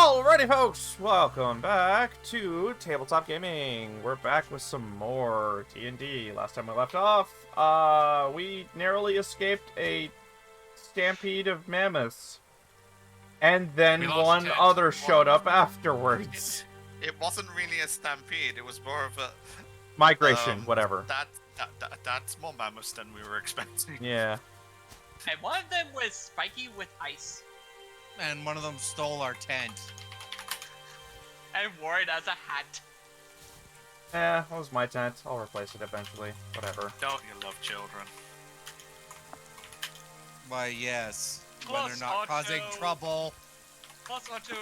Alrighty, folks, welcome back to Tabletop Gaming. We're back with some more D&D. Last time we left off, we narrowly escaped a stampede of mammoths. And then one other showed up afterwards. It wasn't really a stampede, it was more of a... Migration, whatever. That's more mammoths than we were expecting. Yeah. And one of them was spiky with ice. And one of them stole our tent. And wore it as a hat. Yeah, that was my tent. I'll replace it eventually. Whatever. Don't you love children? Why, yes. Plus, when they're not causing Otto- trouble. Plus, Otto,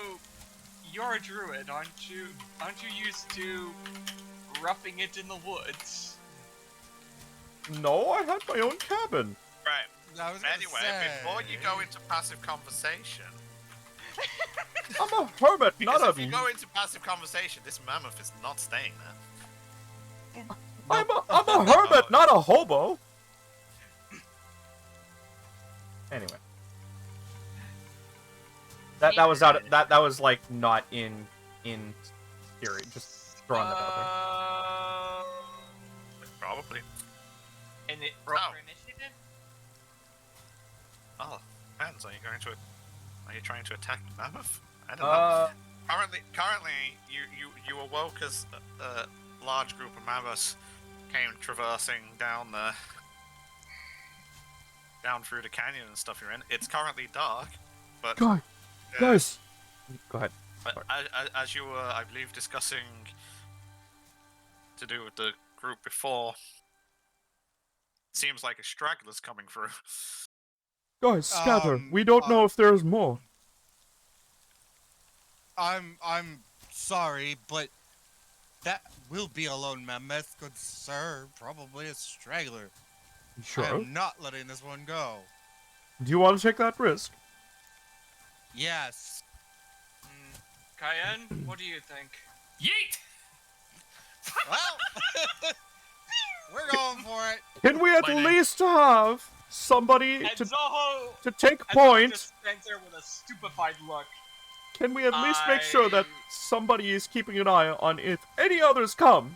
you're a druid, aren't you? Aren't you used to roughing it in the woods? No, I had my own cabin. Right. I was gonna Anyway, say. before you go into passive conversation... I'm a hermit, Because not if a... you go into passive conversation, this mammoth is not staying there. I'm a hermit, not a hobo. Anyway, that was out. That was like not in theory. Just throwing that out Probably. And it roll Oh. for initiative? Oh, depends. Are you trying to attack the mammoth? I don't there. know. Currently, you awoke as a large group of mammoths came traversing down through the canyon and stuff you're in. It's currently dark, but Guys, go ahead. but as you were, I believe, discussing to do with the group before, seems like a straggler's coming through. Guys, scatter. We don't know if there's more. I'm sorry, but that will be a lone mammoth, good sir. Probably a straggler. I am not letting this one go. Do you want to take that risk? Yes. Cayenne, what do you think? Yeet! Well, we're going for it. Can we at My name. least have somebody And to Zoho take Zoho point? just stands there with a stupefied look. Can we at least make sure that somebody is keeping an eye on if any others come?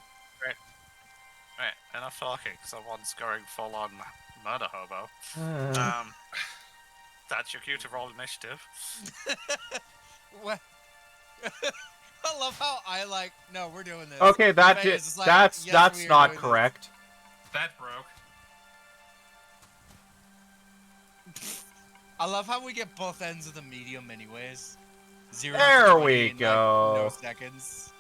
Right, enough talking. Someone's going full on murder hobo. That's your cue to roll initiative. What? I love how no, we're doing this. Okay, Faye is just like, that's yes, we are not doing correct. That broke. this. I love how we get both ends of the medium anyways. 0 There to 20 we in, go. no seconds.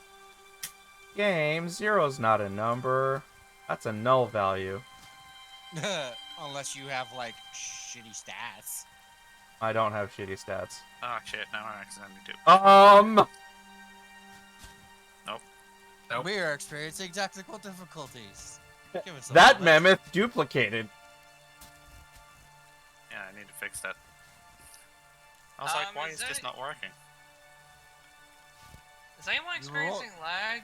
Game, zero's not a number. That's a null value. Unless you have shitty stats. I don't have shitty stats. Oh shit, no, I accidentally do. Nope. We are experiencing technical difficulties. Give us a That moment. mammoth duplicated. Yeah, I need to fix that. I was like, why is is this that- not working? Is anyone experiencing lag?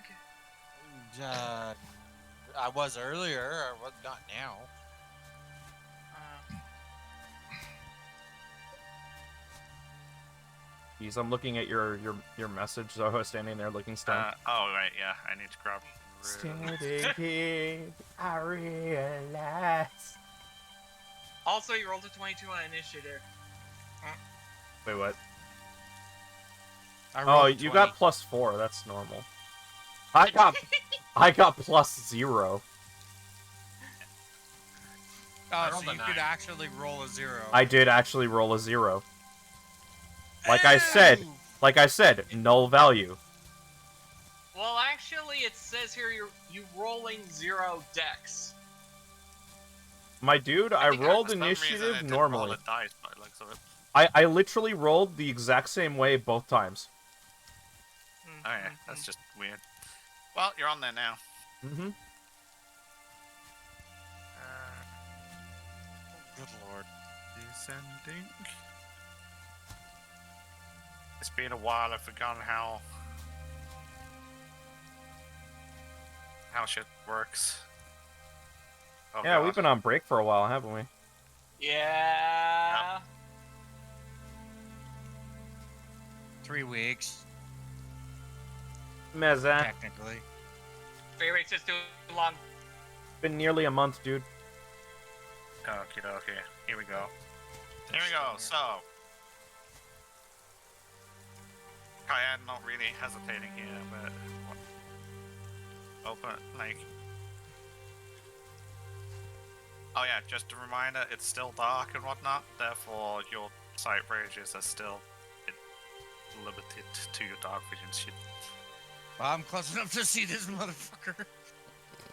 I was earlier, or not now. Jeez, I'm looking at your message, Zoho standing there looking stunned. Oh right, yeah, I need to grab. Standing here, I realize. Also, you rolled a 22 on initiative. Wait, what? I Oh, rolled you 20. got +4. That's normal. I got +0. Oh, rolled so a you could 9. actually roll a 0. I did actually roll a 0. Like I said, null value. Well, actually, it says here you rolling 0 dex. My dude, I think rolled for some reason initiative it didn't normally. roll a dice by the looks of it. I literally rolled the exact same way both times. Oh yeah, that's just weird. Well, you're on there now. Mm-hmm. Good lord. Descending. It's been a while. I've forgotten how shit works. Oh, Yeah, God. we've been on break for a while, haven't we? Yeah. 3 weeks, Mezza. technically. 3 weeks is too long. Been nearly a month, dude. Okie dokie. Here we go. Here we go. So, Cayenne not really hesitating here, but open like. Oh yeah, just a reminder, it's still dark and whatnot. Therefore, your sight ranges are still limited to your dark vision shit. Well, I'm close enough to see this motherfucker.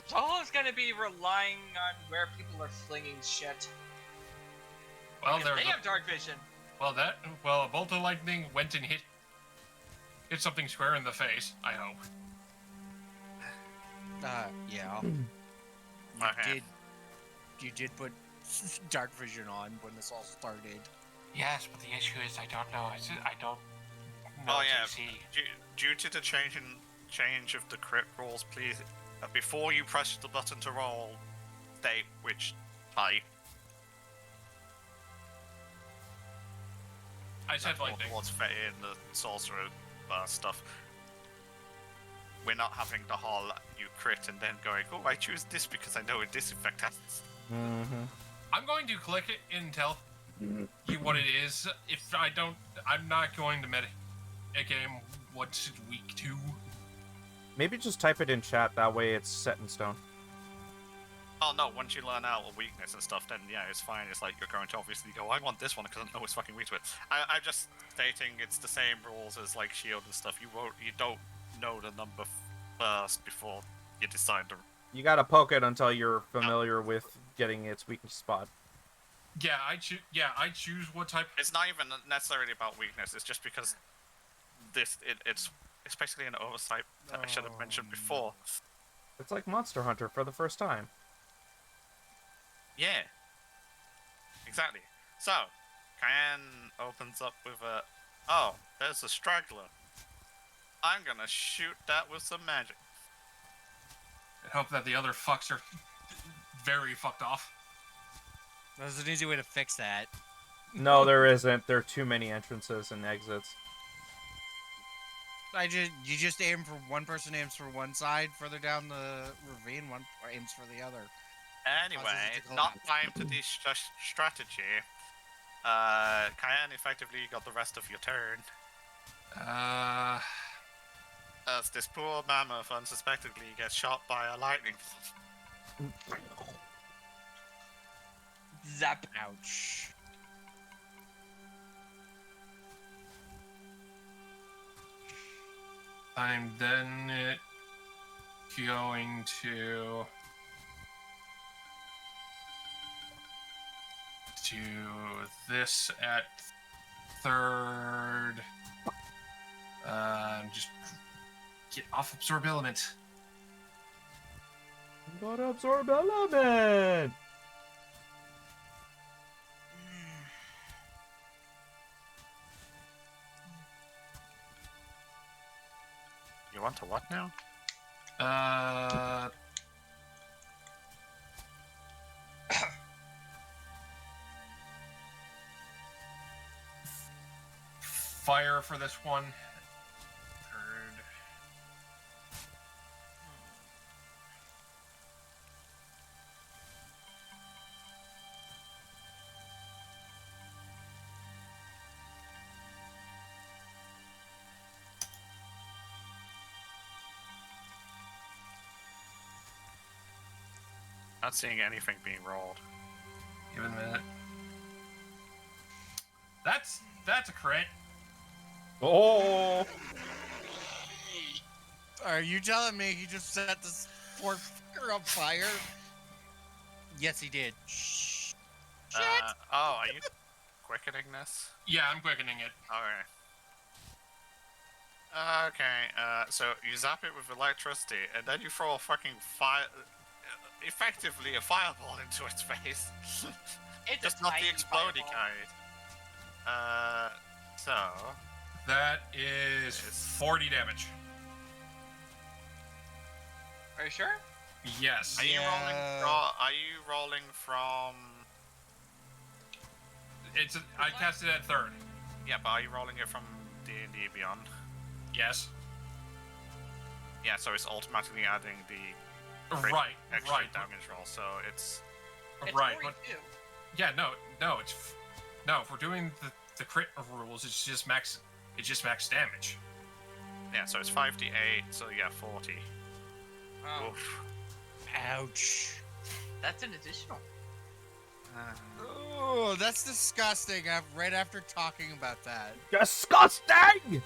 Solo's gonna be relying on where people are flinging shit. Well, Because there's they have dark vision. a bolt of lightning went and hit something square in the face. I hope. Yeah. Okay. You did put dark vision on when this all started. Yes, but the issue is I don't know. I don't know Oh yeah. DC. Due to the change of the crit rules, please, before you press the button to roll, state which type. I said lightning. What's fit in the sorcerer stuff. We're not having the whole you crit and then going, oh, I choose this because I know it disinfects. Mm-hmm. I'm going to click it and tell you what it is. If I don't, I'm not going to meta a game. What's week 2? Maybe just type it in chat. That way it's set in stone. Oh no, once you learn out a weakness and stuff, then yeah, it's fine. It's like you're going to obviously go, I want this one because I know it's fucking weak to it. I'm just stating it's the same rules as like shield and stuff. You don't know the number first before you decide to. You gotta poke it until you're familiar with getting its weakness spot. Yeah, I choose what type. It's not even necessarily about weakness. It's just because it's basically an oversight that I should have mentioned before. It's like Monster Hunter for the first time. Yeah. Exactly. So, Cayenne opens up with a... Oh, there's a straggler. I'm gonna shoot that with some magic. I hope that the other fucks are very fucked off. There's an easy way to fix that. No, there isn't. There are too many entrances and exits. You just aim for one person aims for one side further down the ravine, one aims for the other. Anyway, Causes it to not collapse. time to this strategy. Cayenne effectively got the rest of your turn. As this poor mammoth unsuspectingly gets shot by a lightning. Zap. Ouch. I'm then going to do this at third. Just get off absorb element. Got absorb element. You want to what now? Fire for this one. Third. Not seeing anything being rolled. Give it a minute. That's a crit. Oh, Are you telling me he just set this poor fucker on fire? Yes, he did. Shh. Oh, are you quickening this? Yeah, I'm quickening it. Okay, so you zap it with electricity, and then you throw a fucking fire... effectively a fireball into its face. It's Just a not the tiny explodey fireball. kind. So... That is 40 damage. Are you sure? Yes. Are you rolling Yeah. from... Are you rolling from... I cast it at third. Yeah, but are you rolling it from D&D Beyond? Yes. Yeah, so it's automatically adding the Right. extra Right. damage roll, so it's... It's Right. 42. But yeah, no. No. If we're doing the crit rules, it's just max. It's just max damage. Yeah, so it's 5d8, so yeah, 40. Oh, Oof. Ouch. that's an additional. Oh, that's disgusting. Right after talking about that. Disgusting!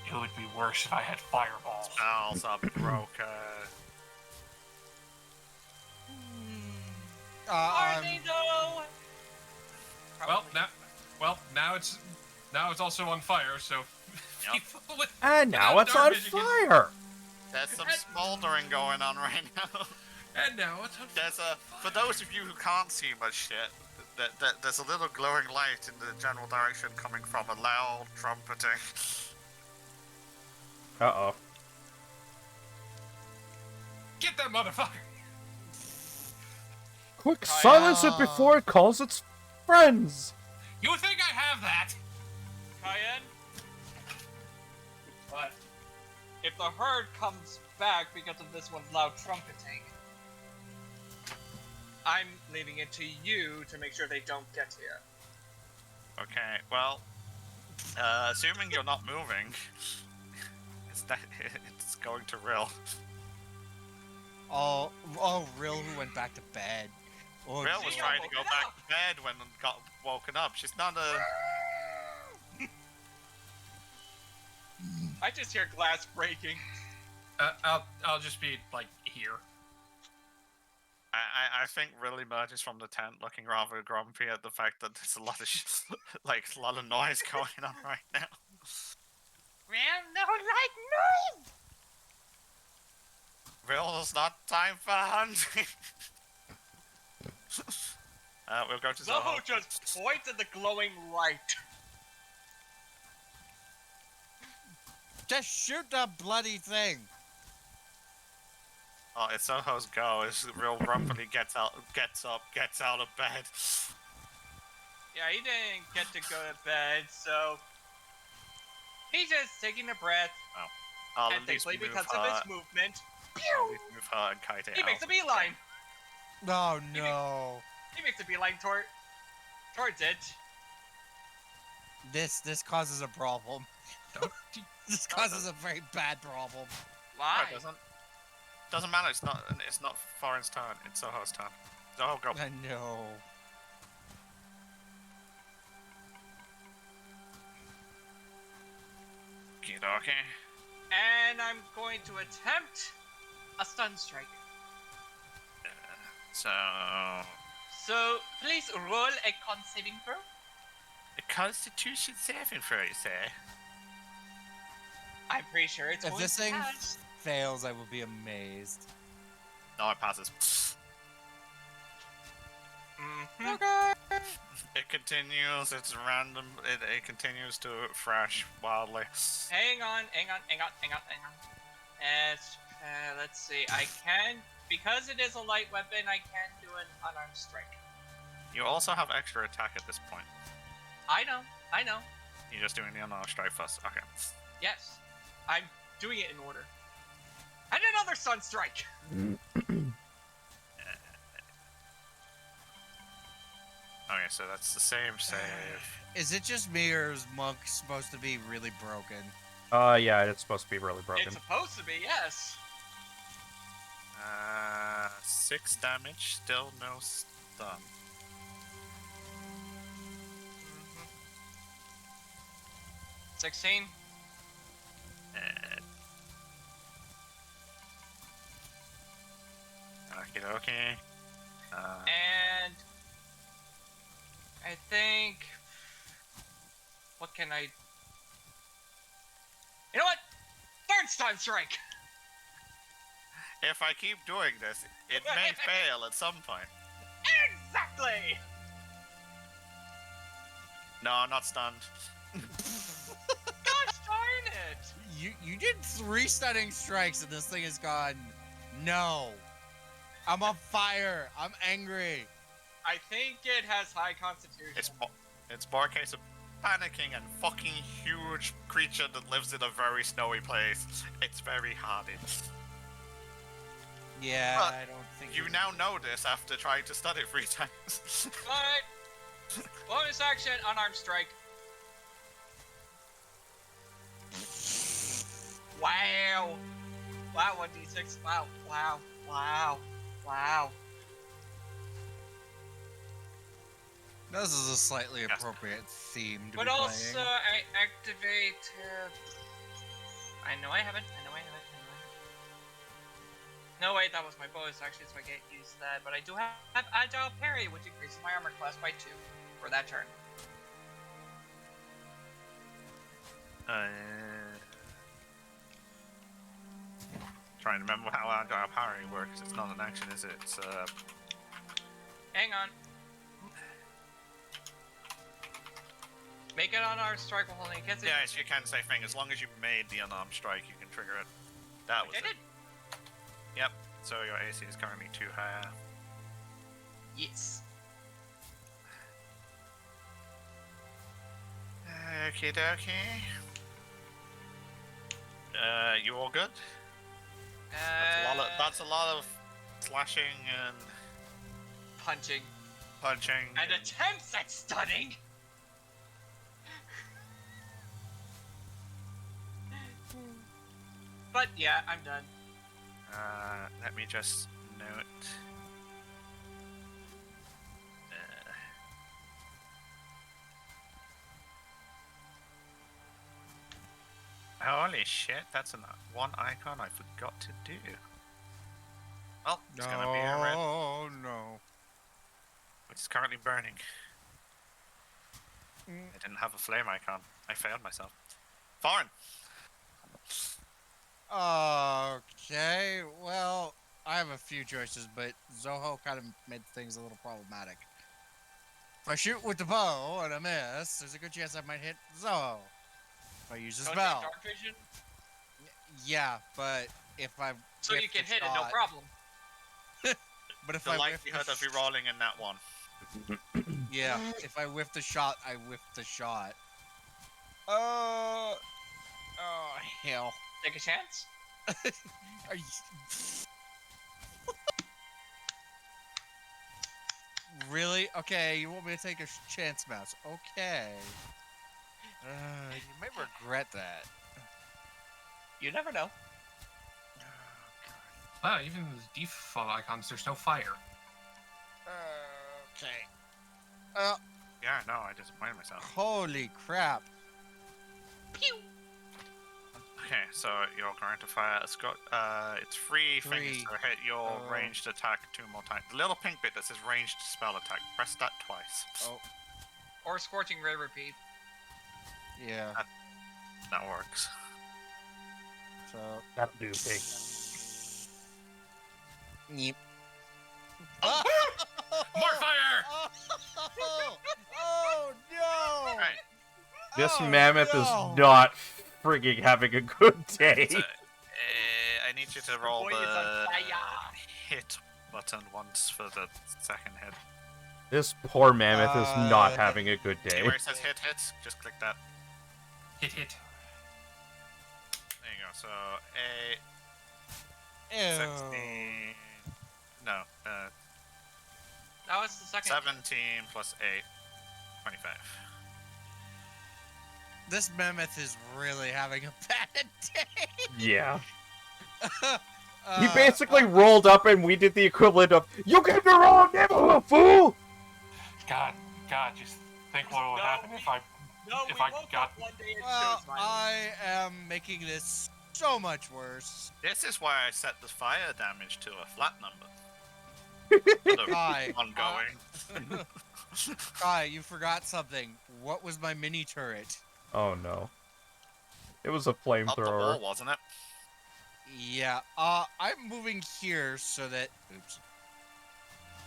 It would be worse if I had fireballs. Spells are broken. Are they though? Well, Probably. now it's also on fire. So Yep. people with And now without it's dark on vision can- fire! There's some smoldering going on right now. And now it's on There's a... For those of you who can't see much shit, there's a little glowing light in the general direction coming from a loud trumpeting. Uh-oh. Get that motherfucker. Quick, silence it before it calls its friends! You think I have that? Cayenne, What? if the herd comes back because of this one's loud trumpeting, I'm leaving it to you to make sure they don't get here. Okay, well... assuming you're not moving... It's going to Rill. Oh, Rill who went back to bed. Oh, Rill was She trying to got go woken back up. to bed when got woken up. She's not a... I just hear glass breaking. I'll just be like here. I think Rill emerges from the tent looking rather grumpy at the fact that there's a lot of a lot of noise going on right now. Man, no like noise! Rill's not time for hunting. We'll go to Zoho. Zoho just points at the glowing light. just shoot the bloody thing. Oh, it's Zoho's go. As Rill grumpily gets up, gets out of bed. Yeah, he didn't get to go to bed, so he's just taking a breath, I'll and at least thankfully move because her. of his movement, I'll at least move her and Kite he out. makes a beeline. Oh no. He makes a beeline towards it. This causes a problem. Don't. This causes a very bad problem. No, Why? it doesn't matter. It's not Foreign's turn. It's Zoho's turn. Zoho, go. I know. Okay. And I'm going to attempt a stun strike. So So please roll a con saving throw. a Constitution saving throw, you say? I'm pretty sure it's If going this to thing pass. fails, I will be amazed. No, it passes. Mhm. Okay. It continues. It's random. It continues to thrash wildly. Hang on. Let's see. I can, because it is a light weapon, I can do an unarmed strike. You also have extra attack at this point. I know. You're just doing the unarmed strike first. Okay. Yes. I'm doing it in order. And another sun strike! Okay, so that's the same save. Is it just me, or is Monk supposed to be really broken? Yeah, it's supposed to be really broken. It's supposed to be, yes. 6 damage, still no stun. 16. Okay. And I think, what can I? You know what? Third stun strike. If I keep doing this, it may fail at some point. Exactly. No, I'm not stunned. Gosh darn it! You did 3 stunning strikes, and this thing has gone. No. I'm on fire. I'm angry. I think it has high constitution. It's more a case of panicking and fucking huge creature that lives in a very snowy place. It's very hardy. Yeah, But I don't think You now know this after trying to study 3 times. Alright. Bonus action, unarmed strike. Wow. Wow, 1d6. Wow, wow, wow, wow. This is a slightly Yes. appropriate theme to But be also, playing. I activate. I know I haven't. No, wait, that was my bonus actually, so I can't use that. But I do have Agile Parry, which increases my armor class by 2 for that turn. Trying to remember how Agile Parry works. It's not an action, is it? It's Hang on. Make it unarmed strike while holding against it. yes, you can say thing. As long as you made the unarmed strike, you can trigger it. That was I it. did. Yep. So your AC is currently 2 higher. Yes. Okie dokie. You all good? That's a lot of slashing and Punching. punching. And attempts at stunning. But yeah, I'm done. Let me just note. Holy shit, that's one icon I forgot to do. Well, it's gonna be a red, Oh no. which is currently burning. Mm. I didn't have a flame icon. I failed myself. Foreign! Okay, well, I have a few choices, but Zoho kind of made things a little problematic. If I shoot with the bow and I miss, there's a good chance I might hit Zoho. If I use a Don't spell. take dark vision, Yeah, but if I so whiff you can the hit it, no shot- problem. But if The I whiff the likelihood of you rolling in that one. yeah, if I whiff the shot, I whiff the shot. Oh hell! Take a chance. Are you... Really? Okay, you want me to take a chance, Mouse? Okay. You might regret that. You never know. Wow, even the default icons, there's no fire. Okay. Yeah, no, I disappointed myself. Holy crap! Pew. Okay, so you're going to fire a Scott. It's 3 things Three. to hit your Oh. ranged attack 2 more times. The little pink bit that says ranged spell attack, press that twice. Oh, Or Scorching Ray repeat. yeah. That works. So. That'll do, pig. Yeep. More fire! Oh no! Alright, This Oh, mammoth no. is not frigging having a good day. so, I need you to roll boy is on the fire. hit button once for the second hit. This poor mammoth is not Uh, having a good See day. where it says hit, just click that. Hit. There you go. So, 8, Ew. 16. No, That was the second. 17 plus 8, 25. This mammoth is really having a bad day. Yeah. Uh, He basically rolled up and we did the equivalent of, "You get the wrong neighborhood, fool!" God, just think what would No, happen if I... No, if we I woke got- up one day and Well, chose violence. I am making this so much worse. This is why I set the fire damage to a flat number. Sort of Kai, ongoing. Kai, you forgot something. What was my mini turret? Oh no. It was a Up the wall, flamethrower. wasn't it? Yeah, I'm moving here so that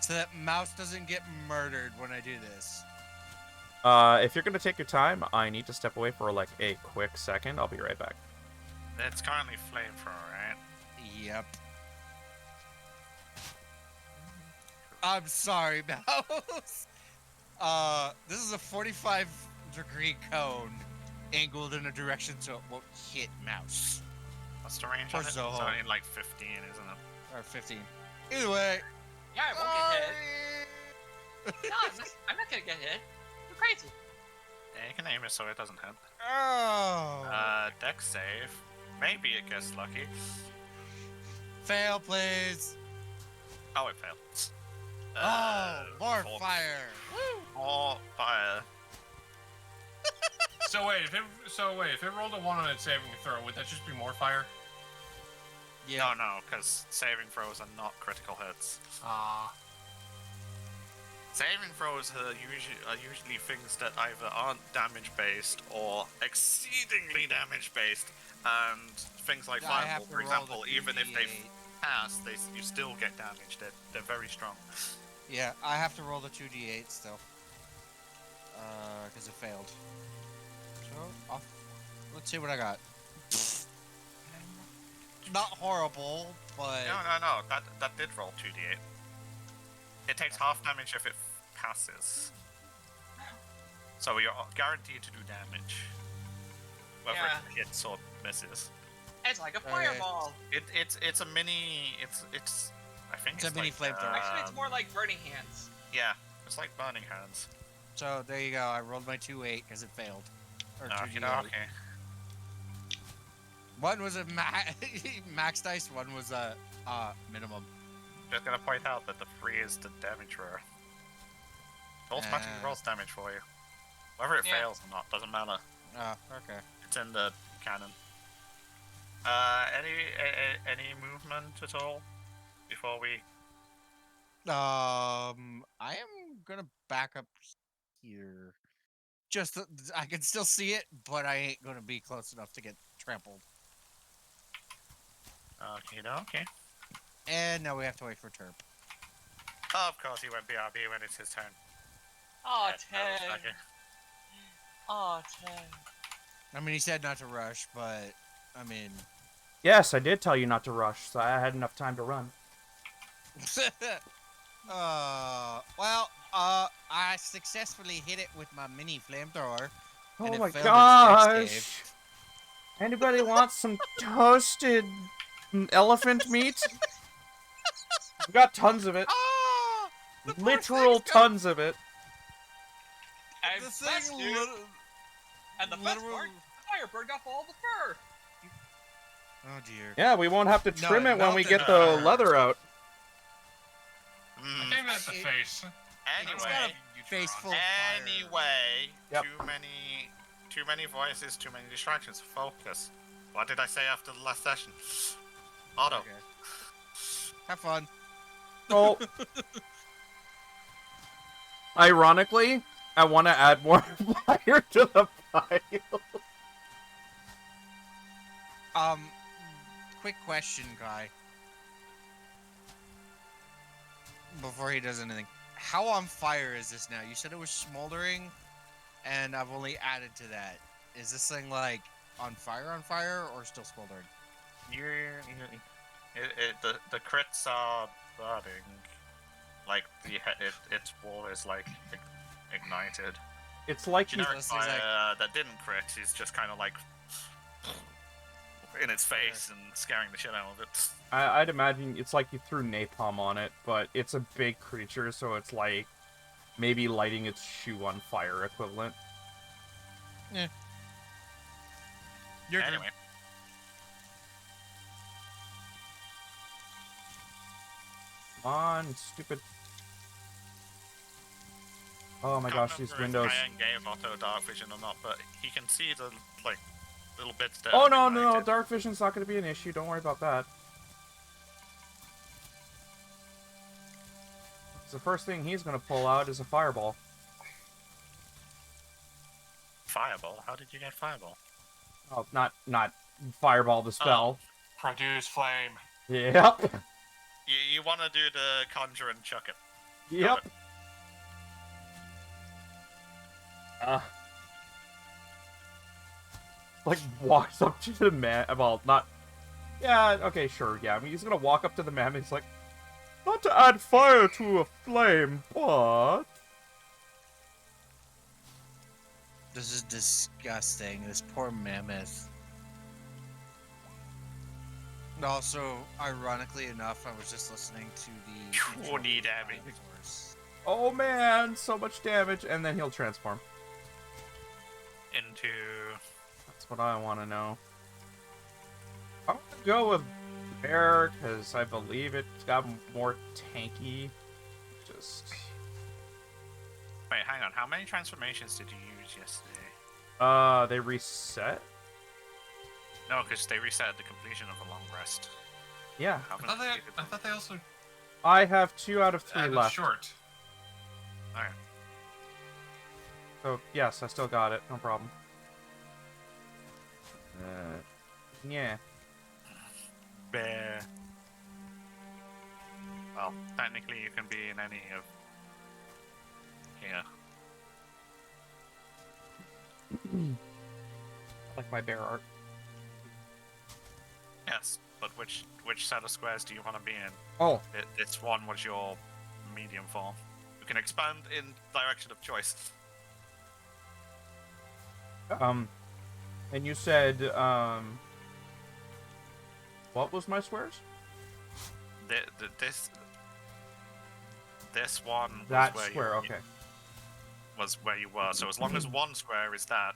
so that Mouse doesn't get murdered when I do this. If you're gonna take your time, I need to step away for like a quick second. I'll be right back. It's currently flamethrower, right? Yep. I'm sorry, Mouse. This is a 45 12-degree cone angled in a direction so it won't hit mouse. What's the range Or on it? Zoho. So in like 15, isn't it? Or 15. Either way. Yeah, I won't get hit. No, I'm not gonna get hit. You're crazy. Yeah, you can aim it so it doesn't hit. Oh. Dex save. Maybe it gets lucky. Fail, please. Oh, it failed. More four- fire. More fire. So wait, if it rolled a 1 on its saving throw, would that just be more fire? No, because saving throws are not critical hits. Ah. Saving throws are usually things that either aren't damage based or exceedingly damage based, and things like I have Fireball, to for roll example, the even if they 2d8. pass, you still get damage. They're very strong. Yeah, I have to roll the 2d8 still. Because it failed. So, let's see what I got. Not horrible, but... No. That did roll 2d8. It takes half damage if it passes. So you're guaranteed to do damage. Whether Yeah. it hits or misses. It's like a fireball. It's a mini. It's. I think It's a mini flamethrower. Actually, it's more like burning hands. Yeah, it's like burning hands. So, there you go. I rolled my 2-8 because it failed. Or 2d8. Okay. One was a max dice, one was a minimum. Just gonna point out that the 3 is the damage roll. Automatically rolls damage for you. Whether it Yeah. fails or not doesn't matter. Oh, okay. It's in the canon. Any movement at all before we? I am gonna back up here. Just, I can still see it, but I ain't gonna be close enough to get trampled. Okay. And now we have to wait for Terp. Of course, he went BRB when it's his turn. Oh, Yeah, that was Ted. lucky. Oh, Ted. I mean, he said not to rush, but, I mean... Yes, I did tell you not to rush, so I had enough time to run. I successfully hit it with my mini flamethrower. and Oh it my failed its dex gosh! save. Anybody want some toasted elephant meat? I've got tons of it. Ah! The poor Literal thing's got- tons of it. And The best thing news, lit- and the best literal- part, fire burned off all the fur. Oh dear. Yeah, we won't have to No, trim it it when we melted get the her. leather out. I think that's the It- face. It's got Anyway, a face full of fire. anyway, Yep. too many voices, too many distractions. Focus. What did I say after the last session? Otto. Okay. Have fun. So, ironically, I want to add more fire to the pile. Quick question, Kai. Before he does anything, how on fire is this now? You said it was smoldering, and I've only added to that. Is this thing like on fire, or still smoldering? The crits are burning. Like its wall is like ignited. It's like you, Generic this is like- fire that didn't crit is just kind of like in its face and scaring the shit out of it. I'd imagine it's like you threw napalm on it, but it's a big creature, so it's like maybe lighting its shoe on fire equivalent. You're Anyway, Come on, stupid. Oh my I gosh, can't these remember windows. if Ryan gave Otto dark vision or not, but he can see the like little bits that. Oh are no, no, no, ignited. dark vision's not going to be an issue. Don't worry about that. The first thing he's going to pull out is a fireball. Fireball? How did you get fireball? Oh, not fireball the spell. Produce flame. Yep. You want to do the conjure and chuck it. Yep. Like walks up to the man. Well, not. Yeah. Okay. Sure. Yeah. I mean, he's gonna walk up to the man. And he's like, "Not to add fire to a flame, but." This is disgusting. This poor mammoth. And also, ironically enough, I was just listening to the. 20 damage. Force. Oh man, so much damage, and then he'll transform. Into... That's what I want to know. I'm gonna go with bear because I believe it's got more tanky. Just Wait, hang on. How many transformations did you use yesterday? they reset. No, because they reset at the completion of the long rest. Yeah, Haven't I thought they also I have 2 out of 3 added left. short. Alright. So yes, I still got it. No problem. Yeah. Bear. Well, technically you can be in any of... here. I like my bear art. Yes, but which set of squares do you want to be in? Oh, This one was your medium form. You can expand in direction of choice. and you said what was my squares? This one was That where square. you, Okay. was where you were. So as long as one square is that,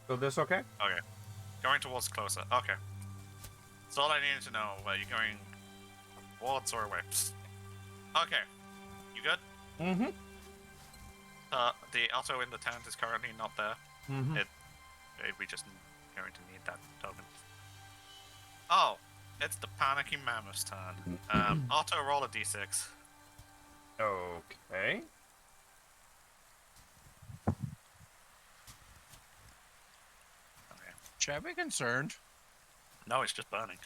So this okay? okay. Going towards closer. Okay. That's all I needed to know. Were you going towards or away? Okay. You good? Mm-hmm. The auto in the tent is currently not there. Mm-hmm. We just going to need that token. Oh, it's the panicking mammoth's turn. Auto roll a d6. Okay. Okay. Should I be concerned? No, it's just burning.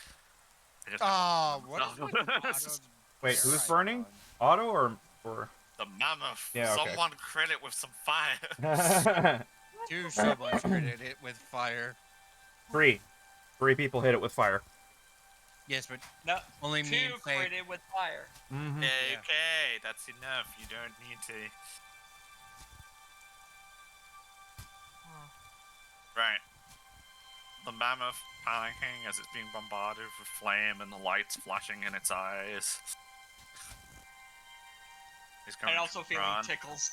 It just Oh, what No. is with Otto's Wait, bear who's burning? icon? Auto or? the mammoth. Yeah, okay. Someone crit it with some fire. Do so much credit it with fire. 3 people hit it with fire. Yes, but No, only me 2 and Faye. critted with fire. Mm-hmm. Okay, that's enough. You don't need to. Right. The mammoth panicking as it's being bombarded with flame and the lights flashing in its eyes. He's going And also to feeling run. tickles.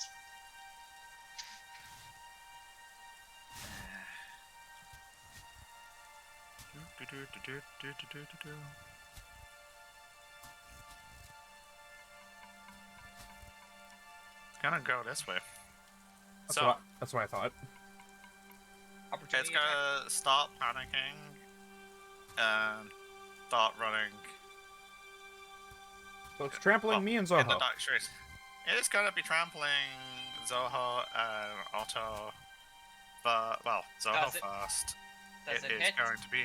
It's gonna go this way. That's what I thought. Okay, it's Opportunity attack. gonna start panicking and start running So it's trampling me and in the Zoho. dark streets. It is gonna be trampling Zoho and Otto, but well, Zoho Does it- first. Does It it is hit? going to be.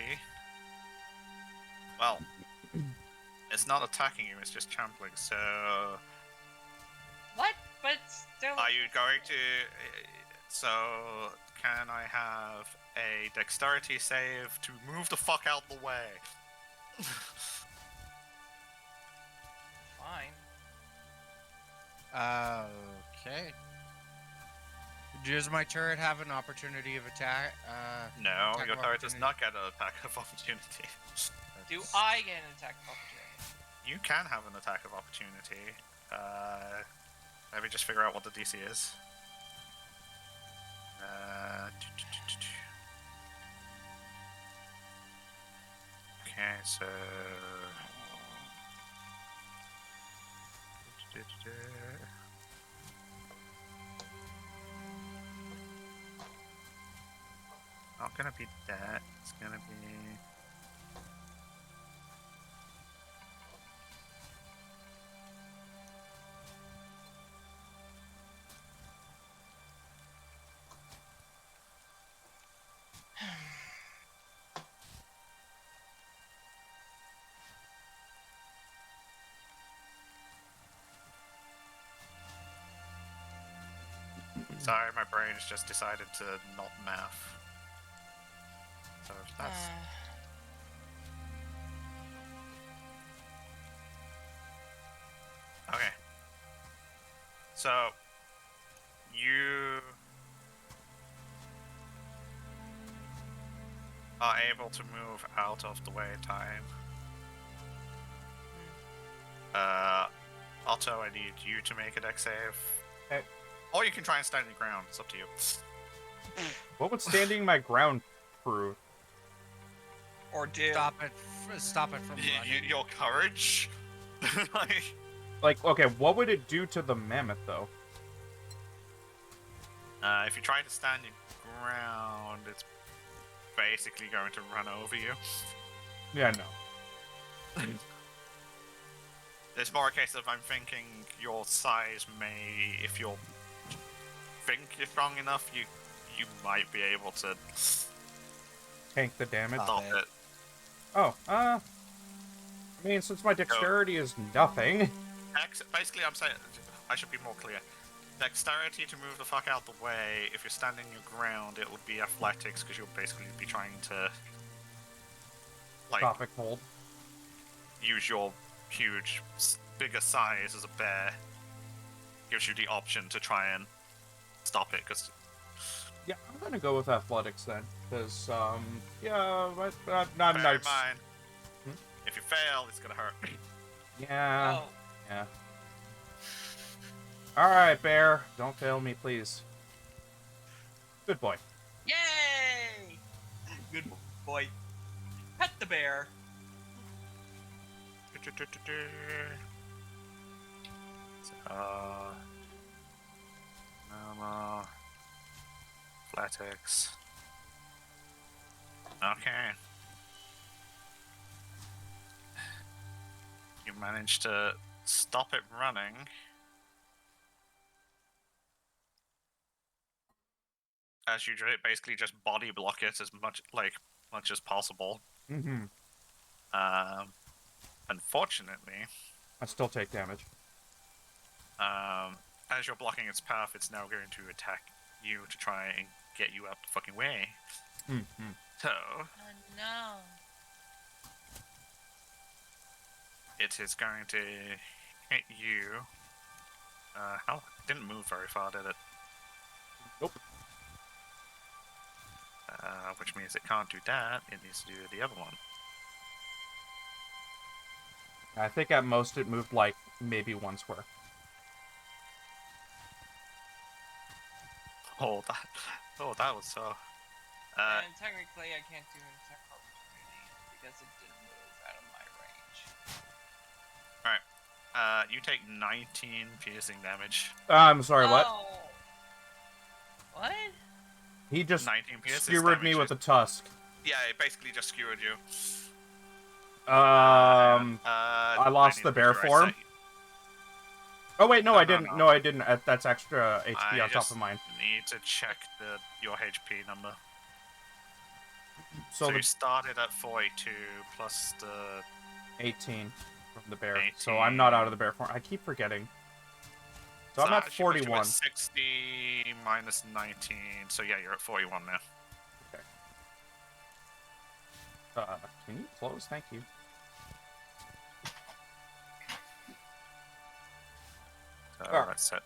Well, it's not attacking you; it's just trampling. So, What? But still. are you going to? So, can I have a dexterity save to move the fuck out the way? Fine. Okay. Does my turret have an opportunity of attack? No, Attack your of turret does opportunity. not get an attack of opportunity. Do I get an attack of opportunity? You can have an attack of opportunity. Let me just figure out what the DC is. Okay, so. Not gonna be that. It's gonna be. Sorry, my brain has just decided to not math. So that's. Okay. So, you are able to move out of the way in time. Otto, I need you to make a dex save. Okay. Or you can try and stand your ground. It's up to you. What would standing my ground prove? Or do. Stop it from running. Your courage. Like, Like, okay, what would it do to the mammoth, though? if you try to stand your ground, it's basically going to run over you. Yeah, no. It's more a case of I'm thinking your size may, if you think you're strong enough, you might be able to Tank the damage. stop it. it. Oh, I mean, since my dexterity is nothing. Basically, I'm saying I should be more clear. Dexterity to move the fuck out the way. If you're standing your ground, it would be athletics because you'll basically be trying to like Topic hold. use your huge, bigger size as a bear. Gives you the option to try and stop it because Yeah, I'm gonna go with athletics then, because yeah, I'm bear not. in mind, if you fail, it's gonna hurt. Yeah, Oh. yeah. All right, bear, don't fail me, please. Good boy. Yay! Good boy. Pet the bear. Normal. Athletics. Okay. You managed to stop it running. As you basically just body block it as much as possible. Mm-hmm. Unfortunately, I still take damage. as you're blocking its path, it's now going to attack you to try and get you out the fucking way. Mm-hmm. So, Oh no. it is going to hit you. Hell, it didn't move very far, did it? Nope. Which means it can't do that. It needs to do the other one. I think at most it moved like maybe one square. Oh, that was so. And technically, I can't do an attack opportunity because it didn't move out of my range. You take 19 piercing damage. I'm sorry, what? Oh. What? He just 19 piercing skewered me with a tusk. Yeah, it basically just skewered you. I lost need the to bear make sure I form. say- Oh wait, no, No, I no, didn't. no. No, I didn't. That's extra HP I on top just of mine. Need to check your HP number. So So the you started at 42 plus the 18 from the bear. So I'm not 18. out of the bear form. I keep forgetting. So I'm that at actually puts you 41. at 60 minus 19. So yeah, you're at 41 now. Can you close? Thank you. So Alright. that's it.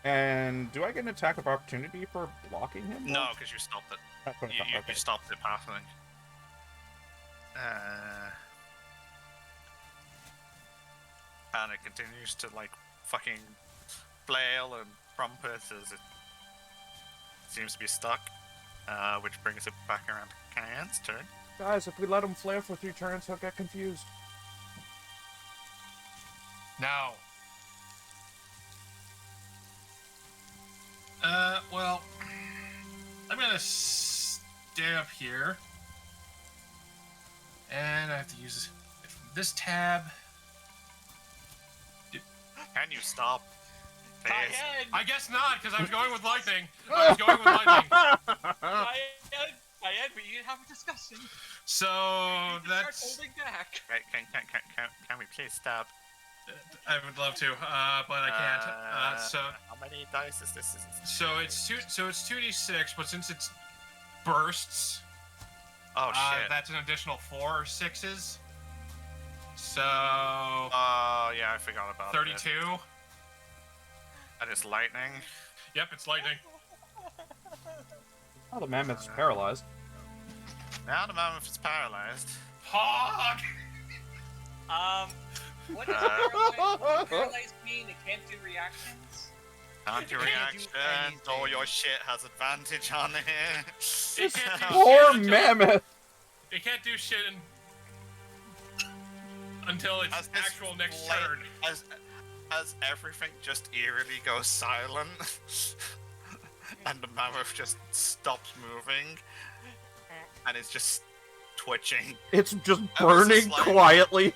And do I get an attack of opportunity for blocking him? No, because you stopped it. That's what I You, thought, you, okay. you stopped it passing. And it continues to like fucking flail and trumpet as it seems to be stuck. Which brings it back around to Cayenne's turn. Guys, if we let him flare for 3 turns, he'll get confused. Now. Well, I'm gonna stay up here. And I have to use this tab. Can you stop? Please. Cayenne! I guess not, because I was going with lightning. I was going with lightning. Cayenne, we need to have a discussion. So Start that's. holding back. Can we please stop? I would love to, but I can't. So how many dice is this? so it's 2d6, but since it's bursts, Oh shit. that's an additional 4 6s. So Oh yeah, I forgot about 32. That. And it's lightning. Yep, it's lightning. Oh, the mammoth's paralyzed. Now the mammoth is paralyzed. Hog! What does paralyzed mean? It can't do reactions? Can't do It can't do reactions. All anything. your shit has advantage on it. It can't do Poor shit until- mammoth. It can't do shit until its As this actual next fla- turn. As everything just eerily goes silent, and the mammoth just stops moving, and it's just twitching. It's just I was burning just like- quietly.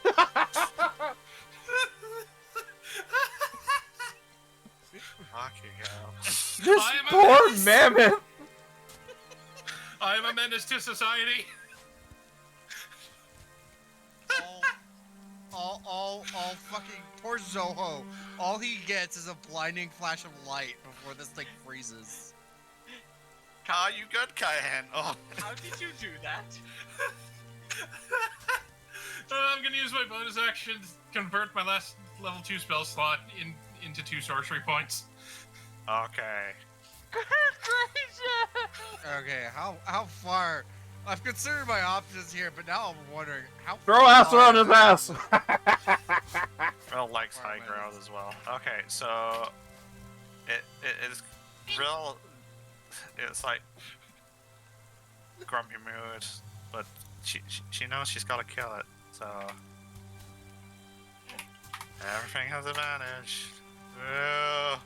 Fucking hell. This I am a poor menace. mammoth. I am a menace to society. all fucking poor Zoho. All he gets is a blinding flash of light before this thing freezes. Are you good, Cayenne? Oh, How did you do that? I'm gonna use my bonus action to convert my last level 2 spell slot into 2 sorcery points. okay. Okay, how far? I've considered my options here, but now I'm wondering how. Throw acid far- on his ass. Real likes Far high away. ground as well. Okay, so it is real. It's like grumpy mood, but she knows she's got to kill it. So everything has advantage. Ugh.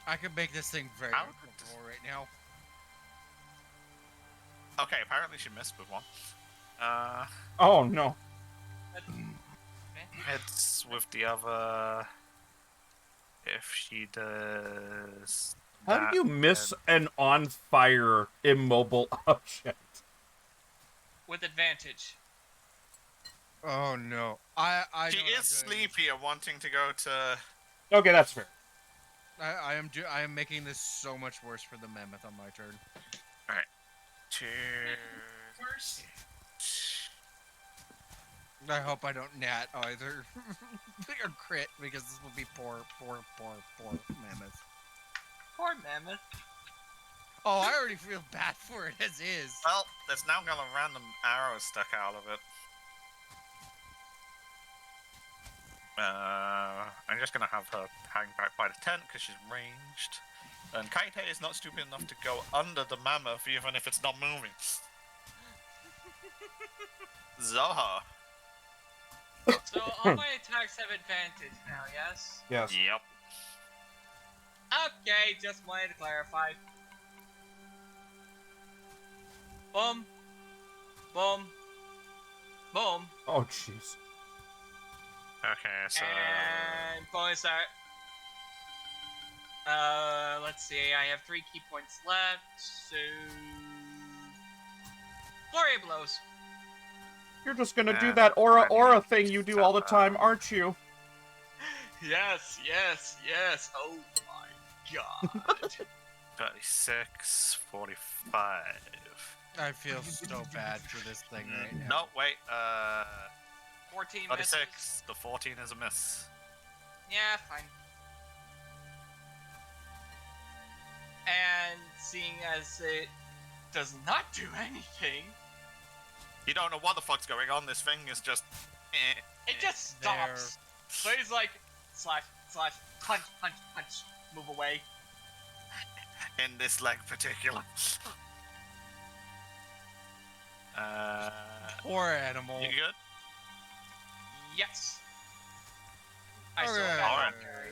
I can make this thing very How- uncomfortable right now. Okay, apparently she missed with one. Oh no. It's with the other. If she does. How that, do you miss then- an on fire immobile object? With advantage. Oh no, I She know what I'm is doing. sleepy and wanting to go to. Okay, that's fair. I am making this so much worse for the mammoth on my turn. to Worse. I hope I don't nat either. Or crit, because this will be poor mammoth. Poor mammoth. Oh, I already feel bad for it as is. Well, there's now got a random arrow stuck out of it. I'm just gonna have her hang back by the tent because she's ranged. And Kaite is not stupid enough to go under the mammoth even if it's not moving. Zoha. So all my attacks have advantage now, yes? Yes. Yep. Okay, just wanted to clarify. Boom. Boom. Boom. Oh jeez. Okay, so And bonus art. Let's see. I have 3 key points left. So, flurry of blows. You're just gonna do Yeah, that aura I mean, thing you do all the time, aren't you? Yes, yes, yes. Oh my god. 36, 45. I feel so bad for this thing right now. No, wait, 14 misses. 36. The 14 is a miss. Yeah, fine. And seeing as it does not do anything, You don't know what the fuck's going on. This thing is just. it just stops. So he's like, slash, slash, punch, punch, punch, move away. In this leg particular. Poor animal. You good? Yes. I still Okay. have Alright. carry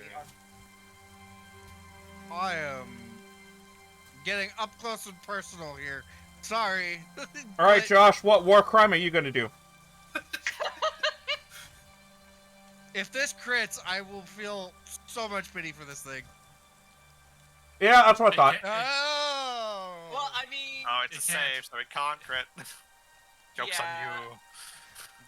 on. I am getting up close and personal here. Sorry. All right, but Josh. What war crime are you gonna do? if this crits, I will feel so much pity for this thing. Yeah, that's what I thought. Oh. Well, I mean, Oh, it's It a can't. save, so it can't crit. Joke's Yeah. on you.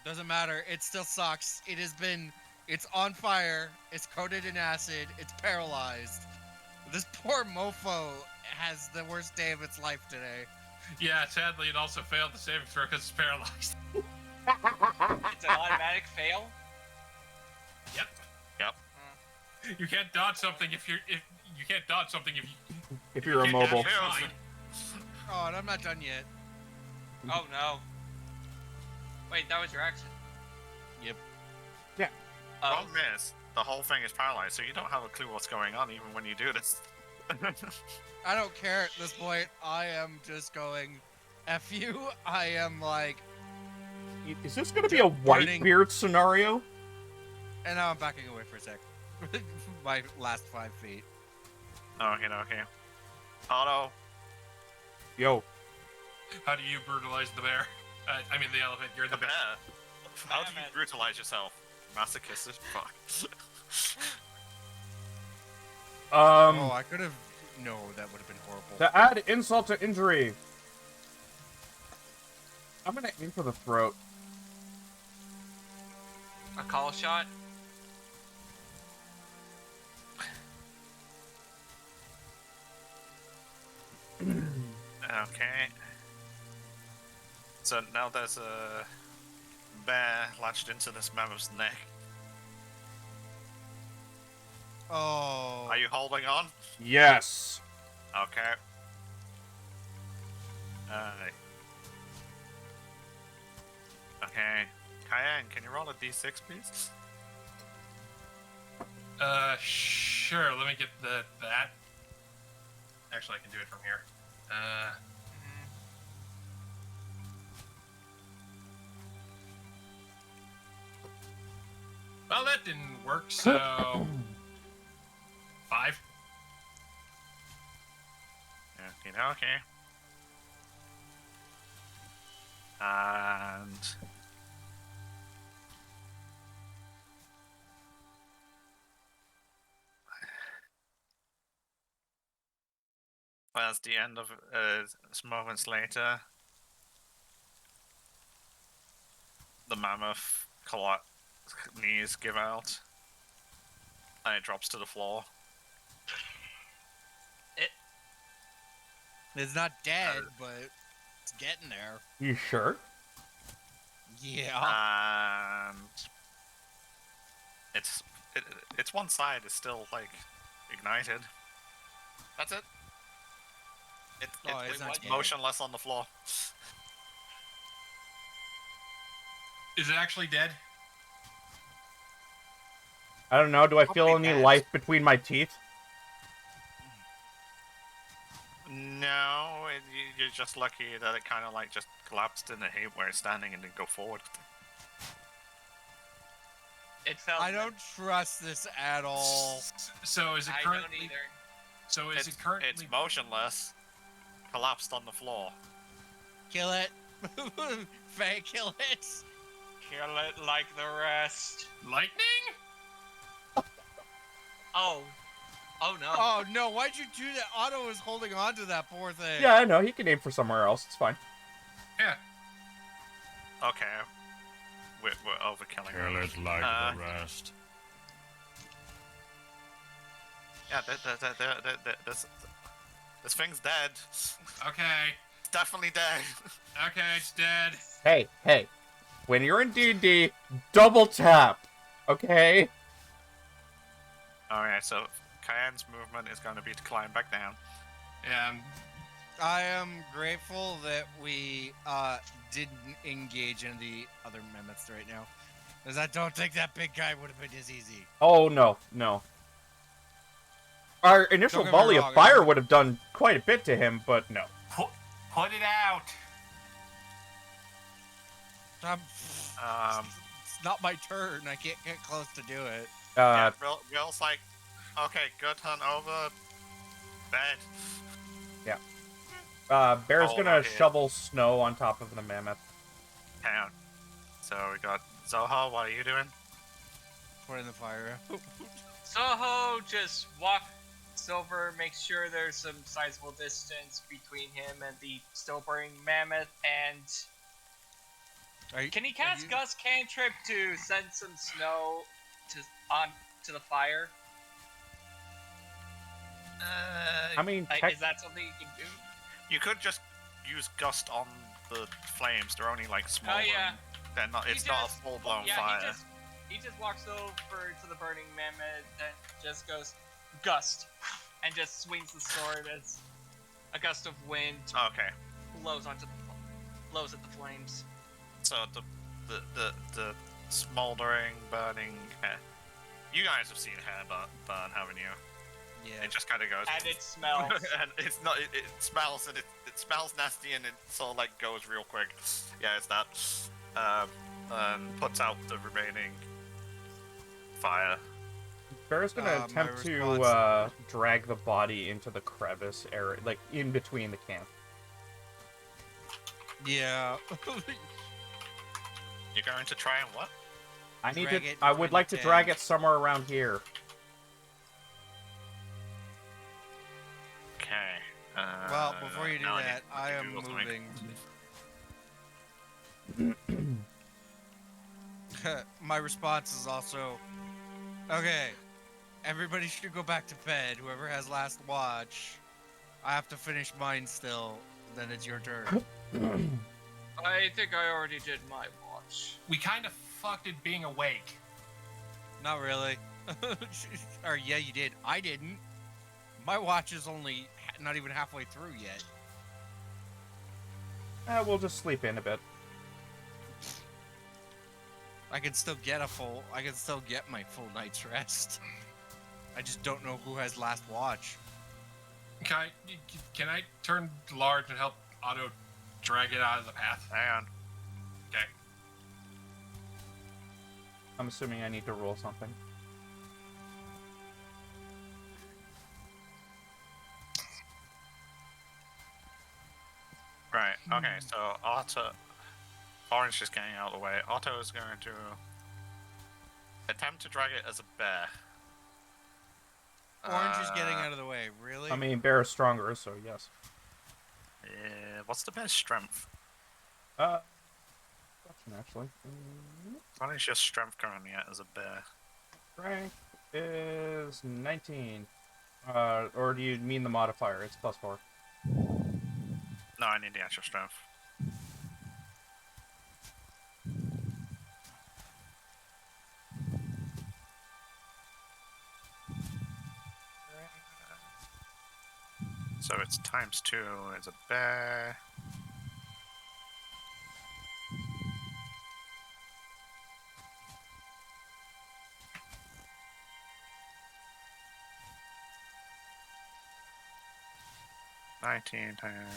Doesn't matter. It still sucks. It has been. It's on fire. It's coated in acid. It's paralyzed. This poor mofo has the worst day of its life today. Yeah, sadly, it also failed the saving throw because it's paralyzed. it's an automatic fail. Yep. Yep. You can't dodge something if you can't dodge something if you If you're can't immobile. dash fine. Oh, and I'm not done yet. Oh no. Wait, that was your action. Yep. Oh, Problem is, the whole thing is paralyzed, so you don't have a clue what's going on even when you do this. I don't care at this point. I am just going, F you. I am like, Is this gonna be a Whitebeard scenario? and now I'm backing away for a sec. My last 5 feet. Okay. Auto. Yo, How do you brutalize the bear? I mean the elephant. You're the The bear. bear. How do you brutalize yourself? Masochistic? Fuck. Oh, I could have. No, that would have been horrible. to add insult to injury, I'm gonna aim for the throat. a call shot. Okay. So now there's a bear latched into this mammoth's neck. Oh. Are you holding on? Yes. Okay. Okay. Cayenne, can you roll a d6, please? Sure. Let me get that. Actually, I can do it from here. Well, that didn't work. So 5. Okay. And as the end of moments later, the mammoth knees give out, and it drops to the floor. It's not dead, but it's getting there. You sure? Yeah. And its one side is still like ignited. That's it. Oh, it's not It's dead. motionless on the floor. Is it actually dead? I don't know. Do I feel Probably any dead. life between my teeth? No, you're just lucky that it kind of like just collapsed in the heap where it's standing and didn't go forward. It felt. I don't trust this at all. So is it I don't currently? either. So is it currently? It's motionless, collapsed on the floor. Kill it. Faye, kill it. Kill it like the rest. Lightning? Oh. Oh no. Oh no, why'd you do that? Otto was holding on to that poor thing. Yeah, I know. He can aim for somewhere else. It's fine. Yeah. Okay, we're overkilling. Kill it like the rest. Yeah, this thing's dead. Okay. It's definitely dead. Okay, it's dead. Hey. When you're in D&D, double tap. Okay? Alright, so Cayenne's movement is going to be to climb back down. And I am grateful that we didn't engage in the other mammoths right now. Because I don't think that big guy would have been as easy. Oh, no. Our initial Don't get me volley wrong, of fire would have done quite a bit to him, but no. put it out. It's not my turn. I can't get close to do it. Yeah, Will's like, okay, good hunt over. Bed. Bear's Oh, gonna okay. shovel snow on top of the mammoth. Down. So we got Zoho, what are you doing? Put in the fire. Soho just walks over, makes sure there's some sizable distance between him and the still burning mammoth, and can he cast Gust Cantrip to send some snow to the fire? I mean, Is that something you can do? You could just use Gust on the flames. They're only like small. Oh, yeah. They're not. It's not a full blown fire. He just walks over to the burning mammoth and just goes Gust, and just swings the sword as A gust of wind Okay. blows at the flames. So the smoldering, burning hair. You guys have seen hair burn, haven't you? Yeah. It just kind of goes. And it smells. And it's not. It smells and it smells nasty and it sort of like goes real quick. Yeah, it's that. And puts out the remaining fire. Bear's gonna My attempt to response- drag the body into the crevice area, like in between the camp. Yeah. You're going to try and what? I need Drag to. it I between would the like to drag it tanks. somewhere around here. Okay. Well, before you do now that, I need to am Google something. moving. My response is also, okay, everybody should go back to bed. Whoever has last watch, I have to finish mine still. Then it's your turn. I think I already did my watch. We kind of fucked it being awake. Not really. Or yeah, you did. I didn't. My watch is only not even halfway through yet. We'll just sleep in a bit. I can still get my full night's rest. I just don't know who has last watch. Can I turn large and help Otto drag it out of the path? Hang on. Okay. I'm assuming I need to roll something. Right. Okay. So Otto, Orange is getting out of the way. Otto is going to attempt to drag it as a bear. Orange is getting out of the way. Really? I mean, Bear is stronger, so yes. Yeah. What's the bear's strength? Question actually. What is your strength currently at as a bear? Strength is 19. Or do you mean the modifier? It's +4. No, I need the actual strength. So it's ×2 as a bear. $19 times.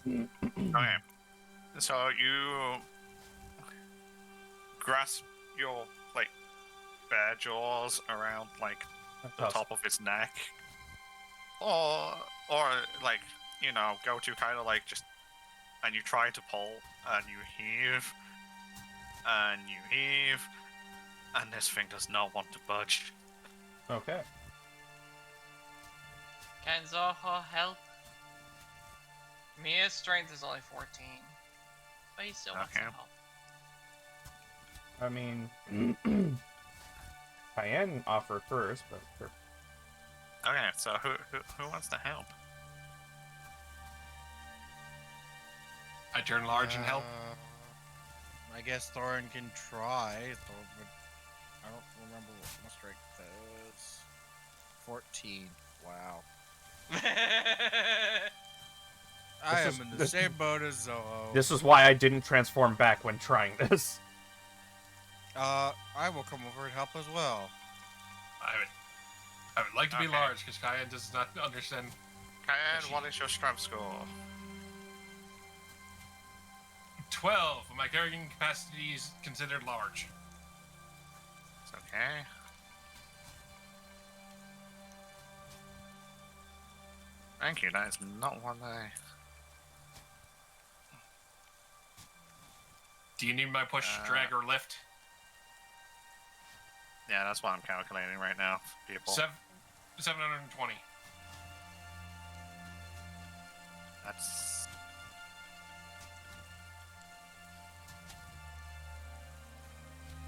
Okay. So you grasp your like bear jaws around like the top of his neck, or like go to kind of like just, and you try to pull and you heave and you heave, and this thing does not want to budge. Okay. Can Zoho help? Mia's strength is only 14. But he still wants Okay. to help. I mean, Cayenne offered first, but sure. Okay, so who wants to help? I turn large and help. I guess Thorin can try. But I don't remember what my strength is. 14. Wow. I This am is- in the this- same boat as Zoho. This is why I didn't transform back when trying this. I will come over and help as well. I would like to be Okay. large because Cayenne does not understand. Cayenne, what is your strength score? 12. My carrying capacity is considered large. It's okay. Thank you, that is not one I... Do you need my push, Uh, drag, or lift? Yeah, that's what I'm calculating right now, people. 720. That's...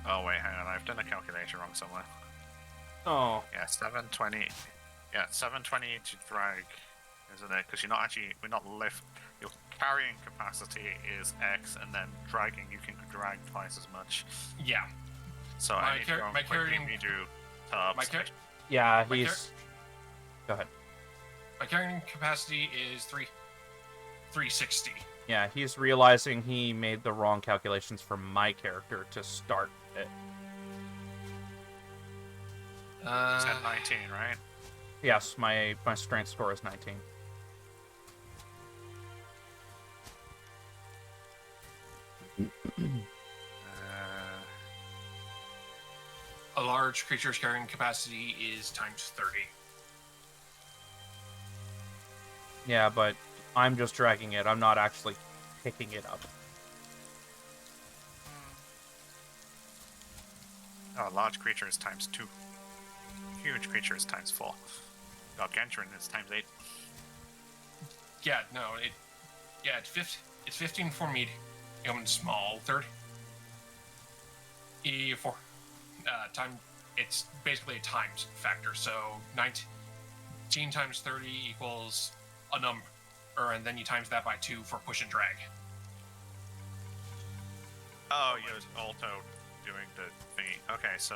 Oh wait, hang on, I've done a calculation wrong somewhere. Oh. Yeah, 720. Yeah, 720 to drag, isn't it? Because we're not Your carrying capacity is X, and then dragging, you can drag twice as much. Yeah. So My I need to go my quickly carrying- redo tabs. My, car- Yeah, My he's. Go ahead. my carrying capacity is 360. Yeah, he's realizing he made the wrong calculations for my character to start it. It's at 19, right? Yes, my strength score is 19. A large creature's carrying capacity is times 30. Yeah, but I'm just dragging it. I'm not actually picking it up. Oh, a large creature is times 2. Huge creature is times 4. Gargantuan is times 8. Yeah, no, it's 15 for medium and small, 30. E4. Time, it's basically a times factor, so 19 times 30 equals a number, and then you times that by 2 for push and drag. Oh, you're also doing the thingy. Okay, so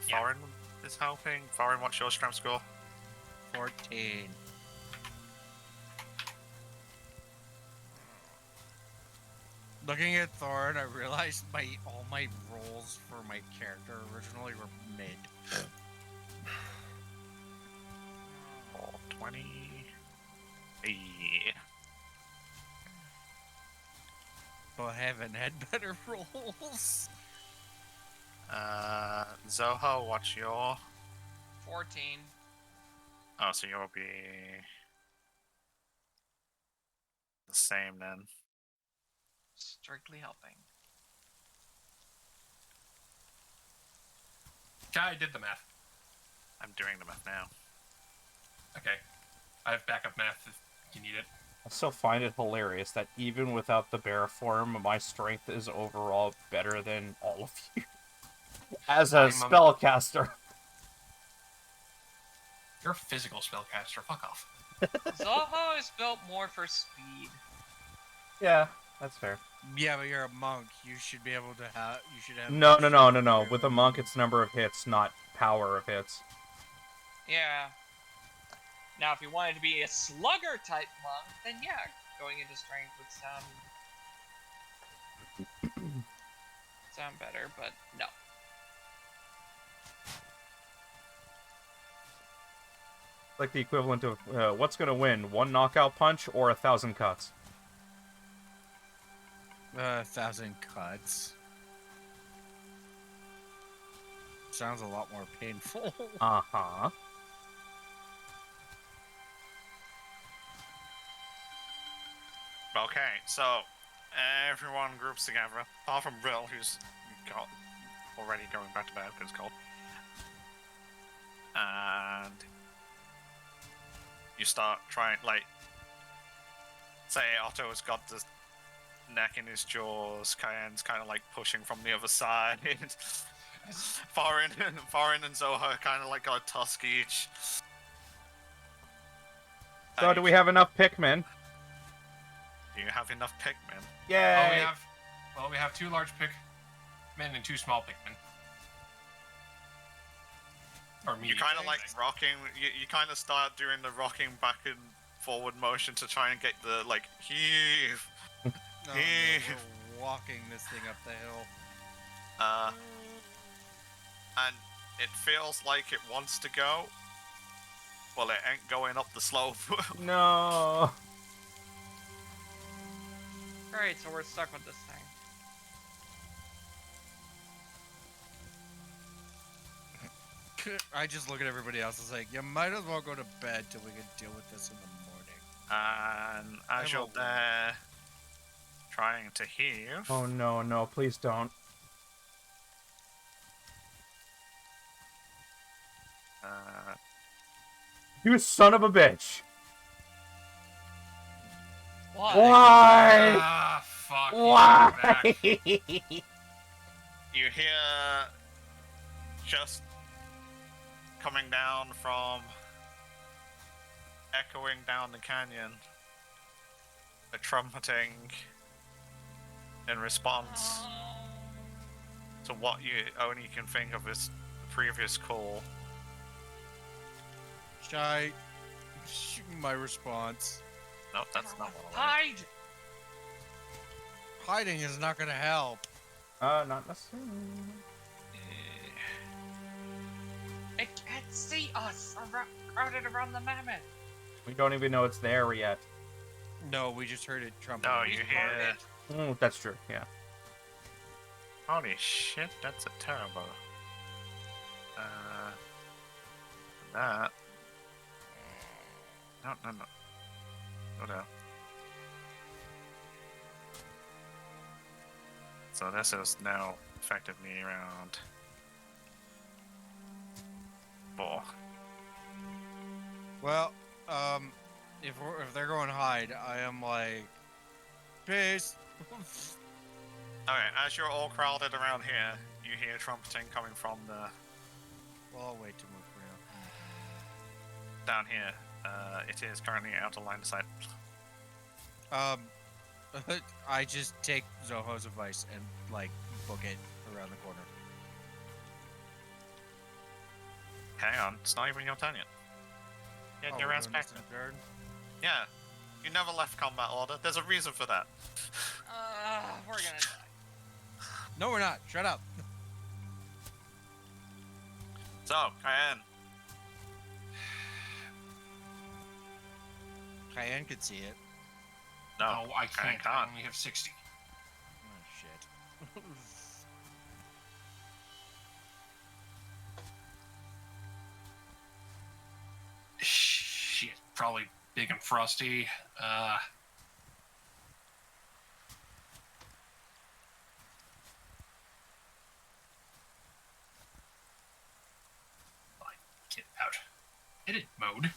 Yeah. Foreign is helping. Foreign, what's your strength score? 14. Looking at Thorin, I realized all my rolls for my character originally were mid. 20. Yeah. So I haven't had better rolls. Zoho, what's your... 14. Oh, so you'll be... the same then. Strictly helping. I did the math. I'm doing the math now. Okay. I have backup math if you need it. I still find it hilarious that even without the bear form, my strength is overall better than all of you. As a I'm, spellcaster. You're a physical spellcaster. Fuck off. Zoho is built more for speed. Yeah, that's fair. Yeah, but you're a monk. You should be able to have. You should have. No. With a monk, it's number of hits, not power of hits. Yeah. Now, if you wanted to be a slugger type monk, then yeah, going into strength would sound better, but no. Like the equivalent of what's gonna win, 1 knockout punch or 1,000 cuts? 1,000 cuts. Sounds a lot more painful. Uh-huh. Okay, so everyone groups together, apart from Brill, who's already going back to bed because it's cold. And you start trying, like, say Otto has got the neck in his jaws, Cayenne's kind of like pushing from the other side. Foreign and Zoho kind of like got a tusk each. So do we have enough Pikmin? Do you have enough Pikmin? Yay! We have 2 large Pikmin and 2 small Pikmin. Or You kind of like rocking. You kind of start doing the rocking back and forward motion to try and get the like heave. No, we're walking this thing up the hill. And it feels like it wants to go. Well, it ain't going up the slope. No. Alright, so we're stuck with this thing. I just look at everybody else and like, you might as well go to bed till we can deal with this in the morning. And as you're there, trying to heave. Oh no, please don't. You son of a bitch! Why? Why? Ah, fuck. Why? You hear just coming down from echoing down the canyon. a trumpeting in response to what you only can think of as the previous call. Shy, my response. No, that's not what I want. Hide! Hiding is not gonna help. Not necessarily. It can't see us crowded around the mammoth. We don't even know it's there yet. No, we just heard it trumpet. No, We you heard hear... it. That's true, yeah. Holy shit, that's a terrible. That. No. Oh no. So this is now effectively around 4. Well, if they're going hide, I am like, peace. Okay, as you're all crowded around here, you hear trumpeting coming from the Well, I'll wait to move for now. down here. It is currently out of line of sight. I just take Zoho's advice and like book it around the corner. Hang on, it's not even your turn yet. Yeah, Oh, your we're ass doing back. this in a turn? Yeah, you never left combat order. There's a reason for that. We're gonna die. No, we're not. Shut up. So, Cayenne. Cayenne could see it. No, No, I Cayenne can't. I only have 60. Oh shit. Shit, probably big and frosty. Get out. Edit mode.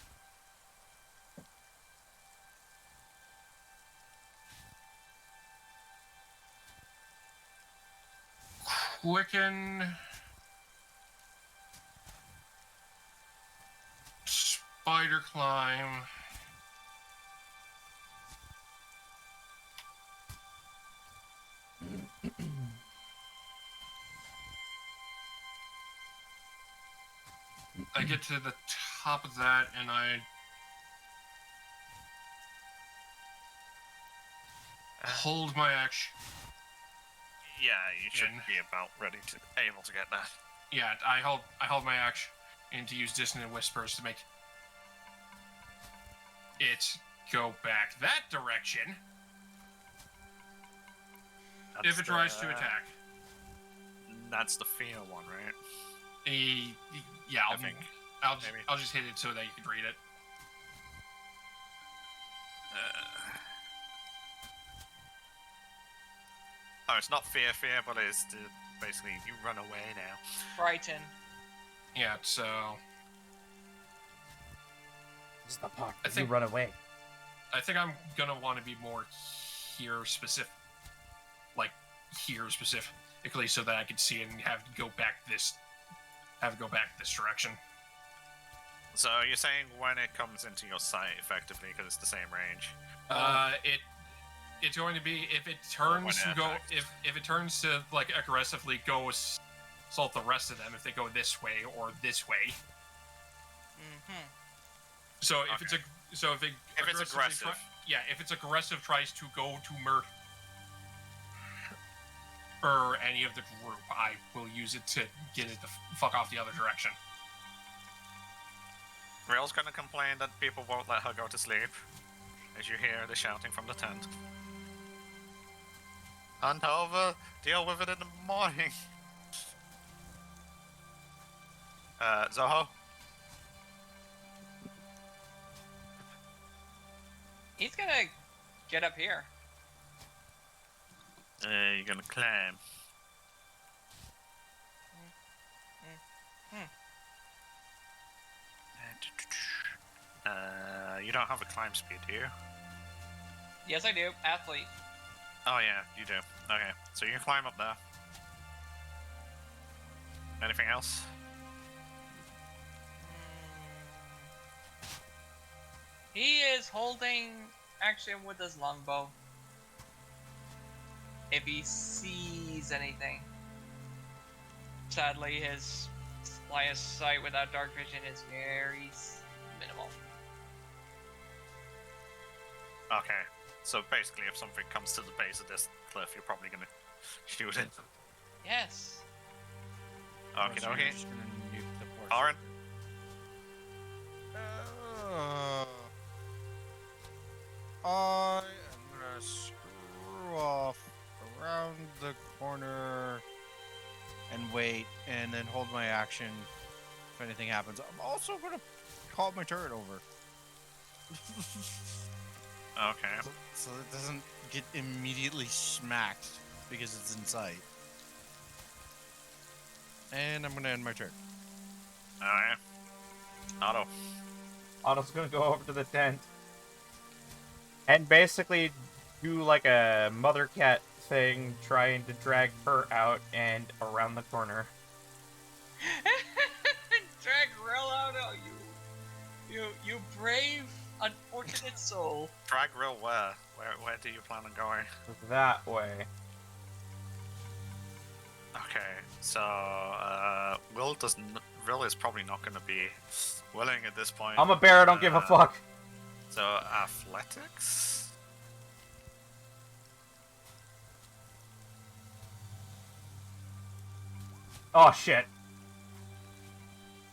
Quicken. Spider climb. I get to the top of that and I hold my action. Yeah, you should In. be about ready to able to get that. Yeah, I hold my action and to use dissonant whispers to make it go back that direction if it tries to attack. That's the fear one, right? Yeah, I think. Maybe. I'll just hit it so that you can read it. Oh, it's not fear, but it's basically you run away now. Frighten. Yeah, so This is the part I where you think- run away. I think I'm gonna want to be more here specific, like here specifically, so that I can see it and have it go back this direction. So you're saying when it comes into your sight, effectively, because it's the same range. It's going to be if it turns when to it go attacks. if it turns to like aggressively go assault the rest of them if they go this way or this way. Mm-hmm. So if Okay. it's If it's aggressive. if it's aggressive tries to go to murder or any of the group, I will use it to get it the fuck off the other direction. Rail's gonna complain that people won't let her go to sleep, as you hear the shouting from the tent. Hunt over, deal with it in the morning. Zoho? He's gonna get up here. You're gonna climb. You don't have a climb speed, do you? Yes, I do. Athlete. Oh yeah, you do. Okay, so you can climb up there. Anything else? He is holding Actually, I'm with his longbow. If he sees anything. Sadly, his line of sight without dark vision is very minimal. Okay. So basically, if something comes to the base of this cliff, you're probably gonna shoot it. Yes. Okay, So you're okay. just gonna nuke the portion. Aaron? I am gonna screw off around the corner and wait, and then hold my action if anything happens. I'm also gonna call my turret over. Okay. So it doesn't get immediately smacked because it's in sight. And I'm gonna end my turn. Alright. Otto. Otto's gonna go over to the tent and basically do like a mother cat thing, trying to drag her out and around the corner. Drag Rel out, oh, you brave, unfortunate soul. Drag real where? Where do you plan on going? That way. Okay, so Will is probably not going to be willing at this point. I'm a bear, I don't give a fuck. So athletics. Oh shit.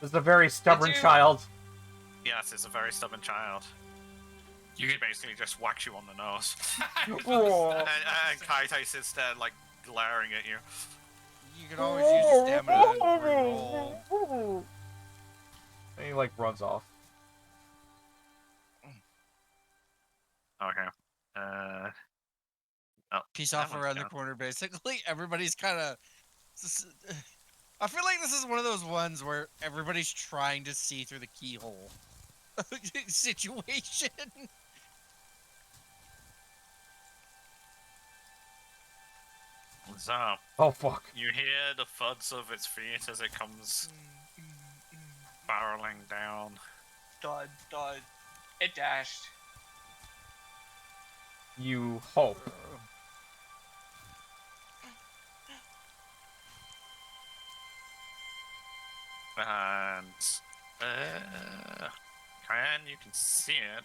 This is a very stubborn you- child. Yes, it's a very stubborn child. You could basically just whack you on the nose, Oh. and Kaite sits there like glaring at you. You can always use stamina and roll. And he like runs off. Okay. Peace That off one's around the down. corner, basically. Everybody's kind of. I feel like this is one of those ones where everybody's trying to see through the keyhole situation. So Oh fuck. you hear the thuds of its feet as it comes barreling down. Dud, dud. It dashed. You hope. And Kyan, you can see it.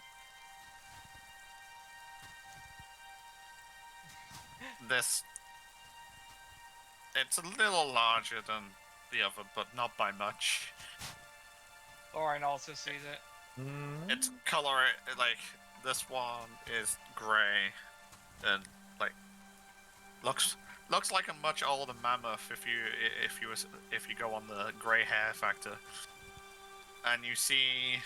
It's a little larger than the other, but not by much. Thorin also sees it. Its color, like this one, is gray, and like looks like a much older mammoth if you go on the gray hair factor, and you see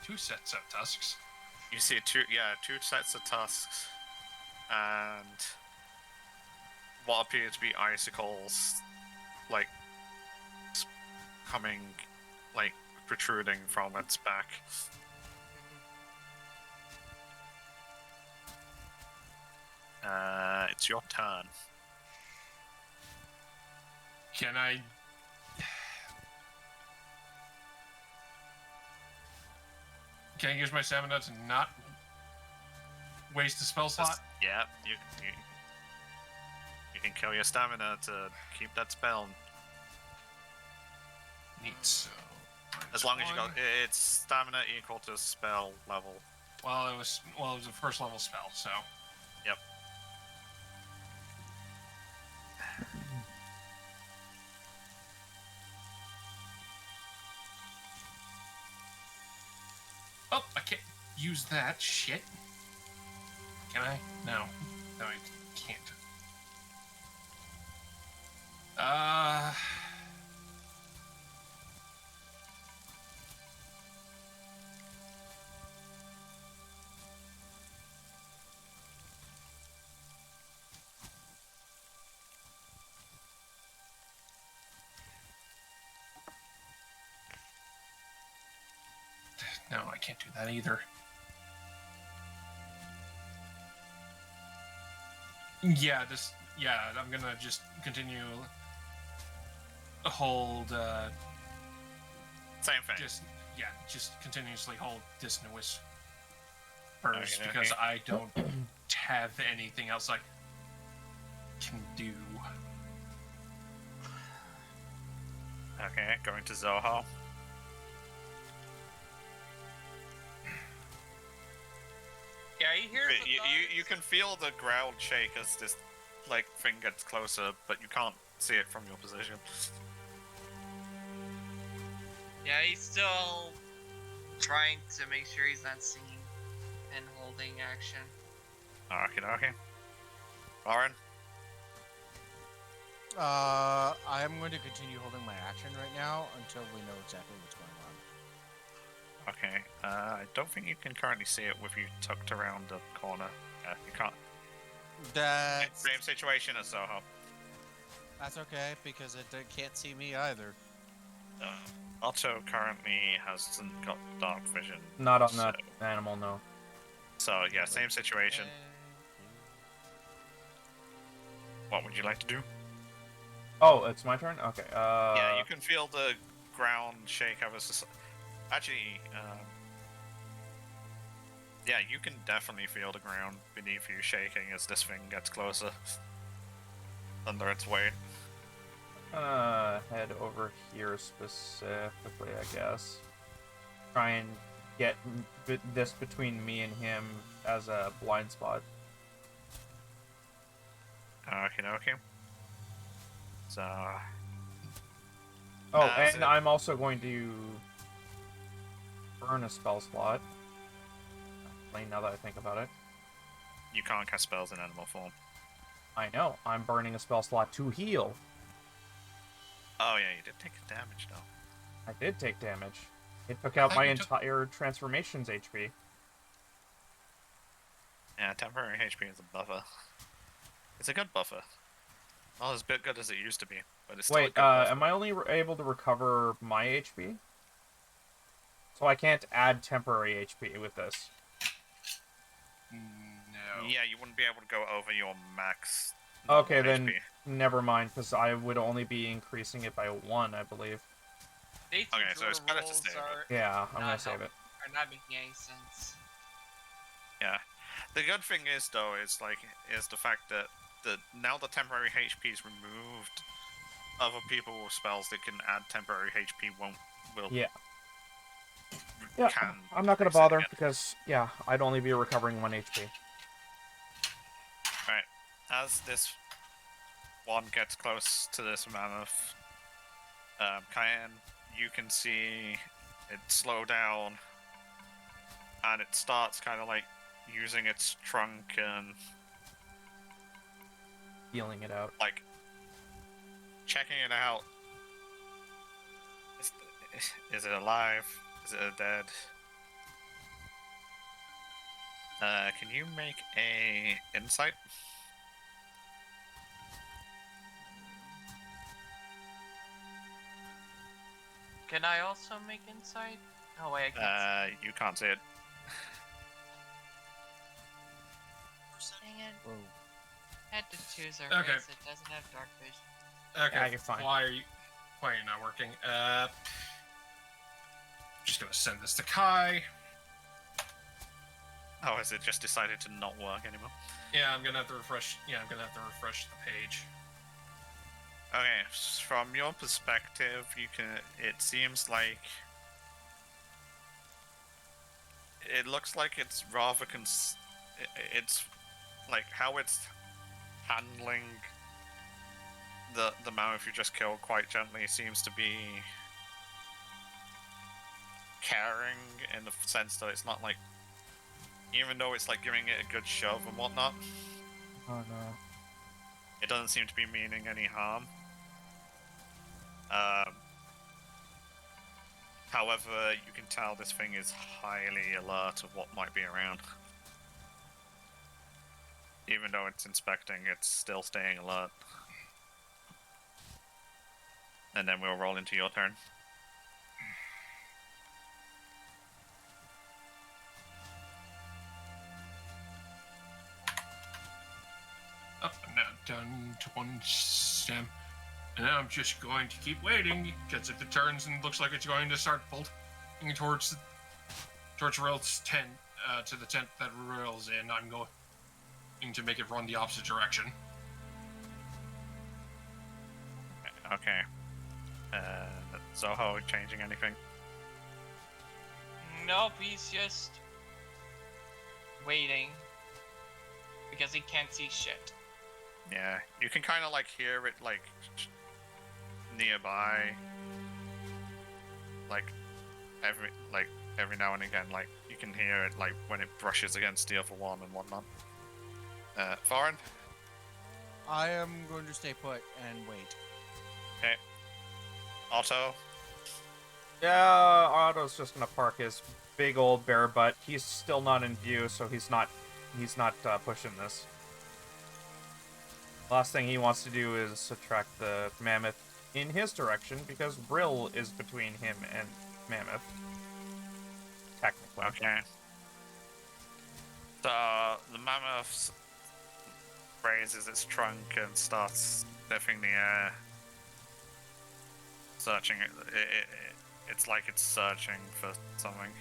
2 sets of tusks. two sets of tusks, and what appear to be icicles, like coming, like protruding from its back. It's your turn. Can I? Can I use my stamina to not waste a spell slot? Yeah, you can kill your stamina to keep that spell. Neat. So, As long as you one. got it's stamina equal to spell level. Well, it was a first level spell, so. Yep. Oh, I can't use that shit. Can I? No, I can't. No, I can't do that either. Yeah, I'm gonna just continue hold, Same thing. just continuously hold Disnuis first Okay, because okay. I don't have anything else I can do. Okay, going to Zoho. Yeah, he hears the You can feel the ground shake as this like thing gets closer, but you can't see it from your position. Yeah, he's still trying to make sure he's not seen and holding action. Okay. Lauren? I'm going to continue holding my action right now until we know exactly what's going on. Okay, I don't think you can currently see it with you tucked around the corner. You can't. That's Same situation as Zoho. okay because it can't see me either. Otto currently hasn't got dark vision. Not on so, that animal, no. So, yeah, same situation. What would you like to do? Oh, it's my turn? Okay, Yeah, you can feel the ground shake ever so. Actually, yeah, you can definitely feel the ground beneath you shaking as this thing gets closer under its weight. head over here specifically, I guess. Try and get this between me and him as a blind spot. Okay. So, Oh, As and it- I'm also going to burn a spell slot. Now that I think about it. you can't cast spells in animal form. I know. I'm burning a spell slot to heal. Oh, yeah, you did take damage, though. I did take damage. It took out thought my you took- entire transformations HP. Yeah, temporary HP is a buffer. It's a good buffer. Not as good as it used to be, but it's still a Wait, good buffer. am I only able to recover my HP? So I can't add temporary HP with this. No. Yeah, you wouldn't be able to go over your max. Okay, normal then HP. never mind, because I would only be increasing it by 1, I believe. Nature Okay, so it's better to rolls save it. are Yeah, I'm gonna not save it. are not making any sense. Yeah. The good thing is, though, is the fact that now the temporary HP is removed, other people with spells that can add temporary HP will Yeah. Yeah, can I'm not gonna increase it bother, again. because, yeah, I'd only be recovering 1 HP. Right. As this one gets close to this mammoth, Cayenne, you can see it slow down, and it starts kind of like using its trunk and Healing it out. like checking it out. Is it alive? Is it dead? Can you make a insight? Can I also make insight? Oh wait, I can't. You can't see it. Dang it. Whoa. I had to choose a Okay. race that doesn't have dark vision. Okay. Yeah, you're fine. Why are you not working? Just gonna send this to Kai. Oh, has it just decided to not work anymore? Yeah, I'm gonna have to refresh. Yeah, I'm gonna have to refresh the page. Okay, from your perspective, you can. It seems like it looks like it's rather it's like how it's handling the mammoth you just killed quite gently seems to be caring in the sense that it's not like, even though it's like giving it a good shove and whatnot, Oh no. it doesn't seem to be meaning any harm. However, you can tell this thing is highly alert of what might be around. Even though it's inspecting, it's still staying alert. And then we'll roll into your turn. Oh, I'm now done to one stem. And now I'm just going to keep waiting, because if it turns and looks like it's going to start bolting towards Rel's tent, to the tent that Royal's in. I'm going to make it run the opposite direction. Okay. Zoho changing anything? Nope, he's just waiting because he can't see shit. Yeah, you can kind of like hear it like nearby, like every now and again, like you can hear it like when it brushes against the other one and whatnot. Foreign? I am going to stay put and wait. Okay. Otto? Yeah, Otto's just gonna park his big old bear butt. He's still not in view, so he's not pushing this. Last thing he wants to do is attract the mammoth in his direction, because Brill is between him and mammoth. Technically. Okay. So the mammoth raises its trunk and starts sniffing the air, searching it. It's like it's searching for something.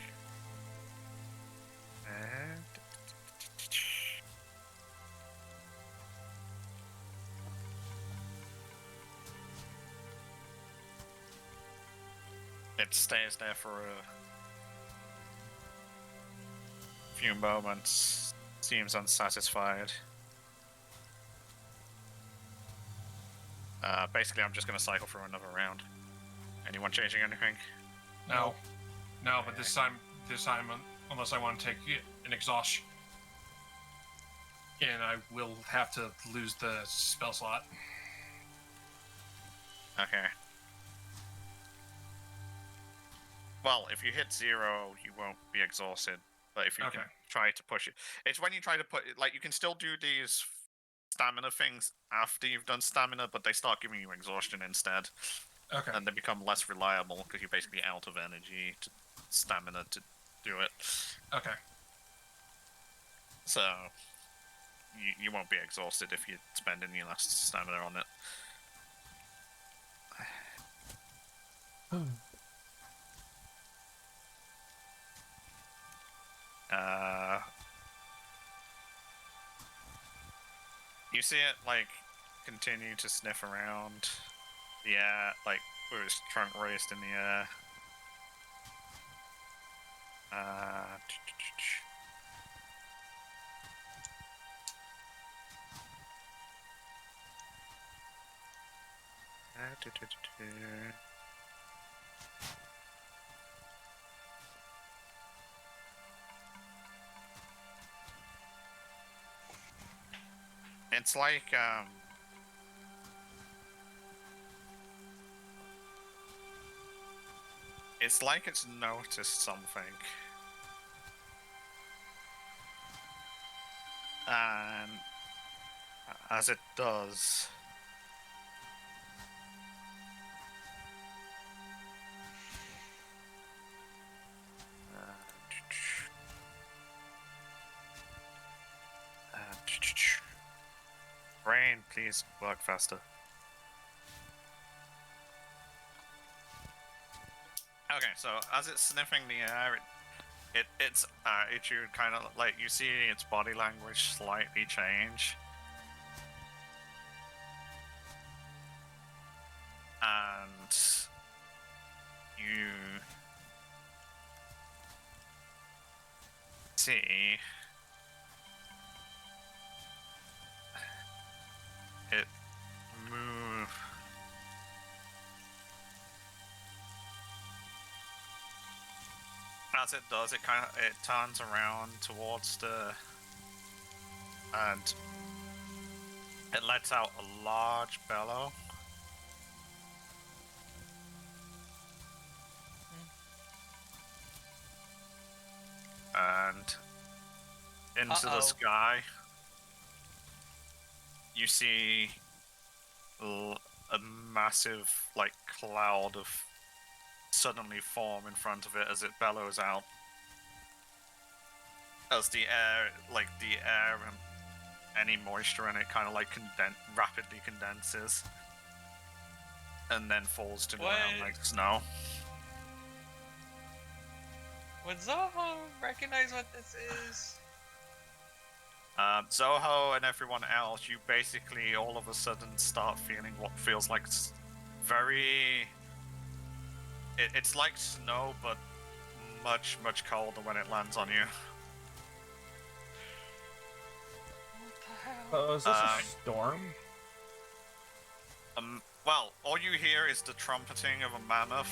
It stays there for a few moments, seems unsatisfied. Basically, I'm just going to cycle through another round. Anyone changing anything? No, but this time, unless I want to take an exhaustion, and I will have to lose the spell slot. Okay. Well, if you hit 0, you won't be exhausted. But if you can try to push it, it's when you try to put it, like you can still do these stamina things after you've done stamina, but they start giving you exhaustion instead. Okay. And they become less reliable because you're basically out of energy to stamina to do it. Okay. So you won't be exhausted if you spend any last stamina on it. You see it like continue to sniff around the air, like with its trunk raised in the air. It's like it's noticed something. And as it does, brain, please work faster. Okay, so as it's sniffing the air, its attitude kind of like you see its body language slightly change, and you see it move. As it does, it turns around towards and it lets out a large bellow. And into the sky, you see a massive, like, cloud of suddenly form in front of it as it bellows out. As the air and any moisture in it kind of like rapidly condenses and then falls to the ground like snow. Would Zoho recognize what this is? Zoho and everyone else, you basically all of a sudden start feeling what feels like very... It's like snow, but much, much colder when it lands on you. What the hell? Oh, is this a storm? Well, all you hear is the trumpeting of a mammoth,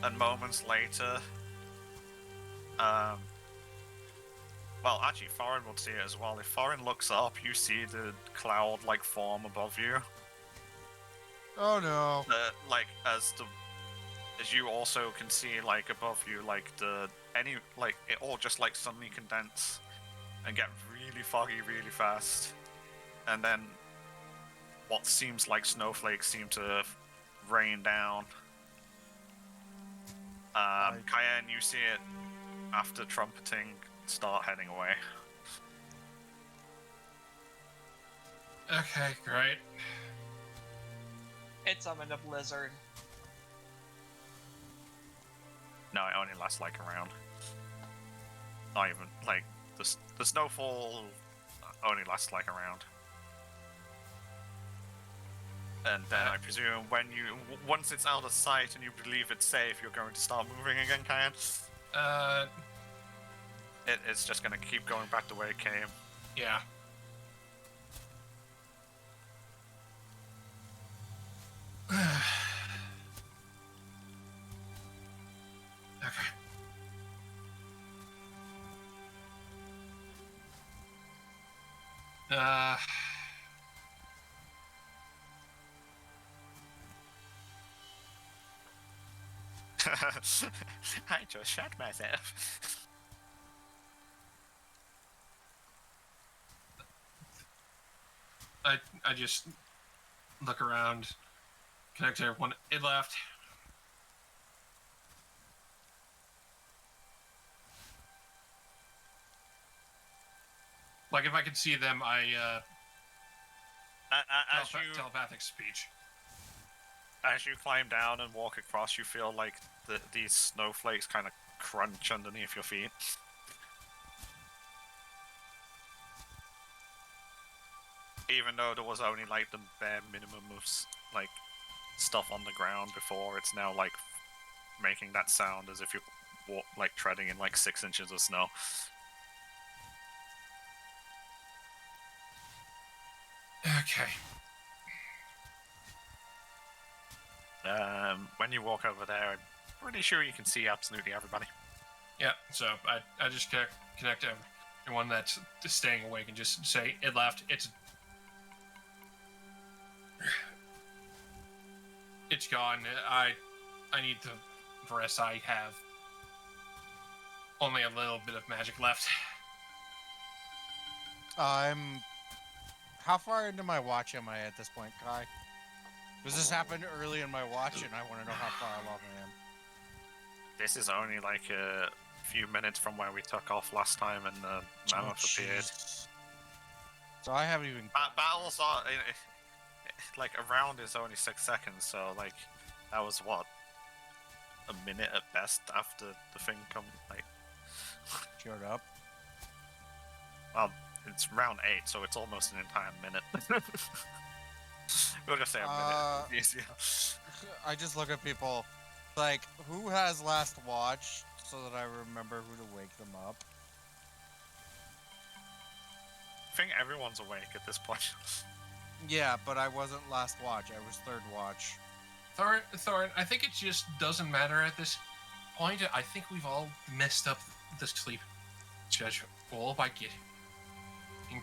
and moments later, well, actually, Thorin would see it as well. If Thorin looks up, you see the cloud-like form above you. Oh no. As you also can see, like, above you, like, it all just, like, suddenly condense and get really foggy really fast. And then what seems like snowflakes seem to rain down. Cayenne, you see it after trumpeting start heading away. Okay, great. It summoned a blizzard. No, it only lasts like a round. Not even, like, the snowfall only lasts like a round. And then I presume once it's out of sight and you believe it's safe, you're going to start moving again, Cayenne? It's just going to keep going back the way it came. Yeah. Okay. I just shot myself. I just look around, connect to everyone. It left. Like if I could see them, telepathic speech. As you climb down and walk across, you feel like these snowflakes kind of crunch underneath your feet. Even though there was only like the bare minimum of like stuff on the ground before, it's now like making that sound as if you're like treading in like 6 inches of snow. Okay. When you walk over there, I'm pretty sure you can see absolutely everybody. Yeah, so I just connect everyone that's staying awake and just say, it left, it's gone. I need the rest. I have only a little bit of magic left. How far into my watch am I at this point, Kai? Does this happen early in my watch, and I want to know how far along I am? This is only like a few minutes from where we took off last time and the mammoth appeared. So I haven't even... Battles are... like, a round is only 6 seconds, so, like, that was, what, a minute at best after the thing showed up? Well, it's round 8, so it's almost an entire minute. We'll just say a minute. Easier. I just look at people, like, who has last watch, so that I remember who to wake them up? I think everyone's awake at this point. Yeah, but I wasn't last watch, I was third watch. Thorin, I think it just doesn't matter at this point. I think we've all messed up the sleep schedule by getting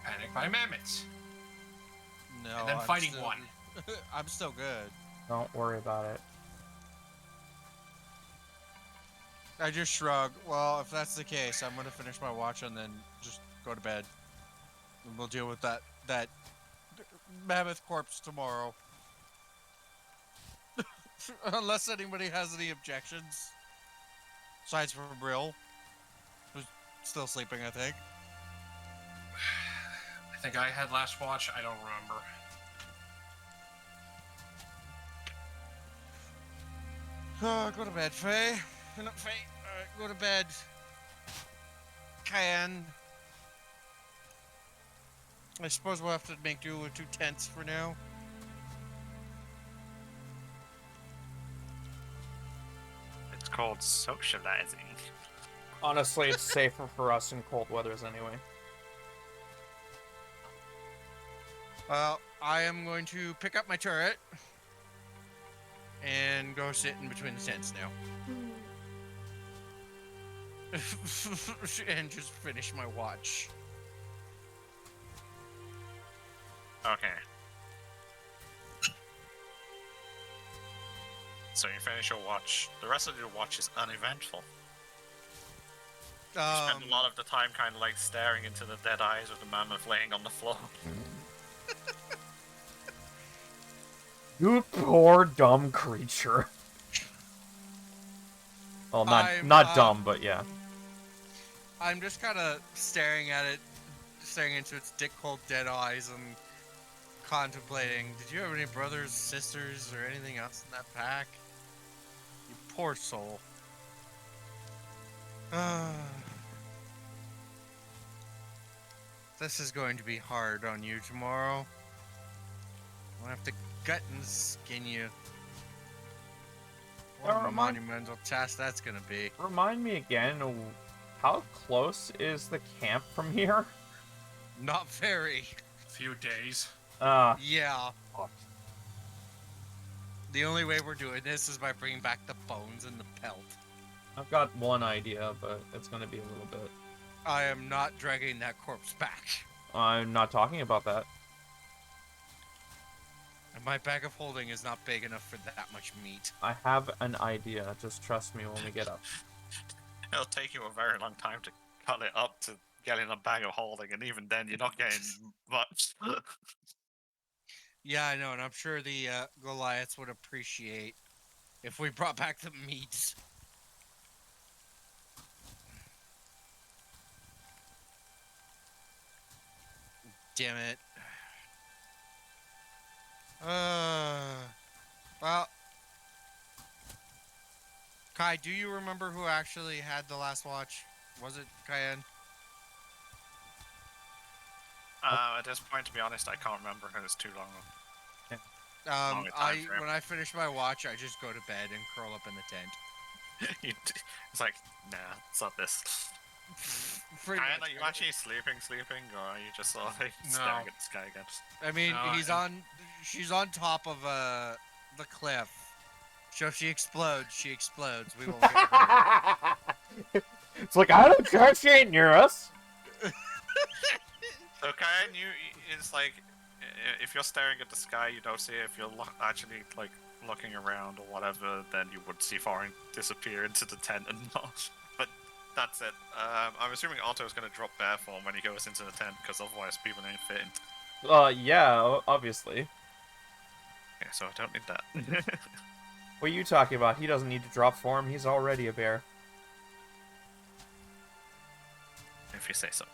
panicked by mammoths. No, and then I'm fighting still, one. I'm still good. Don't worry about it. I just shrug. Well, if that's the case, I'm gonna finish my watch and then just go to bed. And we'll deal with that mammoth corpse tomorrow. Unless anybody has any objections. Besides for Brill, who's still sleeping, I think. I think I had last watch. I don't remember. Go to bed, Faye. No, Faye. go to bed. Cayenne. I suppose we'll have to make do with 2 tents for now. It's called socializing. Honestly, it's safer for us in cold weathers anyway. Well, I am going to pick up my turret and go sit in between the tents now. And just finish my watch. Okay. So you finish your watch. The rest of your watch is uneventful. You spend a lot of the time kind of like staring into the dead eyes of the mammoth laying on the floor. You poor dumb creature. Well, not dumb, but yeah. I'm just kind of staring at it, staring into its dick cold dead eyes and contemplating, did you have any brothers, sisters, or anything else in that pack? You poor soul. This is going to be hard on you tomorrow. I'll have to gut and skin you. What a monumental task that's gonna be. Remind me again, how close is the camp from here? Not very. Few days. Yeah. The only way we're doing this is by bringing back the bones and the pelt. I've got one idea, but it's gonna be a little bit. I am not dragging that corpse back. I'm not talking about that. And my bag of holding is not big enough for that much meat. I have an idea. Just trust me when we get up. It'll take you a very long time to cut it up to get in a bag of holding, and even then you're not getting much. Yeah, I know, and I'm sure the Goliaths would appreciate if we brought back the meat. Damn it. Well, Kai, do you remember who actually had the last watch? Was it Cayenne? At this point, to be honest, I can't remember because it's too long. Longer time frame. When I finish my watch, I just go to bed and curl up in the tent. It's like, nah, it's not this. Pretty Are much. you actually sleeping, or are you just sort of like staring at the sky again? I mean, No, she's on top of the cliff. So if she explodes, she explodes. We won't get hurt. It's like, I don't care, she ain't near us. So Kyan, it's like, if you're staring at the sky, you don't see it. If you're actually like looking around or whatever, then you would see Farin disappear into the tent and not. But that's it. I'm assuming Otto is going to drop bear form when he goes into the tent, because otherwise people ain't fitting. Yeah, obviously. Okay, so I don't need that. What are you talking about? He doesn't need to drop form. He's already a bear. If you say so.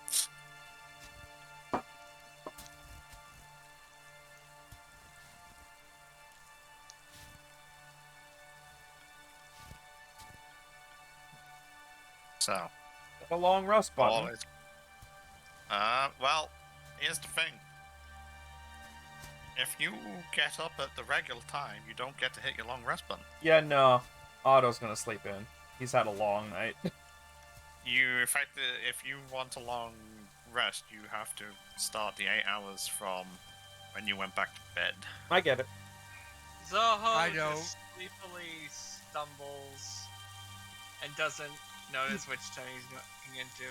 So, A long rest button. always. Well, here's the thing. If you get up at the regular time, you don't get to hit your long rest button. Yeah, no. Otto's gonna sleep in. He's had a long night. In fact, if you want a long rest, you have to start the 8 hours from when you went back to bed. I get it. Zoho know. just sleepily stumbles and doesn't notice which tent he's going into.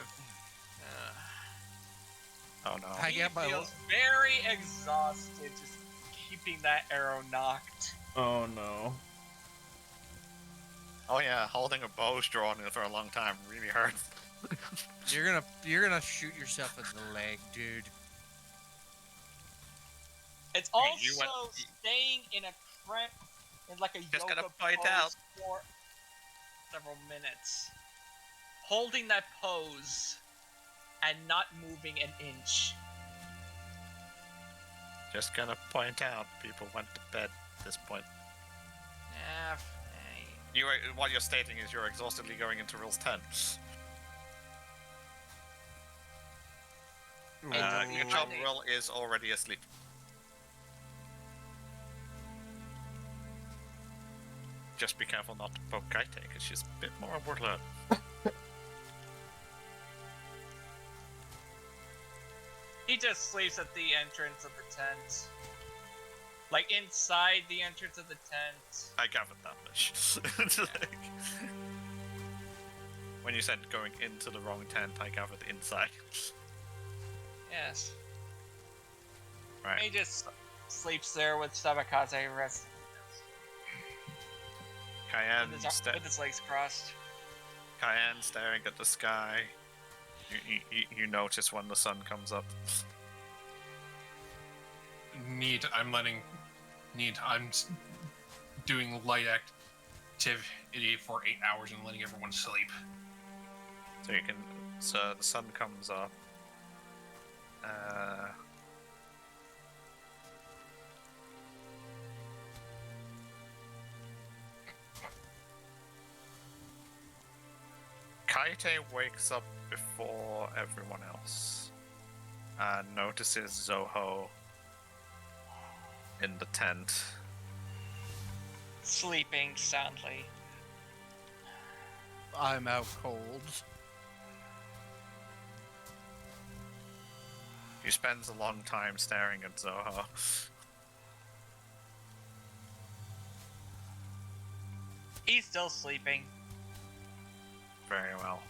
Oh no. I He get my feels very exhausted just keeping that arrow knocked. Oh no. Oh yeah, holding a bowstring for a long time really hurts. You're gonna shoot yourself in the leg, dude. It's Hey, also you went- staying in a cramp, in like a Just yoga gotta fight pose out. for several minutes. Holding that pose and not moving an inch. Just gonna point out, people went to bed at this point. Yeah, You what you're stating is you're exhaustedly going into rules 10. Your job role is already asleep. Just be careful not to poke Kaite, because she's a bit more alert. He just sleeps at the entrance of the tent. Like, inside the entrance of the tent. I gathered that much. When you said going into the wrong tent, I gathered inside. Yes. Right. He just sleeps there with Sabakaze resting. Cayenne, With his legs crossed. Cayenne staring at the sky. You notice when the sun comes up. I'm doing light activity for 8 hours and letting everyone sleep. So the sun comes up. Kaite wakes up before everyone else and notices Zoho in the tent. Sleeping soundly. I'm out cold. He spends a long time staring at Zoho. He's still sleeping. Very well.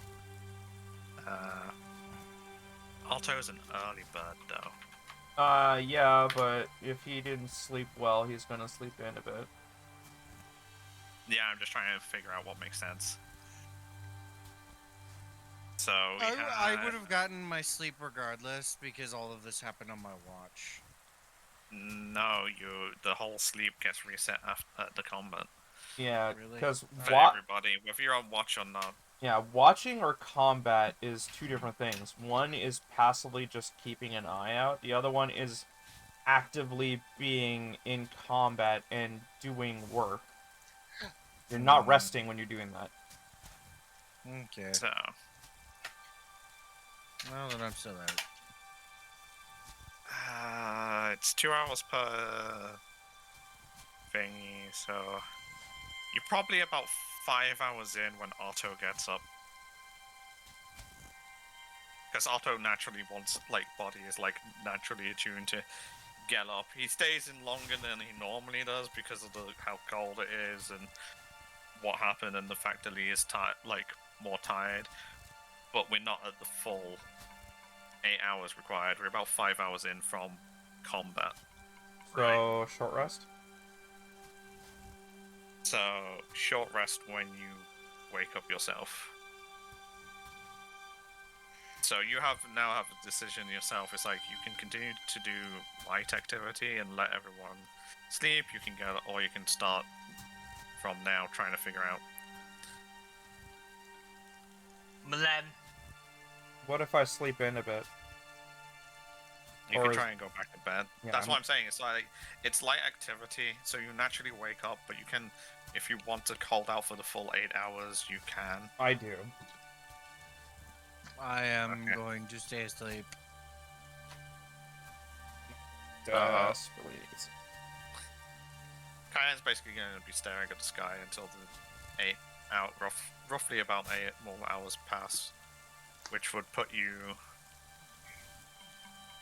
Alto's an early bird, though. Yeah, but if he didn't sleep well, he's gonna sleep in a bit. Yeah, I'm just trying to figure out what makes sense. So I would have gotten my sleep regardless because all of this happened on my watch. No, the whole sleep gets reset after the combat. Yeah, Really? because For everybody, whether you're on watch or not. yeah, watching or combat is two different things. One is passively just keeping an eye out. The other one is actively being in combat and doing work. You're not resting when you're doing that. Okay. So, Well, then I'm still out. it's 2 hours per thingy, so you're probably about 5 hours in when Otto gets up. Because Otto naturally wants, body is, naturally attuned to get up. He stays in longer than he normally does because of how cold it is and what happened and the fact that he is more tired. But we're not at the full 8 hours required. We're about 5 hours in from combat. So, short rest? So, short rest when you wake up yourself. So you now have a decision yourself. It's like you can continue to do light activity and let everyone sleep. You can go, or you can start from now trying to figure out. Milan. What if I sleep in a bit? You Or can is- try and go back to bed. Yeah, That's what I'm saying. It's light activity, so you naturally wake up, but you can, if you want to hold out for the full 8 hours, you can. I do. I am Okay. going to stay asleep. Desperately. Kayan's basically going to be staring at the sky until the 8 out, roughly about 8 more hours pass, which would put you,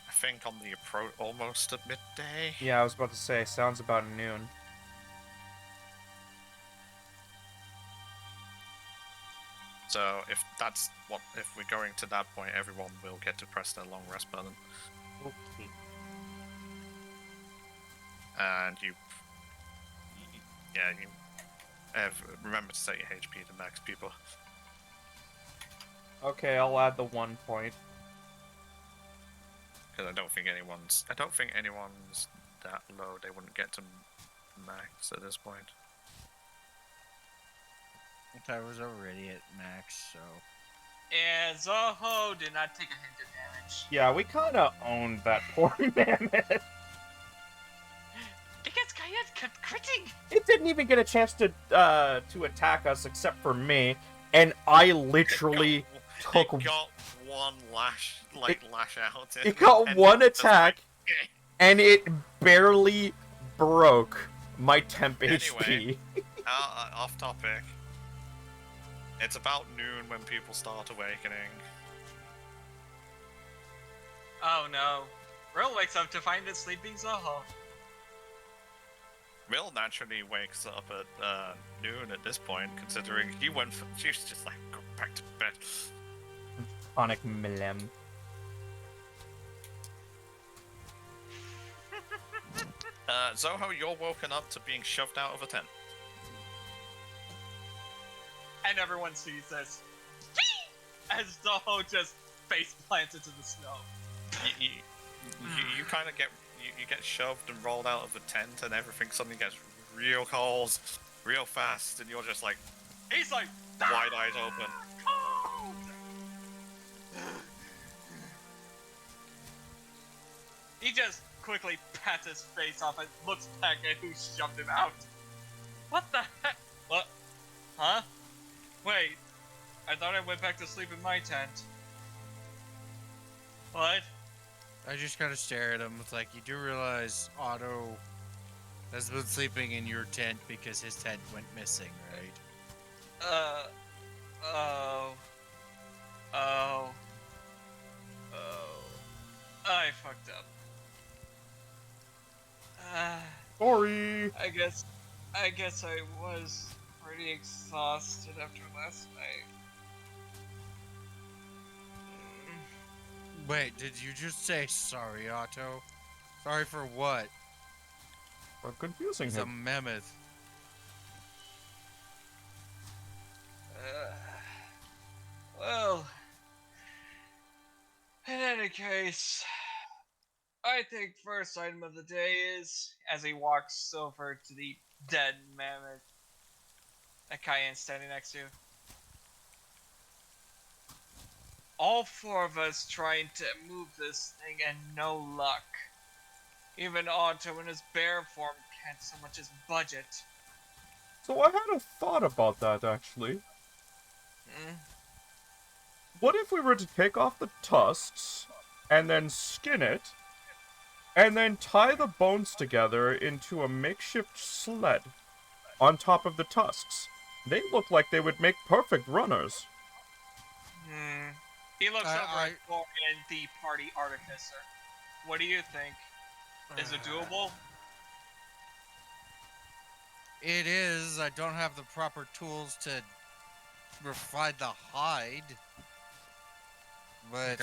I think, on the approach almost at midday. Yeah, I was about to say, sounds about noon. So if we're going to that point, everyone will get to press their long rest button, Okay. and you remember to set your HP to max, people. Okay, I'll add the 1 point. Because I don't think anyone's that low. They wouldn't get to max at this point. I was already at max, so. And Zoho did not take a hint of damage. Yeah, we kind of owned that poor mammoth. Because Kaite Kayet kept critting. It didn't even get a chance to attack us except for me, and I literally took. It got one lash out. It got and one just attack, like, and it barely broke my temp Anyway. HP. Off topic. It's about noon when people start awakening. Oh no. Rill wakes up to find it sleeping Zoho. Will naturally wakes up at noon at this point, considering she's just like, go back to bed. Sonic Milem. Zoho, you're woken up to being shoved out of a tent. And everyone sees this. As Zoho just face plants into the snow. You kind of get you get shoved and rolled out of the tent, and everything suddenly gets real cold, real fast, and you're just like He's like, wide eyes open. cold! He just quickly pats his face off and looks back at who shoved him out. What the heck? What? Huh? Wait, I thought I went back to sleep in my tent. What? I just kind of stare at him. It's like, you do realize Otto has been sleeping in your tent because his tent went missing, right? I fucked up. Sorry. I guess I was pretty exhausted after last night. Wait, did you just say sorry, Otto? Sorry for what? For confusing He's a him. mammoth. Well, in any case, I think first item of the day is, as he walks over to the dead mammoth that Cayenne's standing next to. All four of us trying to move this thing and no luck. Even Otto in his bear form can't so much as budget. So I had a thought about that, actually. What if we were to take off the tusks, and then skin it, and then tie the bones together into a makeshift sled on top of the tusks? They look like they would make perfect runners. He looks over I- at Florian, the party artificer. What do you think? Is it doable? It is. I don't have the proper tools to refine the hide. But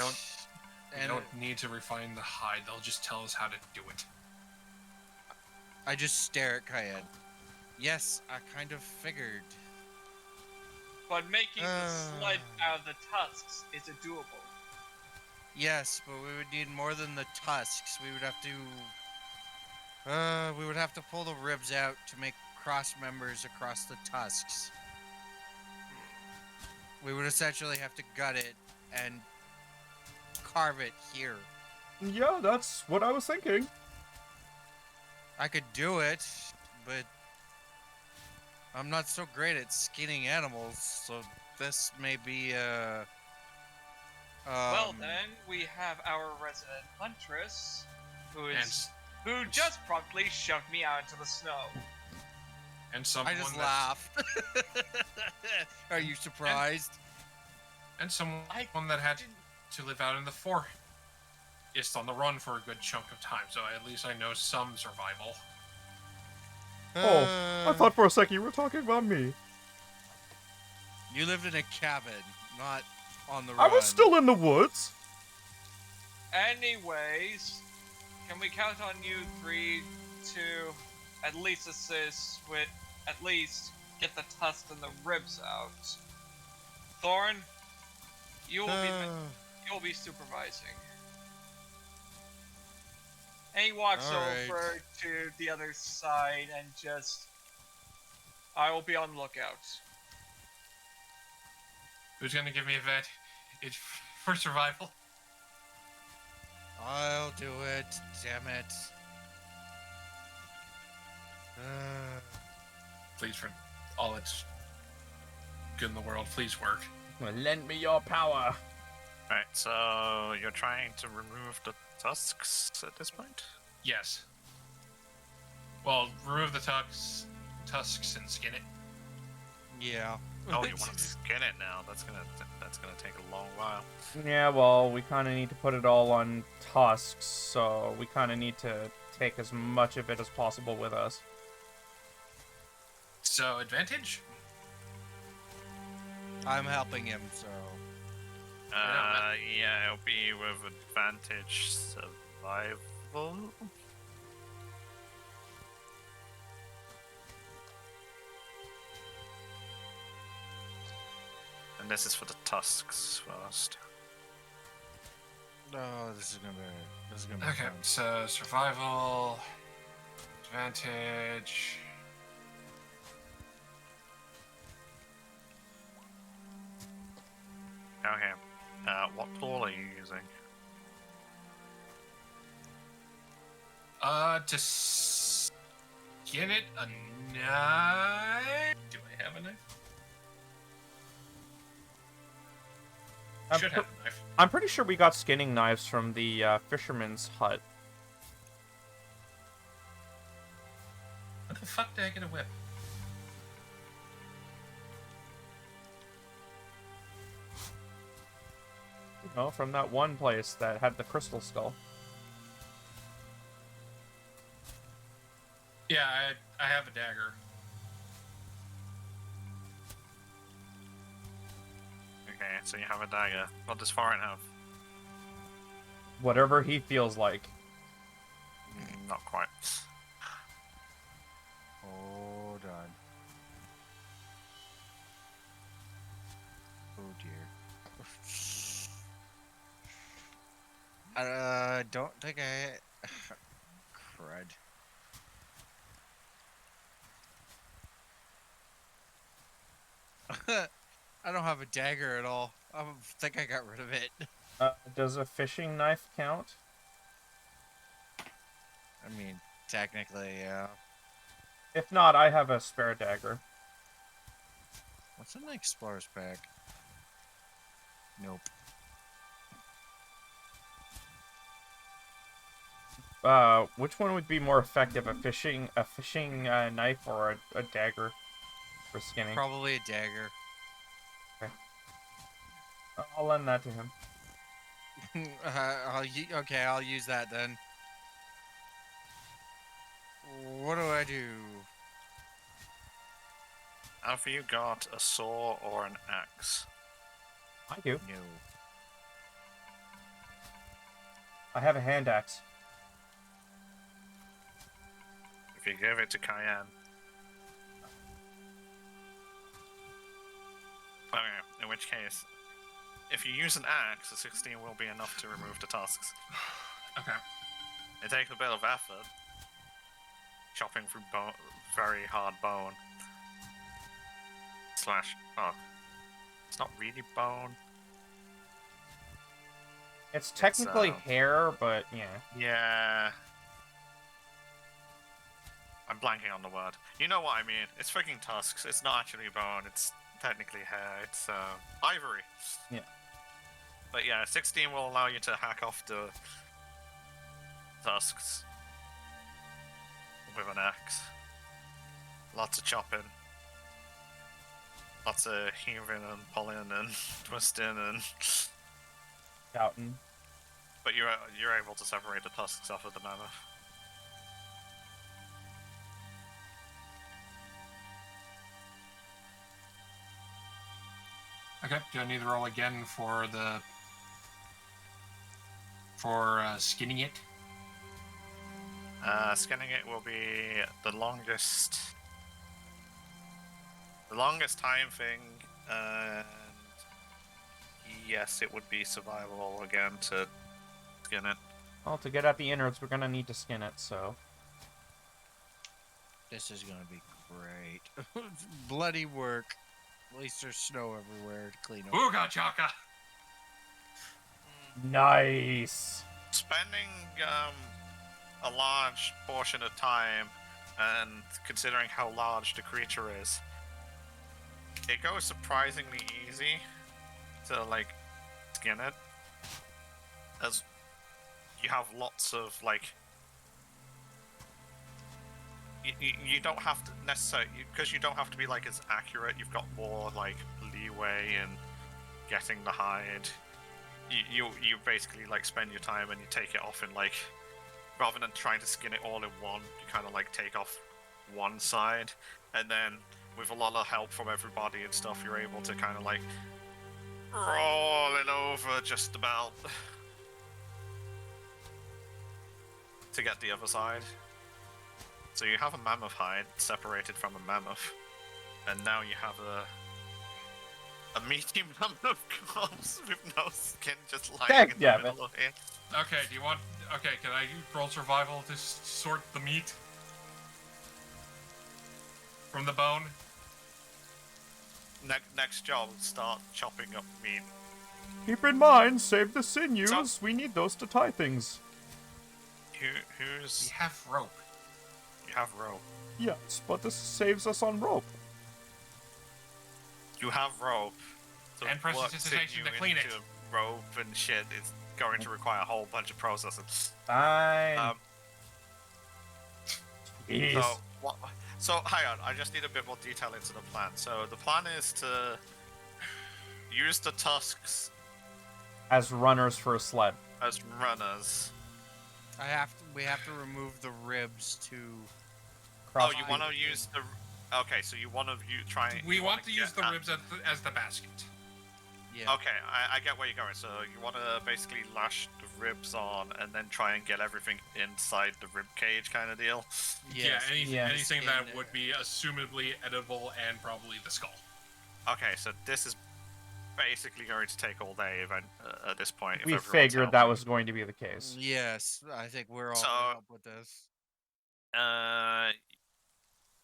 We don't need to refine the hide. They'll just tell us how to do it. I just stare at Cayenne. Yes, I kind of figured. But making the sled out of the tusks, is it doable? Yes, but we would need more than the tusks. We would have to pull the ribs out to make cross members across the tusks. We would essentially have to gut it and carve it here. Yeah, that's what I was thinking. I could do it, but I'm not so great at skinning animals, so this may be Well then, we have our resident huntress, who just promptly shoved me out into the snow. And someone I just that's- laughed. Are you surprised? And someone that had to live out in the forest is on the run for a good chunk of time, so at least I know some survival. Oh, I thought for a second you were talking about me. You lived in a cabin, not on the run. I was still in the woods. Anyways, can we count on you three to at least assist with, at least get the tusks and the ribs out? Thorn, you'll be supervising. And he walks Alright. over to the other side and just, I will be on the lookout. Who's gonna give me a vet? It's for survival. I'll do it, damn it. Please, for all its good in the world, please work. Lend me your power. Right, so you're trying to remove the tusks at this point? Yes. Well, remove the tusks and skin it. Yeah. Oh, you want to skin it now? That's gonna take a long while. Yeah, well, we kind of need to put it all on tusks, so we kind of need to take as much of it as possible with us. So, advantage? I'm helping him, so. Yeah, it'll be with advantage survival. And this is for the tusks first. Oh, this is gonna be Okay, fun. so survival, advantage. Okay. What tool are you using? To skin it, a knife. Do I have a knife? Should have a knife. I'm pretty sure we got skinning knives from the fisherman's hut. What the fuck did I get a whip? You know, from that one place that had the crystal skull. Yeah, I have a dagger. Okay, so you have a dagger. What does Foreign have? Whatever he feels like. Not quite. Hold on. Oh dear. I don't think I. Crud. I don't have a dagger at all. I think I got rid of it. Does a fishing knife count? I mean, technically, yeah. If not, I have a spare dagger. What's in the explorer's pack? Nope. Which one would be more effective, a fishing knife or a dagger for skinning? Probably a dagger. I'll lend that to him. Okay, I'll use that then. What do I do? Have you got a saw or an axe? I do. No. I have a hand axe. If you give it to Cayenne. Okay, in which case, if you use an axe, a 16 will be enough to remove the tusks. Okay. It takes a bit of effort, chopping through very hard bone. Oh, it's not really bone. It's technically uh, hair, but yeah. Yeah. I'm blanking on the word. You know what I mean. It's freaking tusks. It's not actually bone. It's technically hair. It's ivory. Yeah. But yeah, 16 will allow you to hack off the tusks with an axe. Lots of chopping. Lots of heaving and pulling and twisting and... Doubting. But you're able to separate the tusks off of the mammoth. Okay, do I need to roll again for skinning it? Skinning it will be the longest time thing, and yes, it would be survival again to skin it. Well, to get at the innards, we're gonna need to skin it, so... This is gonna be great. Bloody work. At least there's snow everywhere to clean up. Ooga chaka! Nice! Spending a large portion of time and considering how large the creature is, it goes surprisingly easy to like skin it, as you have lots of like. You don't have to necessarily, because you don't have to be like as accurate. You've got more like leeway in getting the hide. You basically like spend your time and you take it off in like, rather than trying to skin it all in one, you kind of like take off one side, and then with a lot of help from everybody and stuff, you're able to kind of like roll it over just about to get the other side. So you have a mammoth hide separated from a mammoth, and now you have a meaty mammoth corpse with no skin just lying in the middle of it. Okay, do you want... Okay, can I roll survival to sort the meat from the bone? Next job, start chopping up meat. Keep in mind, save the sinews. So- We need those to tie things. Who's... We have rope. You have rope. Yes, but this saves us on rope. You have rope. So And prestidigitation to clean it. into rope and shit is going to require a whole bunch of processes. Fine. So, what, so hang on, I just need a bit more detail into the plan. So the plan is to use the tusks As runners for a sled. as runners. We have to remove the ribs to. Cross You want to use the... Okay, so you want to try... We you want wanna to use get the at- ribs as the basket. Yeah. Okay, I get where you're going. So you want to basically lash the ribs on and then try and get everything inside the rib cage kind of deal. Yeah, anything Skin that it. would be assumably edible and probably the skull. Okay, so this is basically going to take all day at this point. if We everyone's figured that helping. was going to be the case. Yes, I think we're all So- gonna help with this.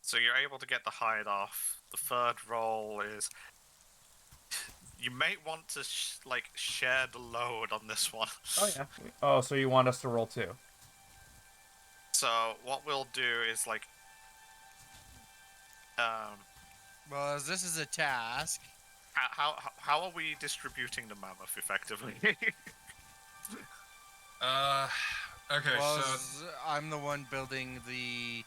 So you're able to get the hide off. The third roll is you may want to share the load on this one. Oh, yeah. Oh, so you want us to roll too? So what we'll do is like, Well, as this is a task, how are we distributing the mammoth effectively? Okay, well, so I'm the one building the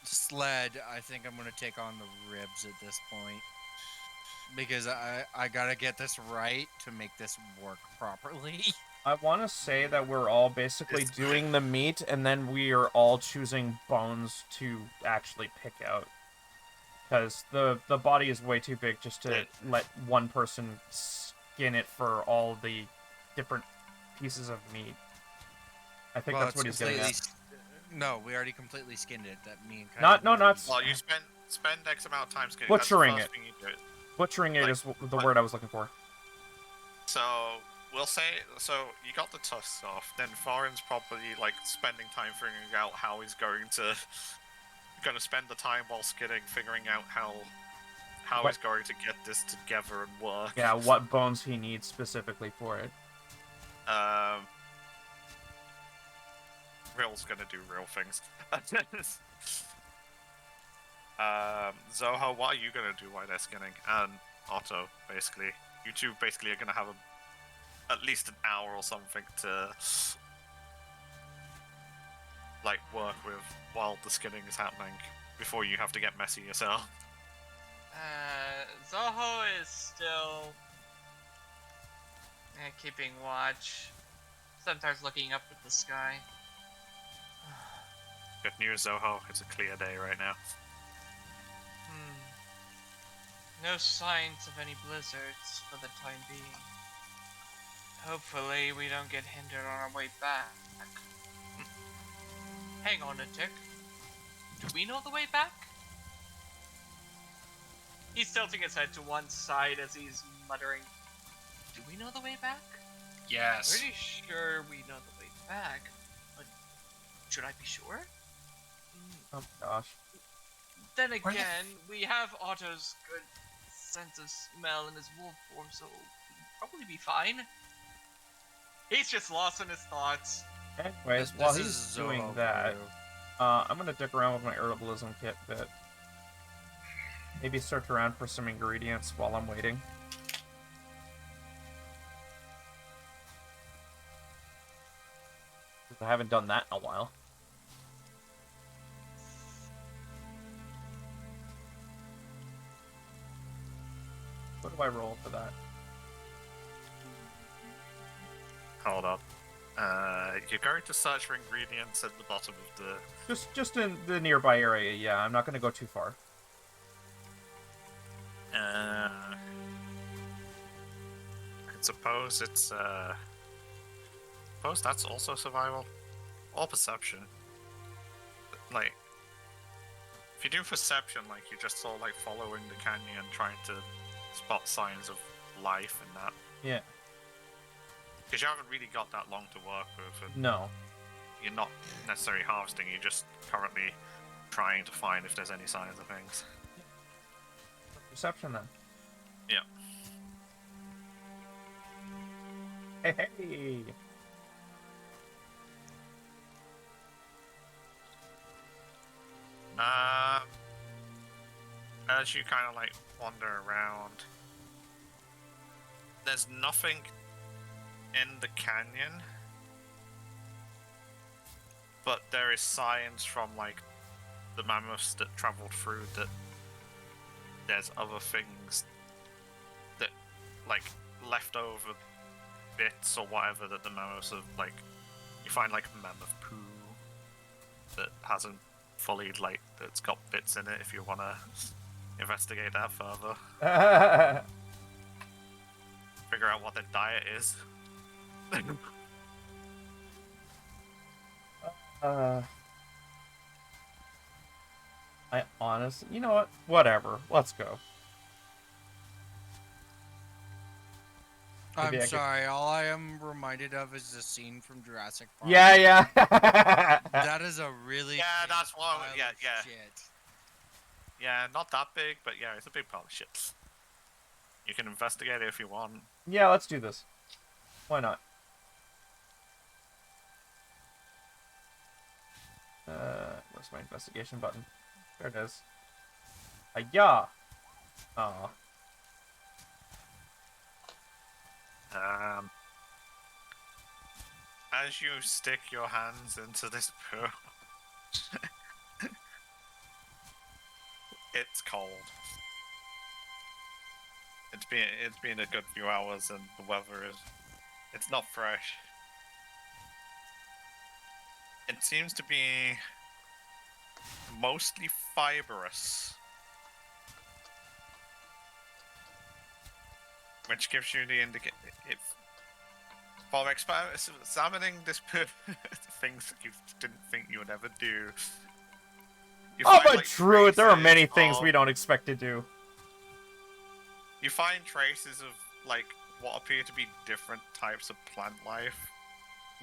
sled. I think I'm gonna take on the ribs at this point because I gotta get this right to make this work properly. I want to say that we're all basically doing the meat, and then we are all choosing bones to actually pick out. Because the body is way too big just to let one person skin it for all the different pieces of meat. I think that's what he's getting at. No, we already completely skinned it. That mean. Not Well, you spend X amount of time skinning. Butchering That's it. the first thing you do. Butchering it Like, is the word I was looking for. So we'll say, so you got the tusks off. Then Farin's probably like spending time figuring out how he's going to spend the time while skinning, figuring out how What- he's going to get this together and work. Yeah, what bones he needs specifically for it. Real's gonna do real things. Zoho, what are you gonna do while they're skinning? And Otto, basically. You two basically are gonna have at least an hour or something to like work with while the skinning is happening before you have to get messy yourself. Zoho is still keeping watch. Sometimes looking up at the sky. Good news, Zoho. It's a clear day right now. No signs of any blizzards for the time being. Hopefully we don't get hindered on our way back. Hang on a tick. Do we know the way back? He's tilting his head to one side as he's muttering, do we know the way back? yes. Pretty sure we know the way back, but should I be sure? Oh gosh. Then Where the again, we have Otto's good sense of smell in his wolf form, so we'll probably be fine. He's just lost in his thoughts. Anyways, This while is he's doing Zoho that, for I'm gonna dick around with my herbalism kit bit. Maybe search around for some ingredients while I'm waiting. I haven't done that in a while. What do I roll for that? Hold up. You're going to search for ingredients at the bottom of the... Just in the nearby area, yeah. I'm not gonna go too far. I suppose it's, suppose that's also survival? Or perception. Like, if you do perception, like, you're just sort of, like, following the canyon, trying to spot signs of life and that. Yeah. Because you haven't really got that long to work with. And No. you're not necessarily harvesting, you're just currently trying to find if there's any signs of things. Perception, then. Yeah. Hey! As you kind of like wander around, there's nothing in the canyon, but there is signs from like the mammoths that traveled through that there's other things that like leftover bits or whatever that the mammoths have like. You find like mammoth poo that hasn't fully like that's got bits in it if you want to investigate that further. Figure out what their diet is. I honestly, you know what? Whatever. Let's go. Maybe I I'm could- sorry, all I am reminded of is the scene from Jurassic Park. Yeah, yeah. That is a really Yeah, big that's one. pile Yeah, of yeah. shit. Yeah, not that big, but yeah, it's a big pile of shit. You can investigate it if you want. Yeah, let's do this. Why not? Where's my investigation button? There it is. Yeah. Aw. As you stick your hands into this poo, it's cold. It's been a good few hours, and the weather it's not fresh. It seems to be mostly fibrous, which gives you the indication. For examining this poo, things that you didn't think you would ever do. You Oh, find, but like, true. There are many traces things of- we don't expect to do. You find traces of like what appear to be different types of plant life,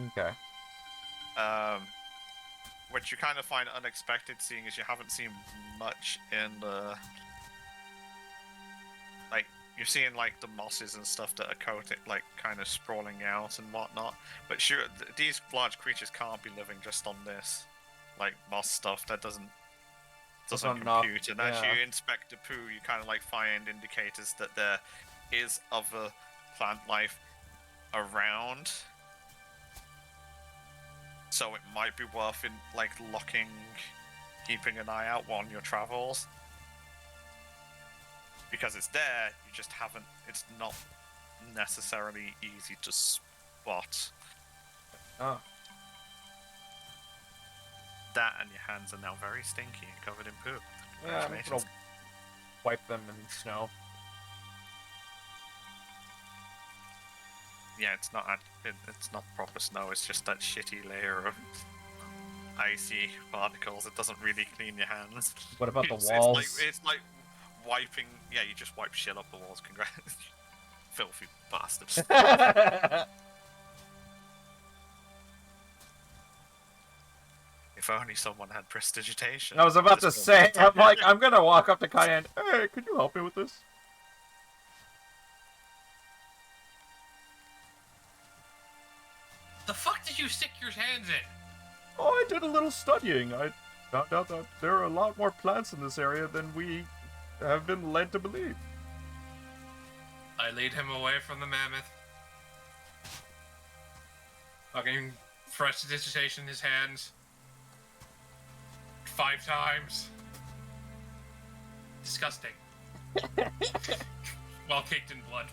Okay. which you kind of find unexpected, seeing as you haven't seen much in the like you're seeing like the mosses and stuff that are coated, like kind of sprawling out and whatnot. But sure, these large creatures can't be living just on this like moss stuff. That doesn't not enough, compute. And as yeah. you inspect the poo, you kind of like find indicators that there is other plant life around. So it might be worth keeping an eye out on your travels. Because it's there, you just haven't, it's not necessarily easy to spot. Oh. That and your hands are now very stinky and covered in poo. Yeah, I'm Congratulations. gonna wipe them in snow. Yeah, it's not proper snow, it's just that shitty layer of icy particles. It doesn't really clean your hands. What about the It's walls? It's like wiping. Yeah, you just wipe shit up the walls. Congrats, filthy bastards. If only someone had prestidigitation. I was about to This say, film- I'm like, I'm gonna walk up to Cayenne. Hey, could you help me with this? The fuck did you stick your hands in? Oh, I did a little studying. I Found out that there are a lot more plants in this area than we have been led to believe. I lead him away from the mammoth. Fucking fresh dissertation in his hands. 5 times. Disgusting. Well caked in blood.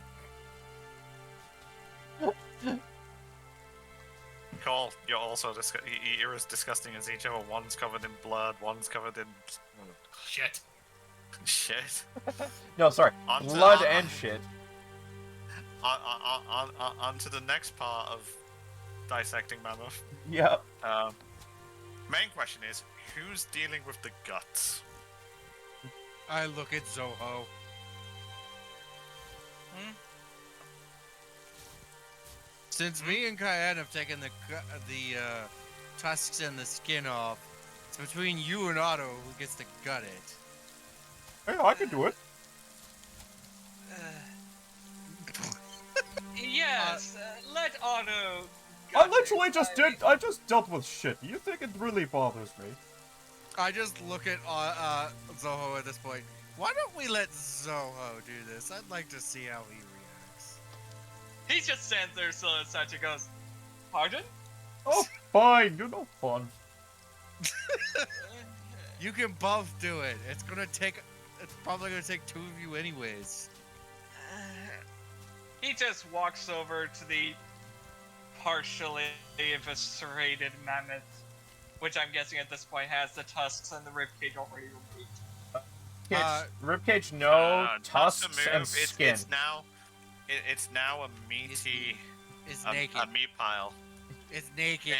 Cole, you're also you're as disgusting as each other. One's covered in blood, one's covered in Shit. shit. No, sorry. On to- Blood and shit. On to the next part of dissecting mammoth. Yeah. Main question is, who's dealing with the guts? I look at Zoho. Since me and Cayenne have taken the tusks and the skin off, it's between you and Otto who gets to gut it. Hey, I can do it. Yes, let Otto. I literally just did. I just dealt with shit. You think it really bothers me? I just look at Zoho at this point. Why don't we let Zoho do this? I'd like to see how he reacts. He just stands there so that Sacha goes, "Pardon?" Oh, fine. You're no fun. You can both do it. It's probably gonna take 2 of you anyways. He just walks over to the partially eviscerated mammoth, which I'm guessing at this point has the tusks and the ribcage already removed. Ribcage, no. Not to Tusks move. and skin. It's now a meaty, It's a naked. meat pile. It's naked.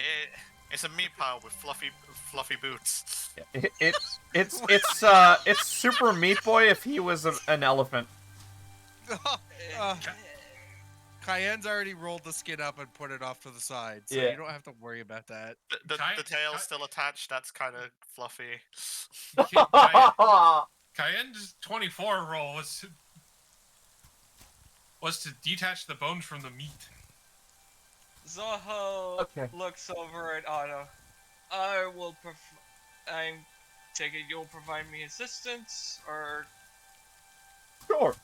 It's a meat pile with fluffy boots. It's Super Meat Boy if he was an elephant. Cayenne's already rolled the skin up and put it off to the side, so Yeah. you don't have to worry about that. The tail's still attached. That's kind of fluffy. Cayenne's 24 roll was to detach the bones from the meat. Zoho Okay. looks over at Otto. I'm taking you'll provide me assistance, or Sure.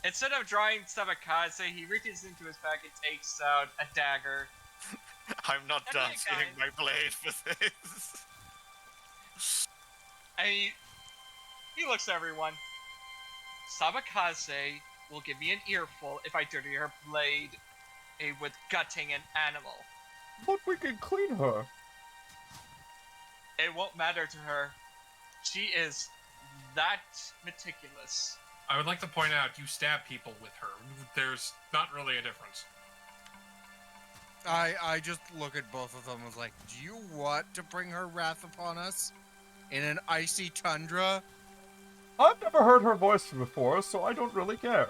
instead of drawing Sabakaze, he reaches into his bag and takes out a dagger. I'm not That'd done be a seeing guy. my blade for this. And he looks at everyone. Sabakaze will give me an earful if I dirty her blade with gutting an animal. But we can clean her. It won't matter to her. She is that meticulous. I would like to point out you stab people with her. There's not really a difference. I just look at both of them and was like, do you want to bring her wrath upon us? In an icy tundra? I've never heard her voice before, so I don't really care.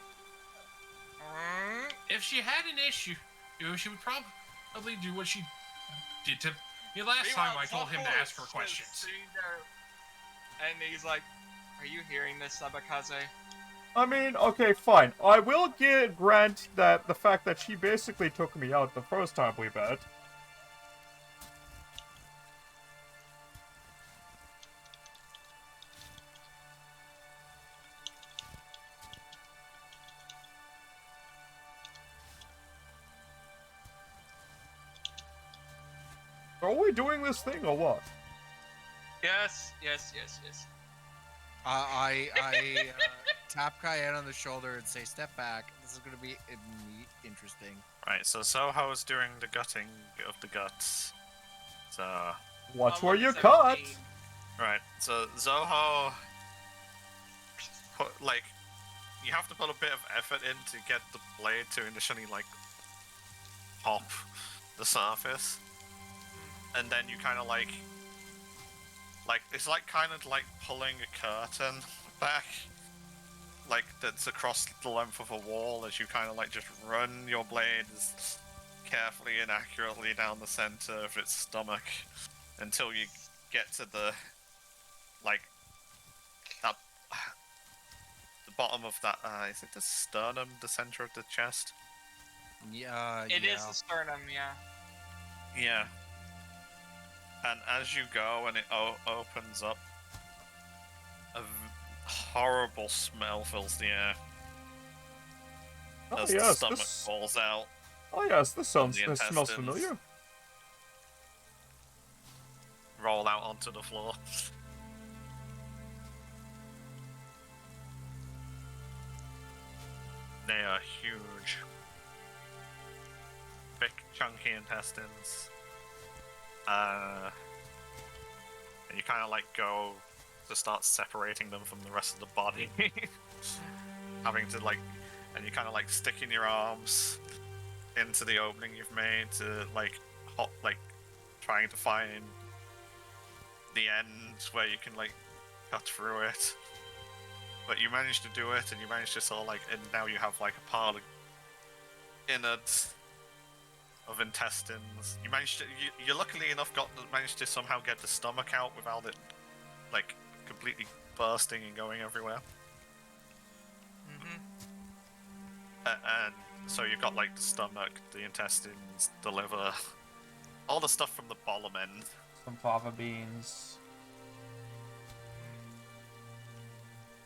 If she had an issue, she would probably do what she did to me last time. I told him to ask for questions. And he's like, "Are you hearing this, Sabakaze?" I mean, okay, fine. I will grant that the fact that she basically took me out the first time we met. Are we doing this thing or what? Yes. I tap Cayenne on the shoulder and say, step back. This is going to be interesting. Right, so Soho's doing the gutting of the guts. So, Watch where you 17. cut! right, so Zoho you have to put a bit of effort in to get the blade to initially pop the surface, and then you kind of it's kind of like pulling a curtain back, that's across the length of a wall, as you kind of just run your blade as carefully and accurately down the center of its stomach until you get to the the bottom of that. Is it the sternum, the center of the chest? It is the sternum, yeah. Yeah. And as you go, and it opens up, a horrible smell fills the air Oh as the yes, stomach this. falls out. Oh yes, this from sounds. the This smells intestines. familiar. Roll out onto the floor. They are huge. Thick, chunky intestines. And you kind of like go to start separating them from the rest of the body. Having to like, and you kind of like sticking your arms into the opening you've made to like, trying to find the end where you can like cut through it. But you managed to do it, and you managed to sort of like, and now you have like a pile of innards of intestines. You managed to, you luckily enough managed to somehow get the stomach out without it like completely bursting and going everywhere. Mm-hmm. And so you've got like the stomach, the intestines, the liver, all the stuff from the bottom end. Some fava beans.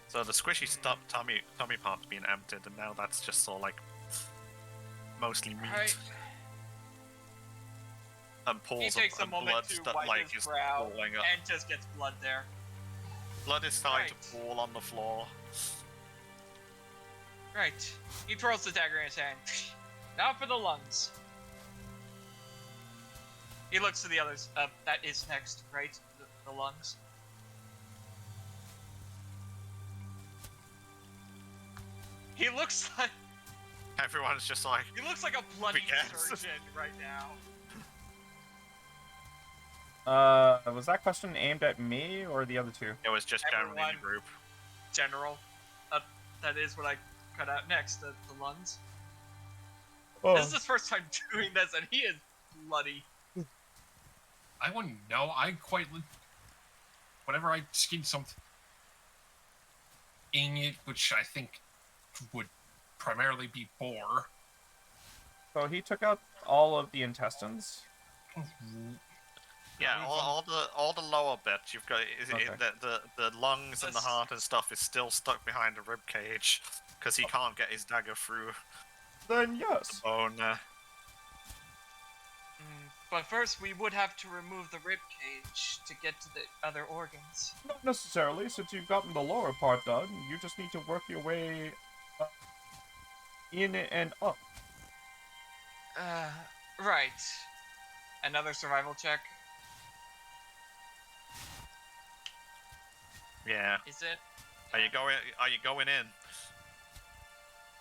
So the squishy tummy part's being emptied, and now that's just sort of like mostly meat. Right. And He pools takes a of moment blood to that wipe like his is brow pooling up. and just gets blood there. Blood is starting to Right. pool on the floor. Right. He twirls the dagger in his hand. Now for the lungs. He looks to the others. That is next, right? The lungs. He looks like Everyone's just like, a bloody Yes. surgeon right now. Was that question aimed at me or the other two? it was just generally in Everyone. the group. General. That is what I cut out next. The lungs. Oh, This is his first time doing this, and he is bloody. I wouldn't know. I quite. Whenever I skinned something in it, which I think would primarily be boar. so he took out all of the intestines. Yeah, all the lower bits you've got. Okay. The lungs and the This- heart and stuff is still stuck behind the rib cage because he can't get his dagger through Then the yes. bone. But first, we would have to remove the rib cage to get to the other organs. Not necessarily, since you've gotten the lower part done. You just need to work your way in and up. Right. Another survival check. Yeah. Is it? Are you going in?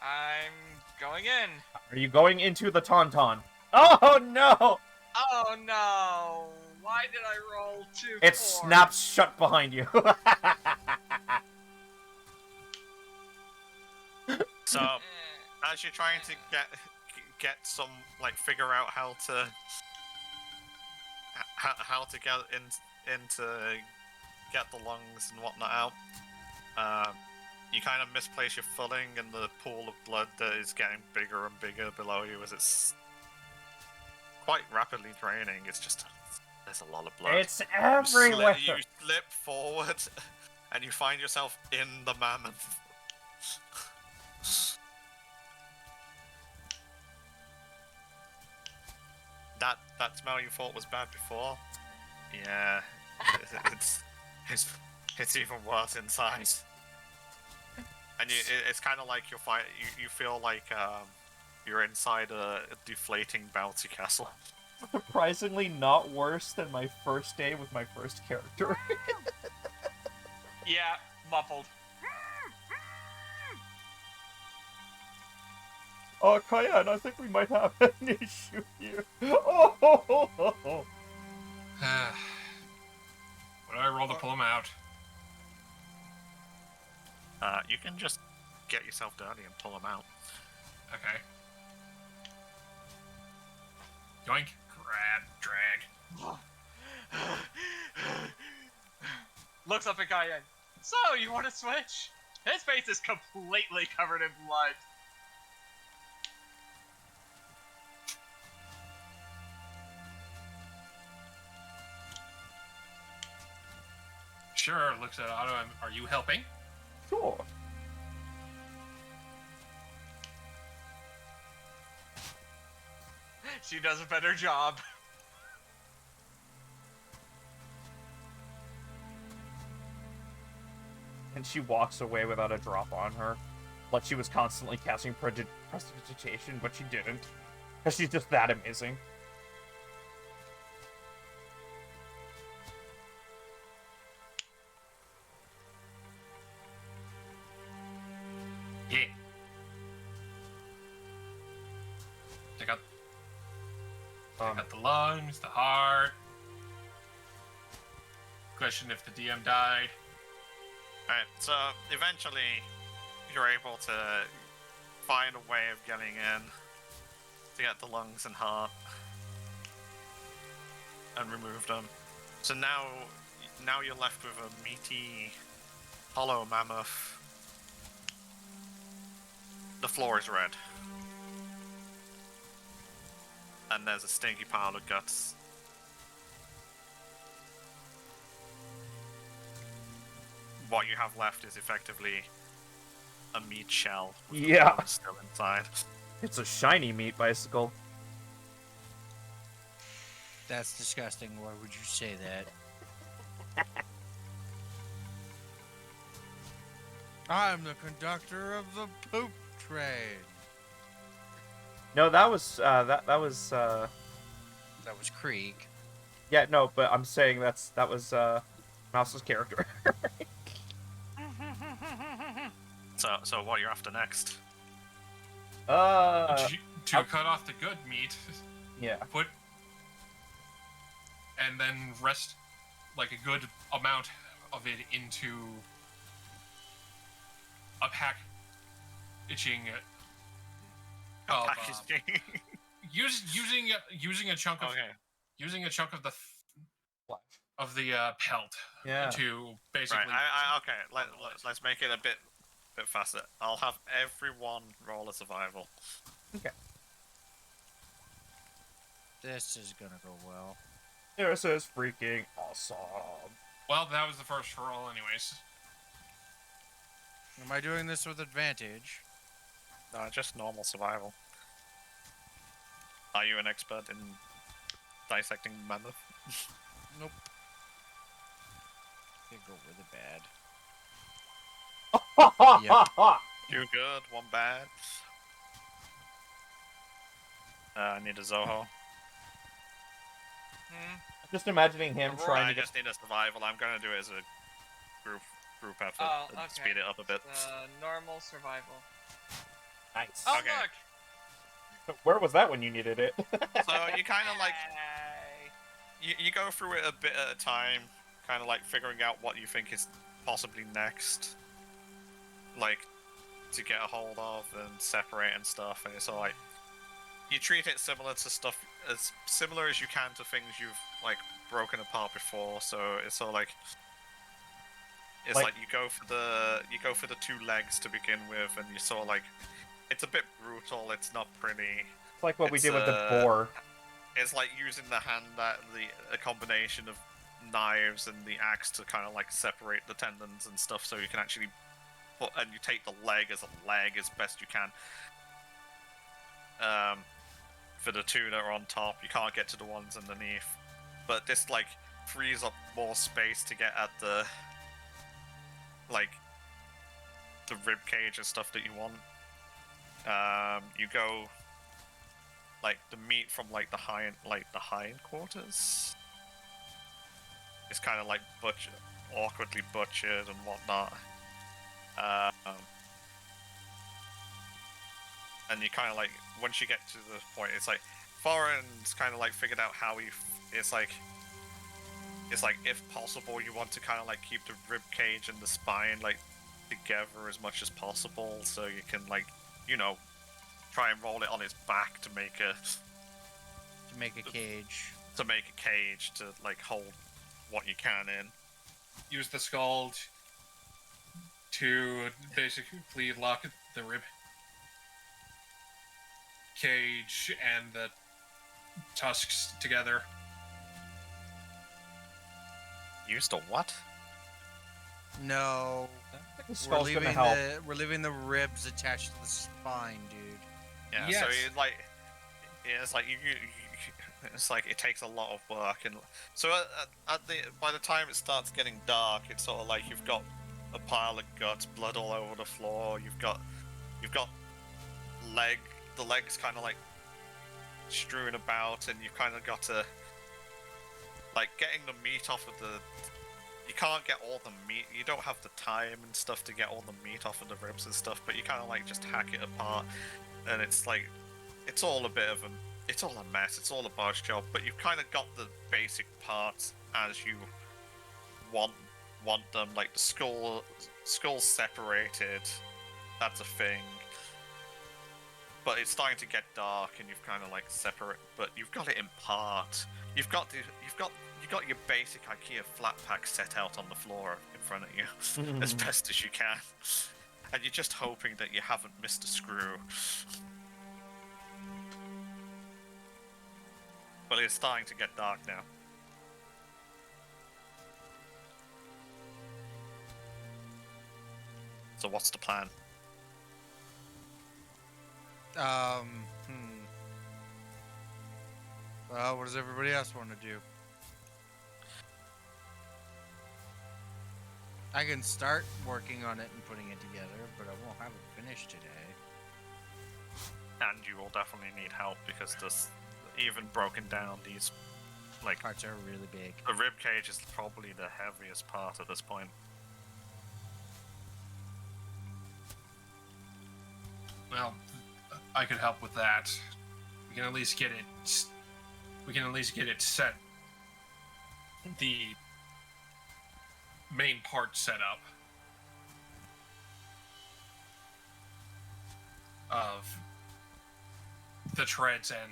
I'm going in. Are you going into the tauntaun? Oh no! Oh no! Why did I roll 2 It 4? snaps shut behind you. So as you're trying to get some like figure out how to get into get the lungs and whatnot out, you kind of misplace your footing, and the pool of blood that is getting bigger and bigger below you as it's quite rapidly draining. It's just there's a lot of blood. It's everywhere. You slip forward, and you find yourself in the mammoth. That smell you thought was bad before, yeah, it's even worse inside. And it's kind of like you feel like you're inside a deflating bouncy castle. Surprisingly not worse than my first day with my first character. Yeah, muffled. Oh, Cayenne, I think we might have an issue here. Oh, ho, ho, ho, ho. What do I roll to pull him out? You can just get yourself dirty and pull them out. Okay. Yoink. Grab. Drag. Looks up at Cayenne. So, you want to switch? His face is completely covered in blood. Sure, looks at Otto. Are you helping? Sure. She does a better job. And she walks away without a drop on her. Like she was constantly casting prestidigitation, but she didn't. Because she's just that amazing. Yeah. Check out the lungs, the heart. Question if the DM died. Alright, so eventually you're able to find a way of getting in to get the lungs and heart and remove them. So now you're left with a meaty, hollow mammoth. The floor is red. And there's a stinky pile of guts. What you have left is effectively a meat shell with the Yeah. bones still inside. It's a shiny meat bicycle. That's disgusting. Why would you say that? I'm the conductor of the poop train. No, that was that was That was Krieg. yeah, no, but I'm saying that was Mouse's character. So what you're after next? To cut off the good meat, Yeah. and then rest like a good amount of it into a packaging of Packaging. using a chunk of Okay. using a chunk of the Flesh. pelt Yeah. to basically Right. Okay. Let's make it a bit faster. I'll have everyone roll a survival. This is gonna go well. This is freaking awesome. Well, that was the first roll, anyways. Am I doing this with advantage? No, just normal survival. Are you an expert in dissecting mammoth? Nope. Can't go with it bad. Two good, one bad. I need a Zoho. Just imagining him Aurora, trying I to get just need a survival. I'm gonna do it as a group effort Oh, and okay. speed it up a bit. Normal survival. nice. Oh, Okay. look! Where was that when you needed it? So you kind of like Yay. you go through it a bit at a time, kind of like figuring out what you think is possibly next, like to get a hold of and separate and stuff. And it's all like you treat it similar to stuff as similar as you can to things you've like broken apart before. So it's all like it's Like- like you go for the two legs to begin with, and you sort of like it's a bit brutal. It's not pretty. It's like what we It's, did with the boar. It's like using the hand a combination of knives and the axe to kind of like separate the tendons and stuff, so you can actually put and you take the leg as a leg as best you can. For the two that are on top, you can't get to the ones underneath, but this like frees up more space to get at the like the rib cage and stuff that you want. You go like the meat from like the hindquarters. It's kind of like awkwardly butchered and whatnot. And you kind of like once you get to the point, it's like Thorin's kind of like figured out how it's like if possible, you want to kind of like keep the rib cage and the spine like together as much as possible, so you can like try and roll it on its back to make a cage. to like hold what you can in. use the skull to basically lock the rib cage and the tusks together. Used a what? No. I think the We're skull's leaving gonna help. the ribs attached to the spine, dude. Yeah, Yes. so it, like, yeah, it's like it's like it takes a lot of work, and so by the time it starts getting dark, it's sort of like you've got a pile of guts, blood all over the floor. You've got the legs kind of like strewn about, and you've kind of got to like getting the meat off of the. You can't get all the meat. You don't have the time and stuff to get all the meat off of the ribs and stuff, but you kind of like just hack it apart, and it's like it's all a bit of a. It's all a mess. It's all a barge job, but you've kind of got the basic parts as you want them. Like the skull's separated. That's a thing. But it's starting to get dark, and you've kind of like separate. But you've got it in part. You've got your basic IKEA flat pack set out on the floor in front of you as best as you can, and you're just hoping that you haven't missed a screw. But it's starting to get dark now. So what's the plan? Well, what does everybody else want to do? I can start working on it and putting it together, but I won't have it finished today. And you will definitely need help because this, even broken down, these like Parts are really big. the rib cage is probably the heaviest part at this point. Well, I could help with that. We can at least get it. We can at least get it set. The main part set up of the treads and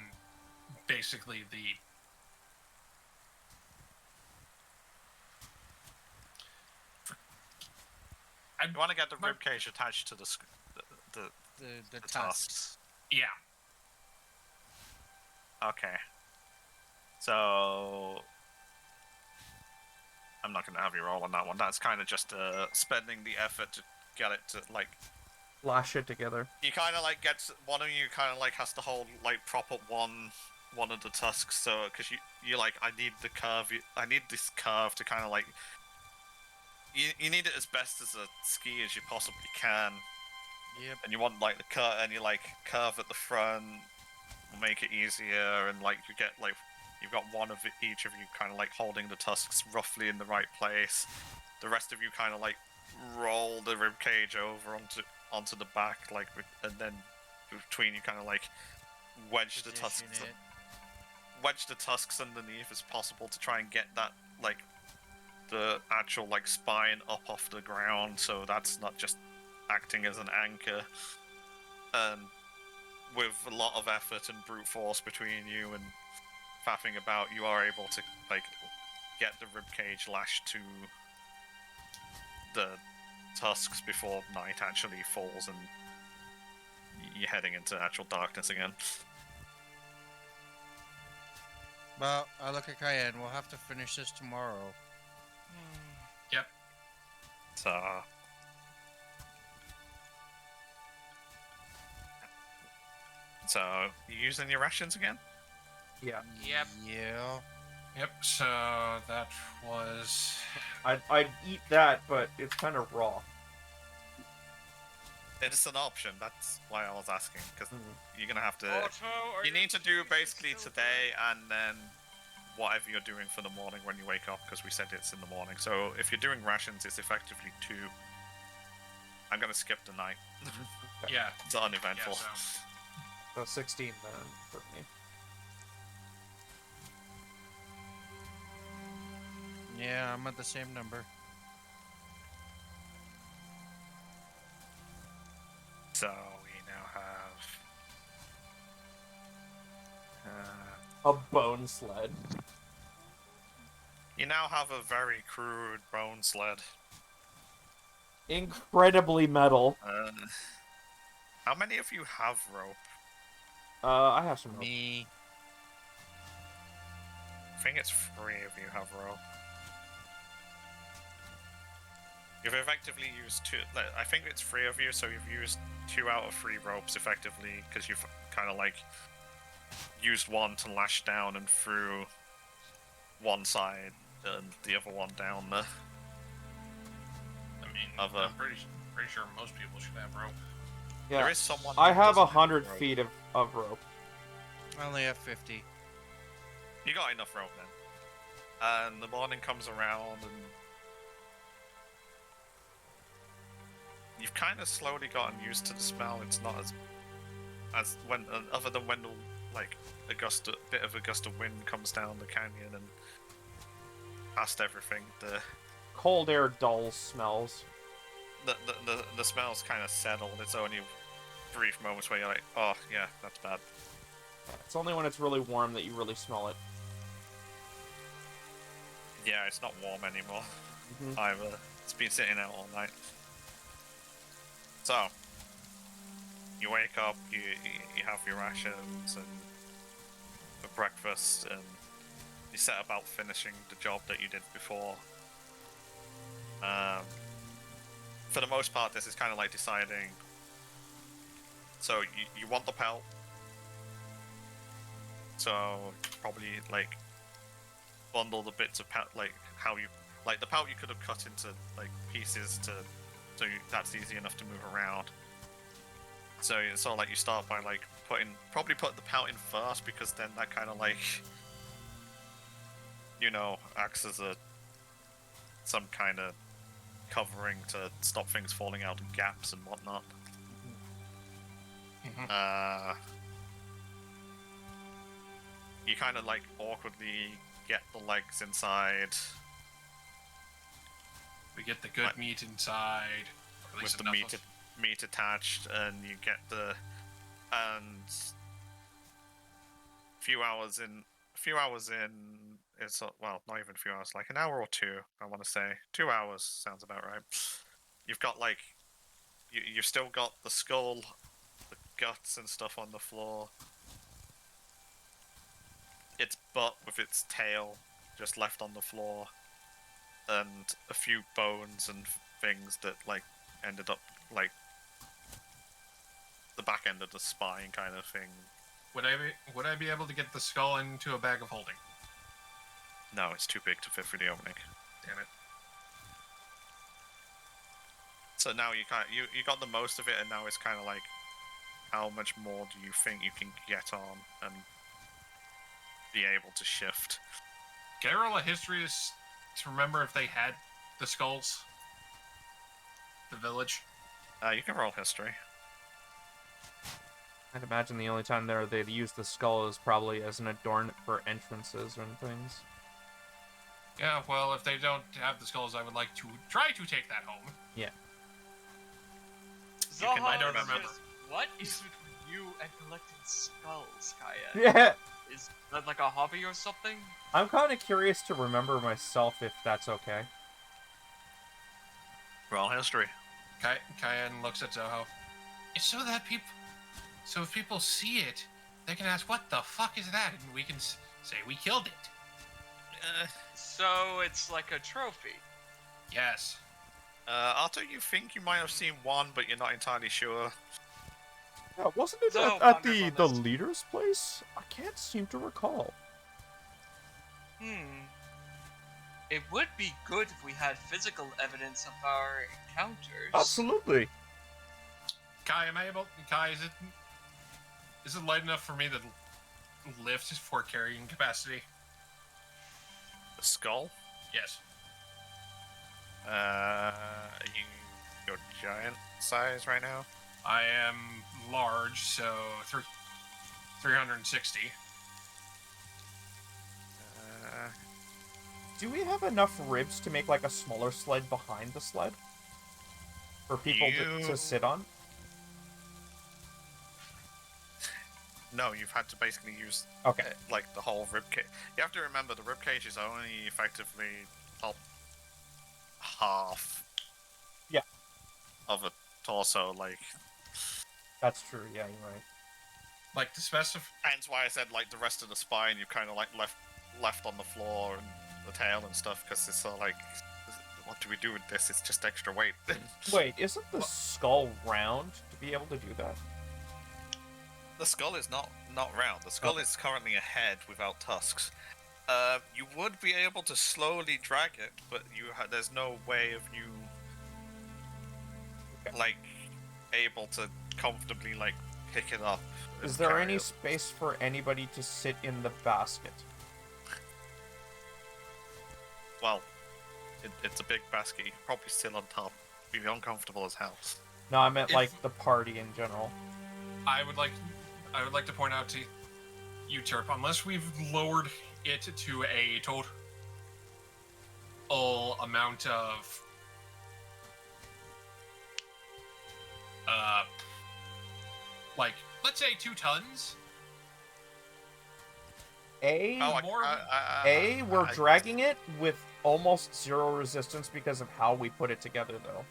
basically the You want to get the rib cage attached to the The tusks. tusks. yeah. Okay. So I'm not gonna have you roll on that one. That's kind of just spending the effort to get it to like. Lash it together. You kind of like gets one of you kind of like has to hold like prop up one of the tusks, so because you like I need the curve. I need this curve to kind of like. You need it as best as a ski as you possibly can. Yep. And you want like the cut, and you like curve at the front, will make it easier, and like you get like you've got one of each of you kind of like holding the tusks roughly in the right place. The rest of you kind of like roll the rib cage over onto the back, like, and then between you kind of like wedge the tusks, Position it. wedge the tusks underneath as possible to try and get that like the actual like spine up off the ground, so that's not just acting as an anchor. And with a lot of effort and brute force between you and faffing about, you are able to like get the ribcage lashed to the tusks before night actually falls and you're heading into actual darkness again. Well, I look at Cayenne. We'll have to finish this tomorrow. Yep. So you using your rations again? Yeah. Yep. Yeah. Yep. So that was. I'd eat that, but it's kind of raw. It's an option. That's why I was asking, because Mhm. you're gonna have to. Otto, are You need to do using basically silver? today and then whatever you're doing for the morning when you wake up, because we said it's in the morning. So if you're doing rations, it's effectively 2. I'm gonna skip the night. Yeah. It's uneventful. Yeah, so. So 16 then for me. Yeah, I'm at the same number. So we now have. A bone sled. You now have a very crude bone sled. Incredibly metal. How many of you have rope? I have some rope. Me. I think it's 3 of you have rope. You've effectively used two. I think it's 3 of you, so you've used 2 out of 3 ropes effectively because you've kind of like used one to lash down and through one side and the other one down the. I mean, Other. I'm pretty sure most people should have rope. Yeah. There is someone. I who have doesn't 100 rope. feet of rope. I only have 50. You got enough rope then. And the morning comes around and you've kind of slowly gotten used to the smell. It's not as when other than when the like bit of a gust of wind comes down the canyon and past everything, the Cold air dulls smells. the smell's kind of settled. It's only brief moments where you're like, oh yeah, that's bad. It's only when it's really warm that you really smell it. Yeah, it's not warm anymore. Mhm. Either. It's been sitting out all night. So, you wake up, you have your rations and for breakfast, and you set about finishing the job that you did before. For the most part, this is kind of like deciding. So you want the pelt. So probably like bundle the bits of pelt, like how you like the pelt you could have cut into like pieces to so that's easy enough to move around. So it's sort of like you start by like probably put the pelt in first because then that kind of like acts as some kind of covering to stop things falling out in gaps and whatnot. You kind of like awkwardly get the legs inside. We get the good meat inside. Or at With least the enough meat, of- meat attached, and you get and a few hours in, it's well, not even a few hours, like an hour or 2, I want to say. 2 hours sounds about right. You've got like, you've still got the skull, the guts and stuff on the floor. Its butt with its tail just left on the floor, and a few bones and things that like ended up like the back end of the spine kind of thing. Would I be able to get the skull into a bag of holding? No, it's too big to fit through the opening. Damn it. So now you got the most of it, and now it's kind of like, how much more do you think you can get on and be able to shift? Can I roll a history to remember if they had the skulls? The village? You can roll history. I'd imagine the only time they'd use the skull is probably as an adornment for entrances and things. Yeah, well, if they don't have the skulls, I would like to try to take that home. Yeah. Zoho I don't remember. says, what is with you and collecting skulls, Kaya? Yeah. Is that like a hobby or something? I'm kind of curious to remember myself if that's okay. Roll history. Cayenne looks at Zoho. It's so if people see it, they can ask, what the fuck is that? And we can say we killed it. So it's like a trophy. Yes. Arthur, you think you might have seen one, but you're not entirely sure. Yeah, wasn't it So, at ponders the on this. leader's place? I can't seem to recall. It would be good if we had physical evidence of our encounters. Absolutely. Kai, is it light enough for me to lift for carrying capacity? The skull? Yes. You're giant size right now? I am large, so 360. Do we have enough ribs to make like a smaller sled behind the sled? For people to sit on? No, you've had to basically use Okay. like the whole rib cage. You have to remember the rib cage is only effectively top half. Yeah. Of a torso, like. That's true, yeah, you're right. Like to specify. Hence why I said like the rest of the spine you kind of like left on the floor and the tail and stuff because it's sort of like what do we do with this? It's just extra weight. Wait, isn't the skull round to be able to do that? The skull is not round. The skull is currently a head without tusks. You would be able to slowly drag it, but there's no way of you like able to comfortably like pick it up. Is there any space for anybody to sit in the basket? Well, it's a big basket. You can probably sit on top. Be uncomfortable as hell. No, I meant like the party in general. I would like to point out to you, Terp, unless we've lowered it to a total amount of like, let's say 2 tons. We're dragging it with almost 0 resistance because of how we put it together, though.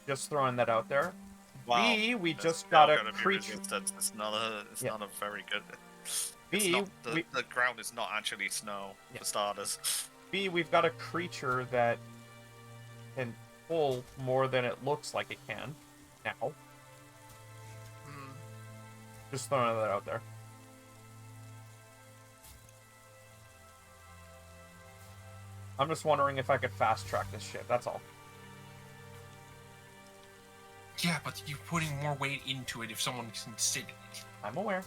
Just throwing that out there. Wow. B, we There's just still got a gonna be creature. resistance. It's not a very good. B, The ground is not actually snow for starters. B, we've got a creature that can pull more than it looks like it can now. Just throwing that out there. I'm just wondering if I could fast track this shit, that's all. Yeah, but you're putting more weight into it if someone can sit in it. I'm aware.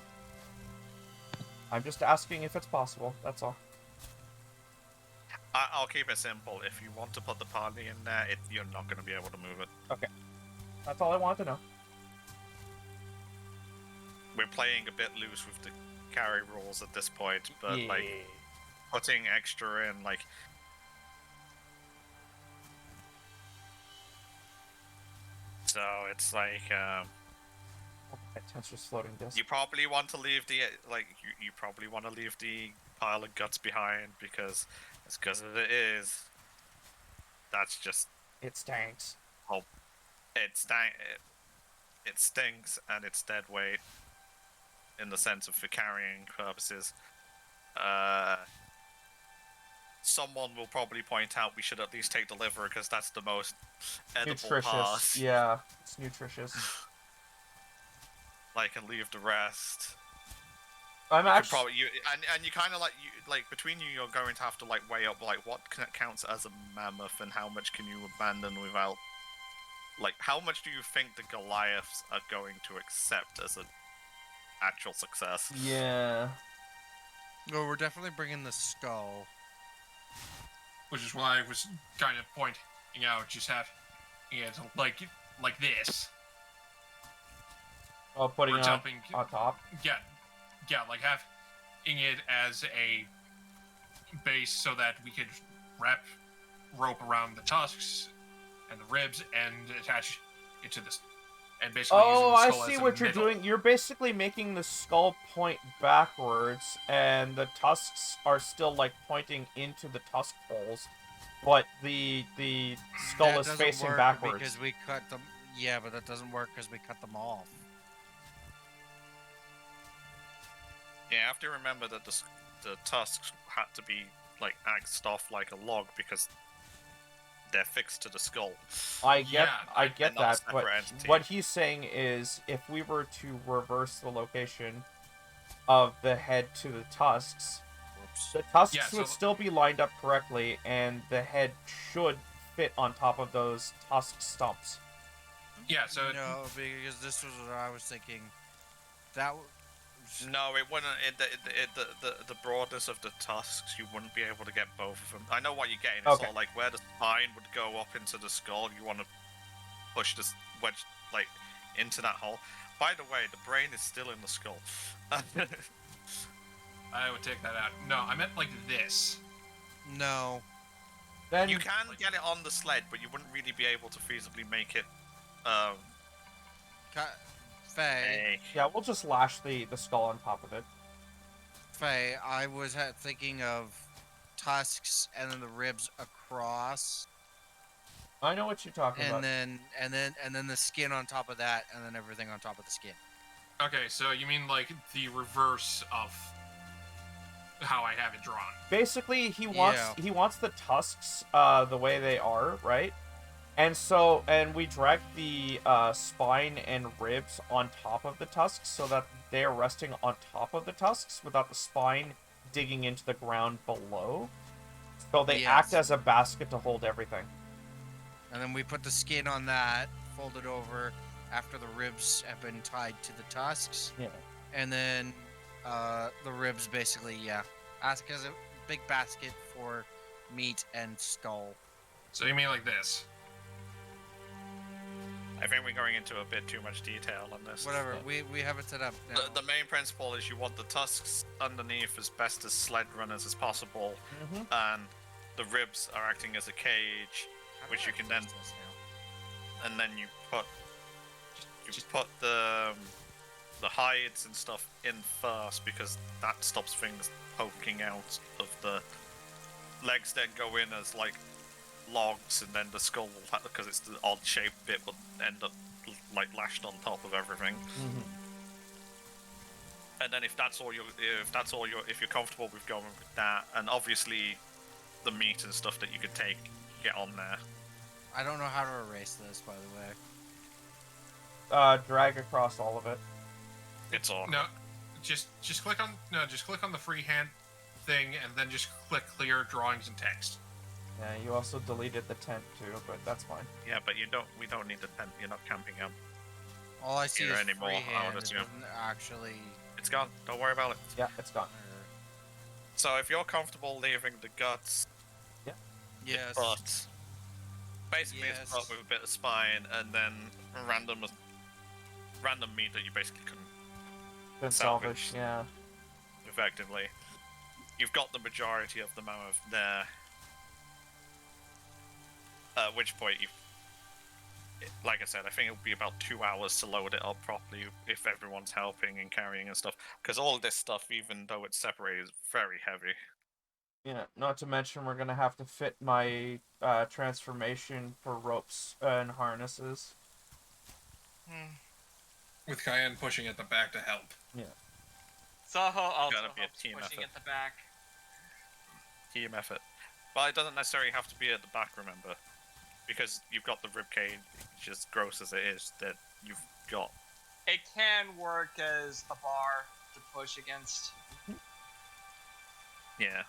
I'm just asking if it's possible, that's all. I'll keep it simple. If you want to put the party in there, you're not going to be able to move it. Okay. That's all I wanted to know. We're playing a bit loose with the carry rules at this point, but like putting extra in, like so it's like Attention floating disc. you probably want to leave the you probably want to leave the pile of guts behind because as good as it is, that's just It stinks. it stinks and it's dead weight in the sense of for carrying purposes. Someone will probably point out we should at least take the liver because that's the most edible Nutritious. part. Yeah, it's nutritious. Like, and leave the rest. I'm You could actually. probably and you kind of like between you, you're going to have to like weigh up like what counts as a mammoth and how much can you abandon without. Like, how much do you think the Goliaths are going to accept as an actual success? Yeah. No, we're definitely bringing the skull. Which is why I was kind of pointing out, just have it like this. Oh, putting We're it jumping. on top. Yeah, like having it as a base so that we could wrap rope around the tusks and the ribs and attach it to this. And basically Oh, using I the skull see as a what you're middle. doing. You're basically making the skull point backwards, and the tusks are still like pointing into the tusk holes, but the skull That is doesn't facing work backwards. because we cut them. Yeah, but that doesn't work because we cut them off. Yeah, you have to remember that the tusks had to be like axed off like a log because they're fixed to the skull. I get they're not a that, separate but entity. what he's saying is if we were to reverse the location of the head to the tusks, the tusks Yeah, so- would still be lined up correctly, and the head should fit on top of those tusk stumps. Yeah, so No, because this was what I was thinking. That No, it wouldn't. The broadness of the tusks, you wouldn't be able to get both of them. I know what you're getting. It's Okay. sort of like where the spine would go up into the skull. You want to push this wedge like into that hole. By the way, the brain is still in the skull. I would take that out. No, I meant like this. no. Then You can get it on the sled, but you wouldn't really be able to feasibly make it. Faye, yeah, we'll just lash the skull on top of it. Faye, I was thinking of tusks and then the ribs across, I know what you're talking about. and then the skin on top of that, and then everything on top of the skin. Okay, so you mean like the reverse of how I have it drawn. Basically, he Yeah. wants the tusks the way they are, right? And we drag the spine and ribs on top of the tusks so that they are resting on top of the tusks without the spine digging into the ground below. So they act Yes. as a basket to hold everything. And then we put the skin on that, fold it over after the ribs have been tied to the tusks. Yeah. And then the ribs basically, ask as a big basket for meat and skull. So you mean like this? I think we're going into a bit too much detail on this. Whatever, we have it set up now. The main principle is you want the tusks underneath as best as sled runners as possible, and the ribs are acting as a cage, How do which I you can then, close this now? and then you put put the hides and stuff in first because that stops things poking out of the legs. Then go in as like logs, and then the skull will because it's the odd shaped bit will end up like lashed on top of everything. And then if you're comfortable with going with that, and obviously the meat and stuff that you could take, get on there. I don't know how to erase this, by the way. Drag across all of it. It's on. No, just click on the freehand thing, and then just click clear drawings and text. Yeah, you also deleted the tent too, but that's fine. Yeah, but we don't need the tent. You're not camping out. All I see Here is anymore, I freehand. would It assume. doesn't actually. It's gone. Don't worry about it. Yeah, it's gone. So if you're comfortable leaving the guts, Yes. but basically it's brought with a bit of spine, and then random meat that you basically couldn't Been salvage. salvaged, yeah. effectively. You've got the majority of them out of there. At which point like I said, I think it'll be about 2 hours to load it up properly if everyone's helping and carrying and stuff. Because all this stuff, even though it's separated, is very heavy. Yeah, not to mention we're gonna have to fit my transformation for ropes and harnesses. With Cayenne pushing at the back to help. Yeah. Soho also Gotta be a helps team pushing effort. at the back. Team effort. But it doesn't necessarily have to be at the back, remember? Because you've got the ribcage, as gross as it is, that you've got. It can work as a bar to push against. Yeah.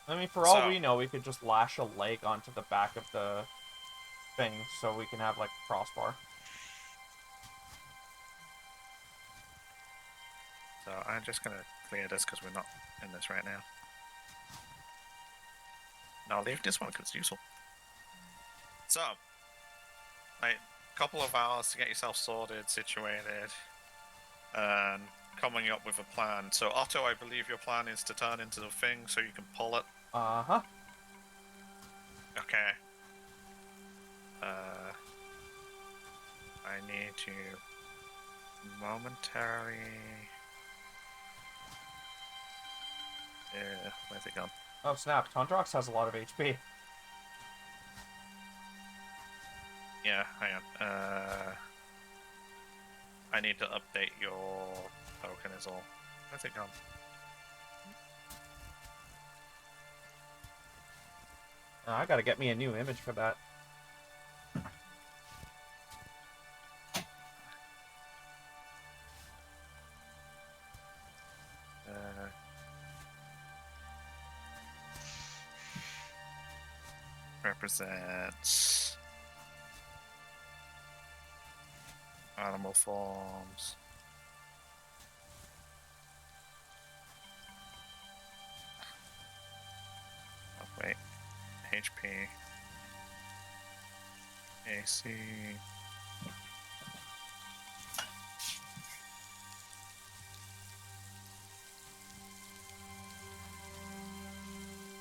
I mean, for all So- we know, we could just lash a leg onto the back of the thing so we can have, like, a crossbar. So I'm just gonna clear this because we're not in this right now. No, leave this one because it's useful. So, a couple of hours to get yourself sorted, situated, and coming up with a plan. So, Otto, I believe your plan is to turn into the thing so you can pull it. Uh-huh. Okay. I need to momentarily. Where's it gone? Oh, snap. Tundrox has a lot of HP. Yeah, hang on. I need to update your token is all. Where's it gone? I gotta get me a new image for that. Represents animal forms. Oh, wait. HP. AC.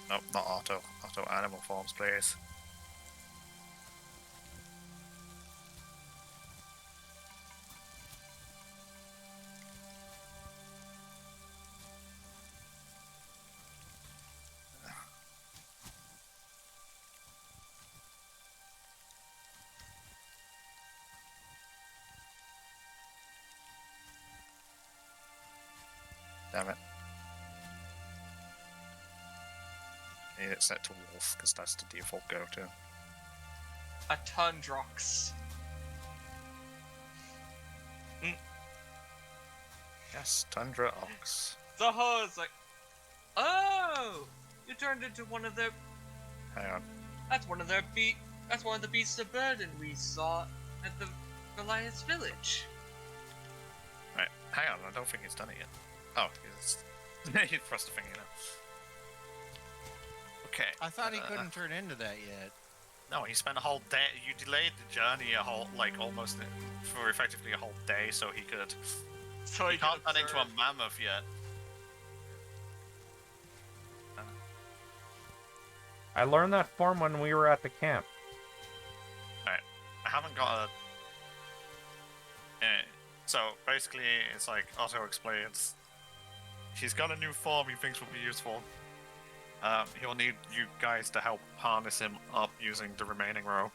Nope, not auto. Auto animal forms, please. Damn it. it's set to Wolf, because that's the default go-to. A Tundrox. Yes, Tundra Ox. Zoho is like, oh, you turned into one of their. Hang on. That's one of the beasts of burden we saw at the Goliath's village. Right, hang on, I don't think he's done it yet. Oh, he pressed the thing, Okay. I thought he couldn't turn into that yet. No, he spent a whole day. You delayed the journey a whole, almost for effectively a whole day, so he could. So He can't turn into a mammoth yet. I learned that form when we were at the camp. Alright, I haven't got a. So basically, it's like Otto explains. He's got a new form he thinks will be useful. He'll need you guys to help harness him up using the remaining rope.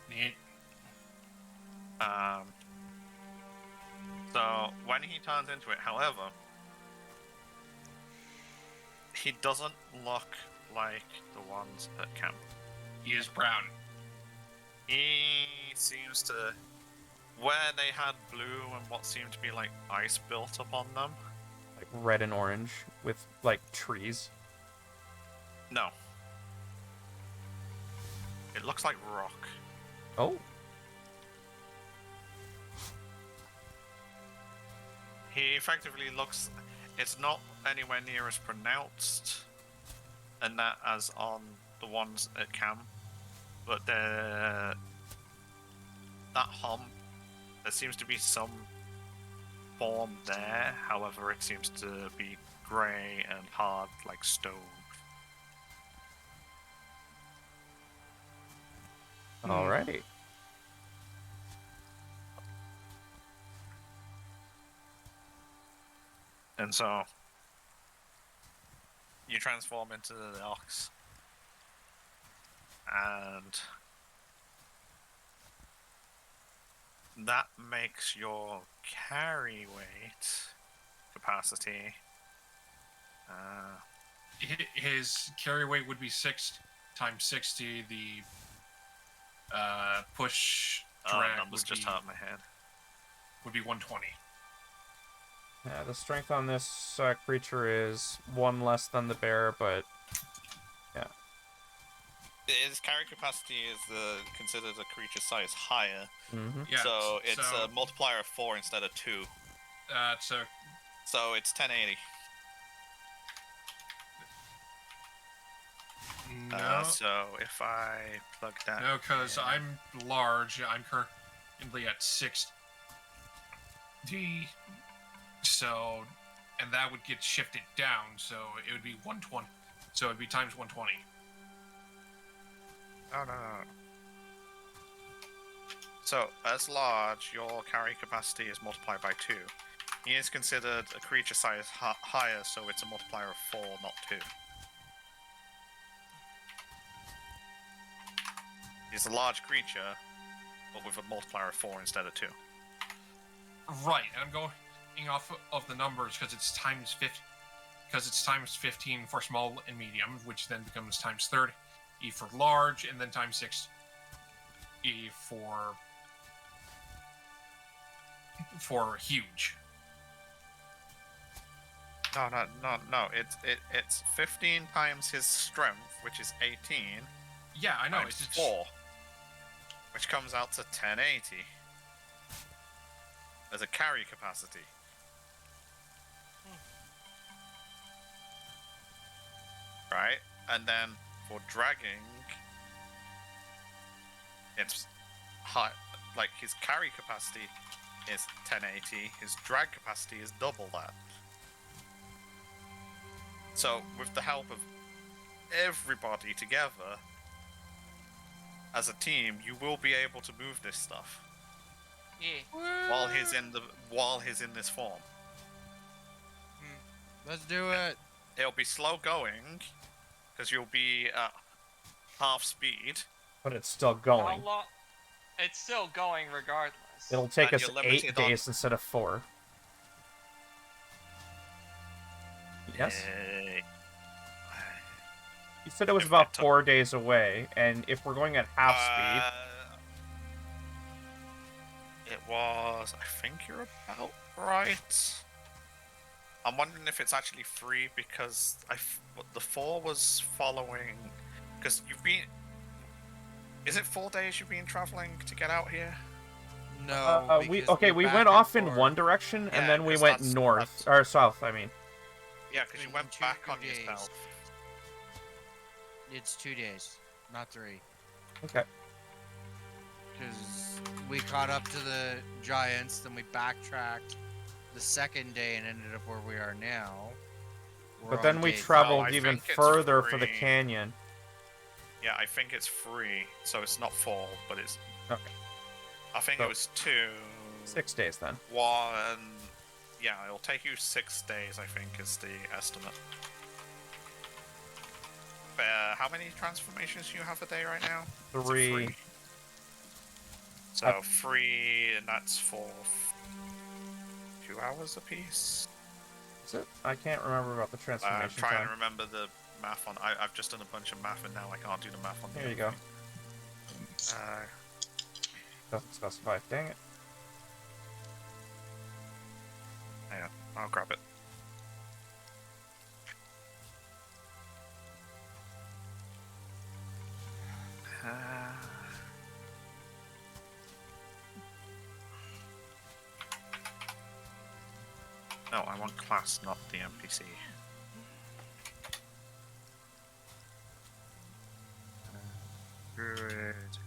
Neat. So when he turns into it, however, he doesn't look like the ones at camp. He is brown. He seems to, where they had blue and what seemed to be like ice built up on them. Like red and orange with like trees. No. It looks like rock. Oh. He effectively looks, it's not anywhere near as pronounced and that as on the ones at camp, but that hump, there seems to be some form there, however it seems to be grey and hard like stone. Alrighty. And so you transform into the ox, and that makes your carry weight capacity. His carry weight would be 6 times 60. The push drag numbers just out of my head. would be 120. Yeah, the strength on this creature is 1 less than the bear, but yeah. His carry capacity is considered a creature size higher, Mm-hmm. Yeah. so it's a multiplier of 4 instead of 2. So So it's 1080. no, So if I plug that, no, because in- I'm large. I'm currently at 6D. So, and that would get shifted down. So it would be 120. So it'd be times 120. Oh, no. So, as large, your carry capacity is multiplied by 2. He is considered a creature size higher, so it's a multiplier of 4, not 2. He's a large creature, but with a multiplier of 4 instead of 2. Right, and I'm going off of the numbers because it's times 50. Because it's times 15 for small and medium, which then becomes times 30 for large, and then times 6 for huge. No. It's 15 times his strength, which is 18. Yeah, I know. Times 4, which comes out to 1080 as a carry capacity. Right? And then for dragging, it's high. Like his carry capacity is 1080, his drag capacity is double that. So, with the help of everybody together, as a team, you will be able to move this stuff Yeah. while he's in this form. Let's do it. It'll be slow going because you'll be at half speed. But it's still How going. long? It's still going regardless. It'll take And us you're 8 limited on- days instead of 4. Yes? Yay. You said it was If about it took- 4 days away, and if we're going at half speed, It was. I think you're about right. I'm wondering if it's actually 3 because the 4 was following. Because you've been. Is it 4 days you've been traveling to get out here? No. we because we back went and off in forth. one direction, Yeah, and then we 'cause went that's- north, that's- or south, I mean. Yeah, because you been went 2 back on days. yourself. It's 2 days, not 3. Okay. Because we caught up to the giants, then we backtracked the second day and ended up where we are now. We're But then on we day traveled I even think it's further for the 3. canyon. Yeah, I think it's 3, so it's not 4, but it's. Okay. I think So- it was 2. 6 days then. 1. Yeah, it'll take you 6 days, I think, is the estimate. How many transformations do you have a day right now? Is it 3. So 3, and that's for 2 hours apiece. Is it? I can't remember about the I'm transformation trying to time. remember the math on. I've just done a bunch of math, and now I can't do the math on. There you go. Doesn't specify. Dang it. Yeah, I'll grab it. No, I want class, not the NPC. Druid.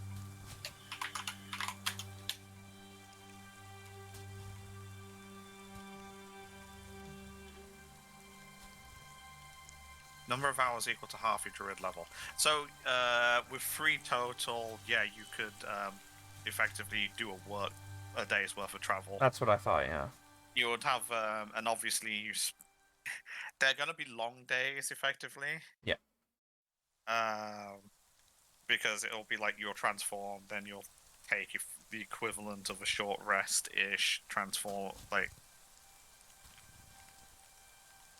Number of hours equal to half your druid level. So, with 3 total, yeah, you could effectively do a day's worth of travel. That's what I thought, yeah. You would have, and obviously they're gonna be long days, effectively. Yeah. Because it'll be like you'll transform, then you'll take the equivalent of a short rest-ish transform, like.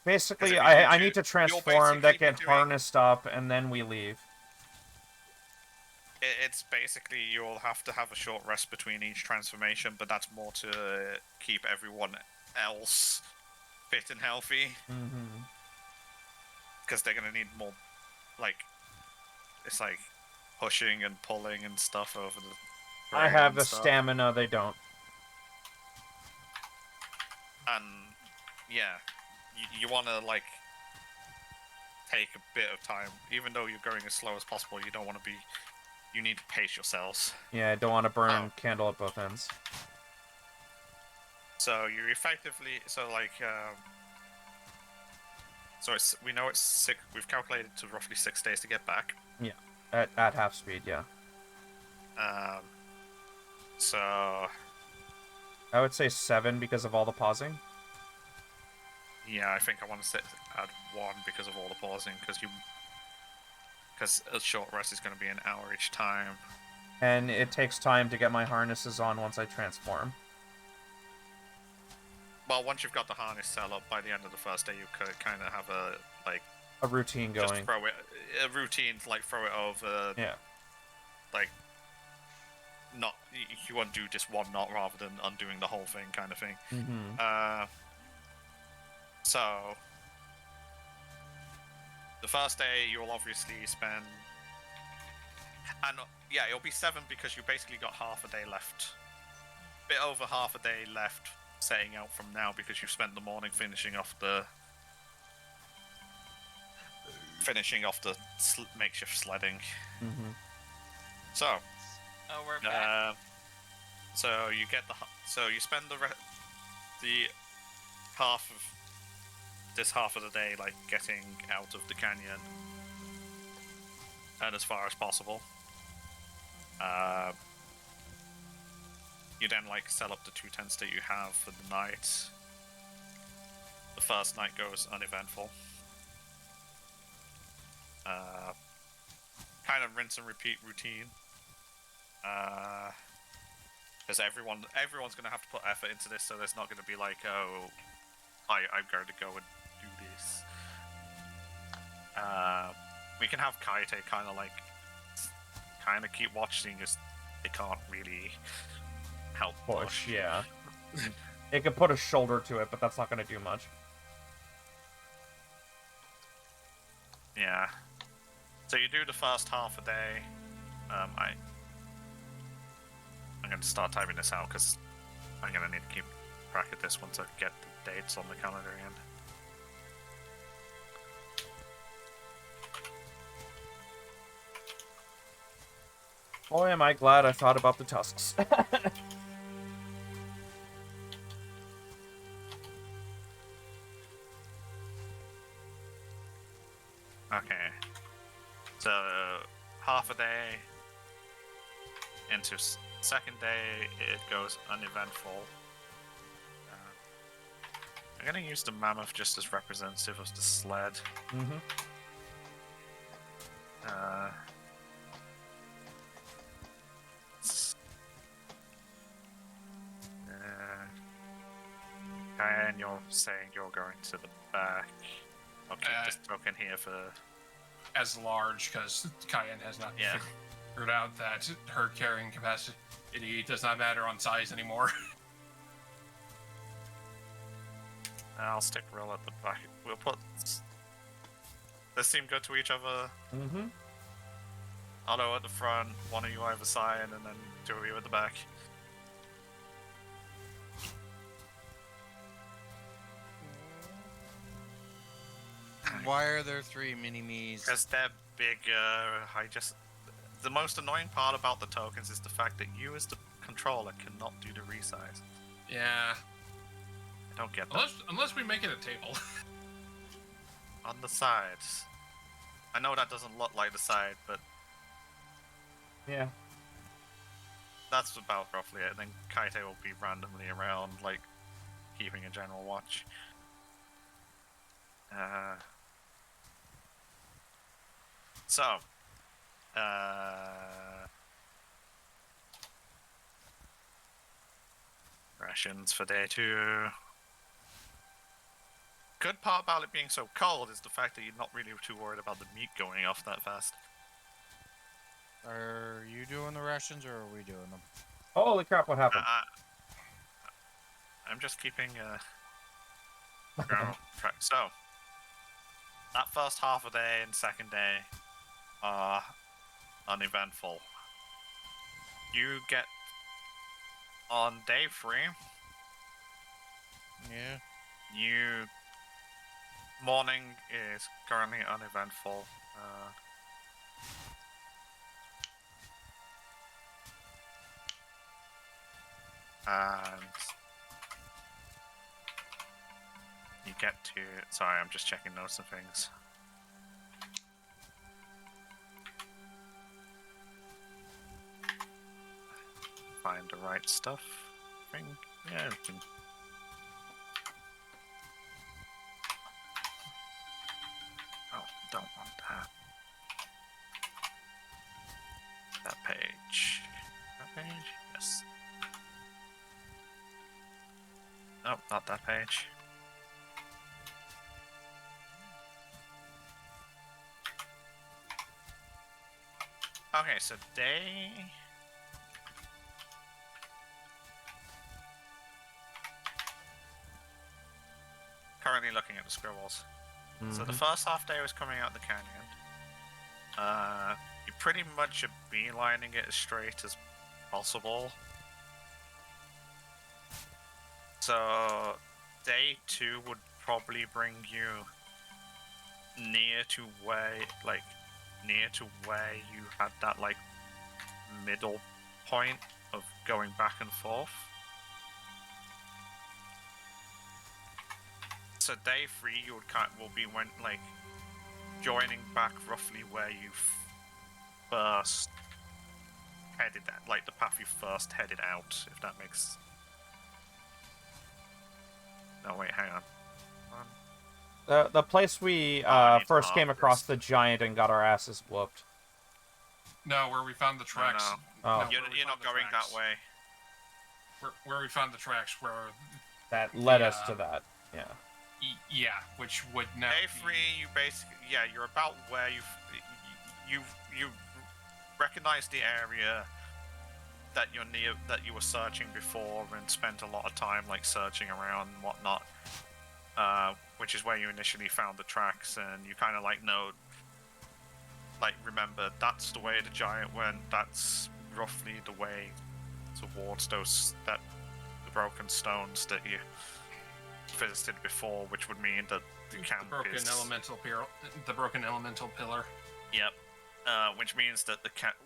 Basically, it- I you- need to you'll transform that basically be get doing- harnessed up, and then we leave. It's basically you'll have to have a short rest between each transformation, but that's more to keep everyone else fit and healthy, Mm-hmm. because they're gonna need more, like, it's like pushing and pulling and stuff over the. I terrain have and the stuff. stamina, they don't. And yeah, you want to like take a bit of time, even though you're going as slow as possible. You don't want to be. You need to pace yourselves. Yeah, I don't want to burn Oh. candle at both ends. So you effectively, so like, so we know it's 6. We've calculated to roughly 6 days to get back. At half speed, yeah. So I would say 7 because of all the pausing. yeah, I think I want to add 1 because of all the pausing, because a short rest is going to be an hour each time. And it takes time to get my harnesses on once I transform. Well, once you've got the harness set up, by the end of the first day, you could kind of have a like A routine just going. throw it a routine to like throw it over. Yeah. Like not you want to do just one knot rather than undoing the whole thing, kind of thing. Mm-hmm. So the first day you'll obviously spend, and yeah, it'll be 7 because you basically got half a day left, bit over half a day left setting out from now, because you've spent the morning finishing off the makeshift sledding. Mm-hmm. So Oh, we're back. so you get so you spend the half of the day like getting out of the canyon and as far as possible. You then like set up the 2 tents that you have for the night. The first night goes uneventful. Kind of rinse and repeat routine. Because everyone's going to have to put effort into this, so there's not going to be like, oh, I'm going to go and do this. We can have Kaite kind of keep watching, as they can't really help Push, yeah. It could put a shoulder to it, but that's not going to do much. Yeah. So you do the first half a day. I'm going to start typing this out because I'm going to need to keep track of this once I get the dates on the calendar again. Boy, am I glad I thought about the tusks. Okay. So, half a day into second day, it goes uneventful. I'm gonna use the mammoth just as representative of the sled. Mm-hmm. And you're saying you're going to the back. I'll keep this token here for... As large, because Cayenne has not figured out that her carrying capacity does not matter on size anymore. I'll stick Rill at the back. We'll put... They seem good to each other. Mm-hmm. Otto at the front, one of you either side, and then two of you at the back. Why are there 3 mini-me's? Because they're bigger. The most annoying part about the tokens is the fact that you as the controller cannot do the resize. Yeah. I don't get that. Unless we make it a table. On the sides. I know that doesn't look like the side, but Yeah. that's about roughly it. And then Kaite will be randomly around, like, keeping a general watch. Rations for day 2. Good part about it being so cold is the fact that you're not really too worried about the meat going off that fast. Are you doing the rations, or are we doing them? Holy crap, what happened? I'm just keeping track. So, that first half a day and second day are uneventful. You get on day 3. Yeah. Morning is currently uneventful. And you get to... Sorry, I'm just checking notes and things. Find the right stuff. Yeah, we can... Oh, don't want that. That page. That page? Yes. Nope, not that page. Okay, so day... Currently looking at the scribbles. So the first half day was coming out the canyon. You pretty much are beelining it as straight as possible. So day 2 would probably bring you near to where you had that like middle point of going back and forth. So day 3 you will be joining back roughly where you first headed at, like the path you first headed out, if that makes... No, wait, hang on. The place we first came across the giant and got our asses whooped. No, where we found the tracks. No. Oh. No, you're not going that way. Where we found the tracks, where... That led us to that, yeah. Yeah, which would now Day 3, you basically... Yeah, you're about where you recognize the area that you're near, that you were searching before, and spent a lot of time like searching around and whatnot, which is where you initially found the tracks, and you kind of like know, like remember that's the way the giant went. That's roughly the way towards those the broken stones that you visited before, which would mean that the camp is the broken elemental pillar. Yep. Which means that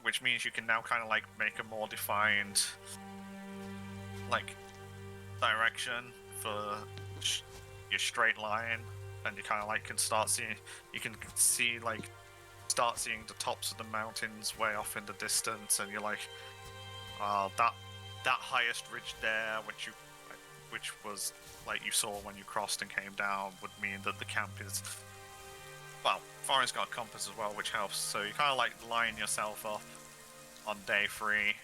which means you can now kind of like make a more defined like direction for your straight line, and you kind of like can start seeing start seeing the tops of the mountains way off in the distance, and you're like, that highest ridge there, which was like you saw when you crossed and came down, would mean that the camp is. Well, Thorin's got a compass as well, which helps. So you kind of like line yourself up on day 3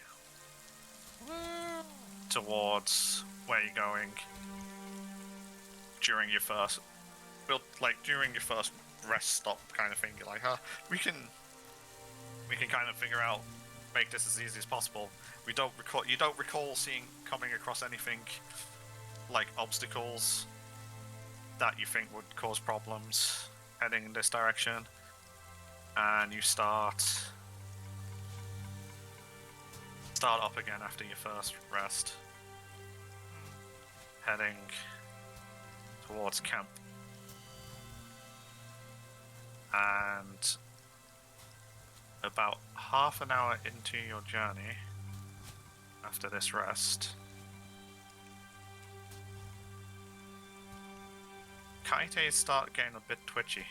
towards where you're going during your first rest stop kind of thing. You're like, we can kind of figure out, make this as easy as possible. You don't recall coming across anything like obstacles that you think would cause problems heading in this direction, and you start up again after your first rest, heading towards camp. And about half an hour into your journey after this rest, Kaites start getting a bit twitchy.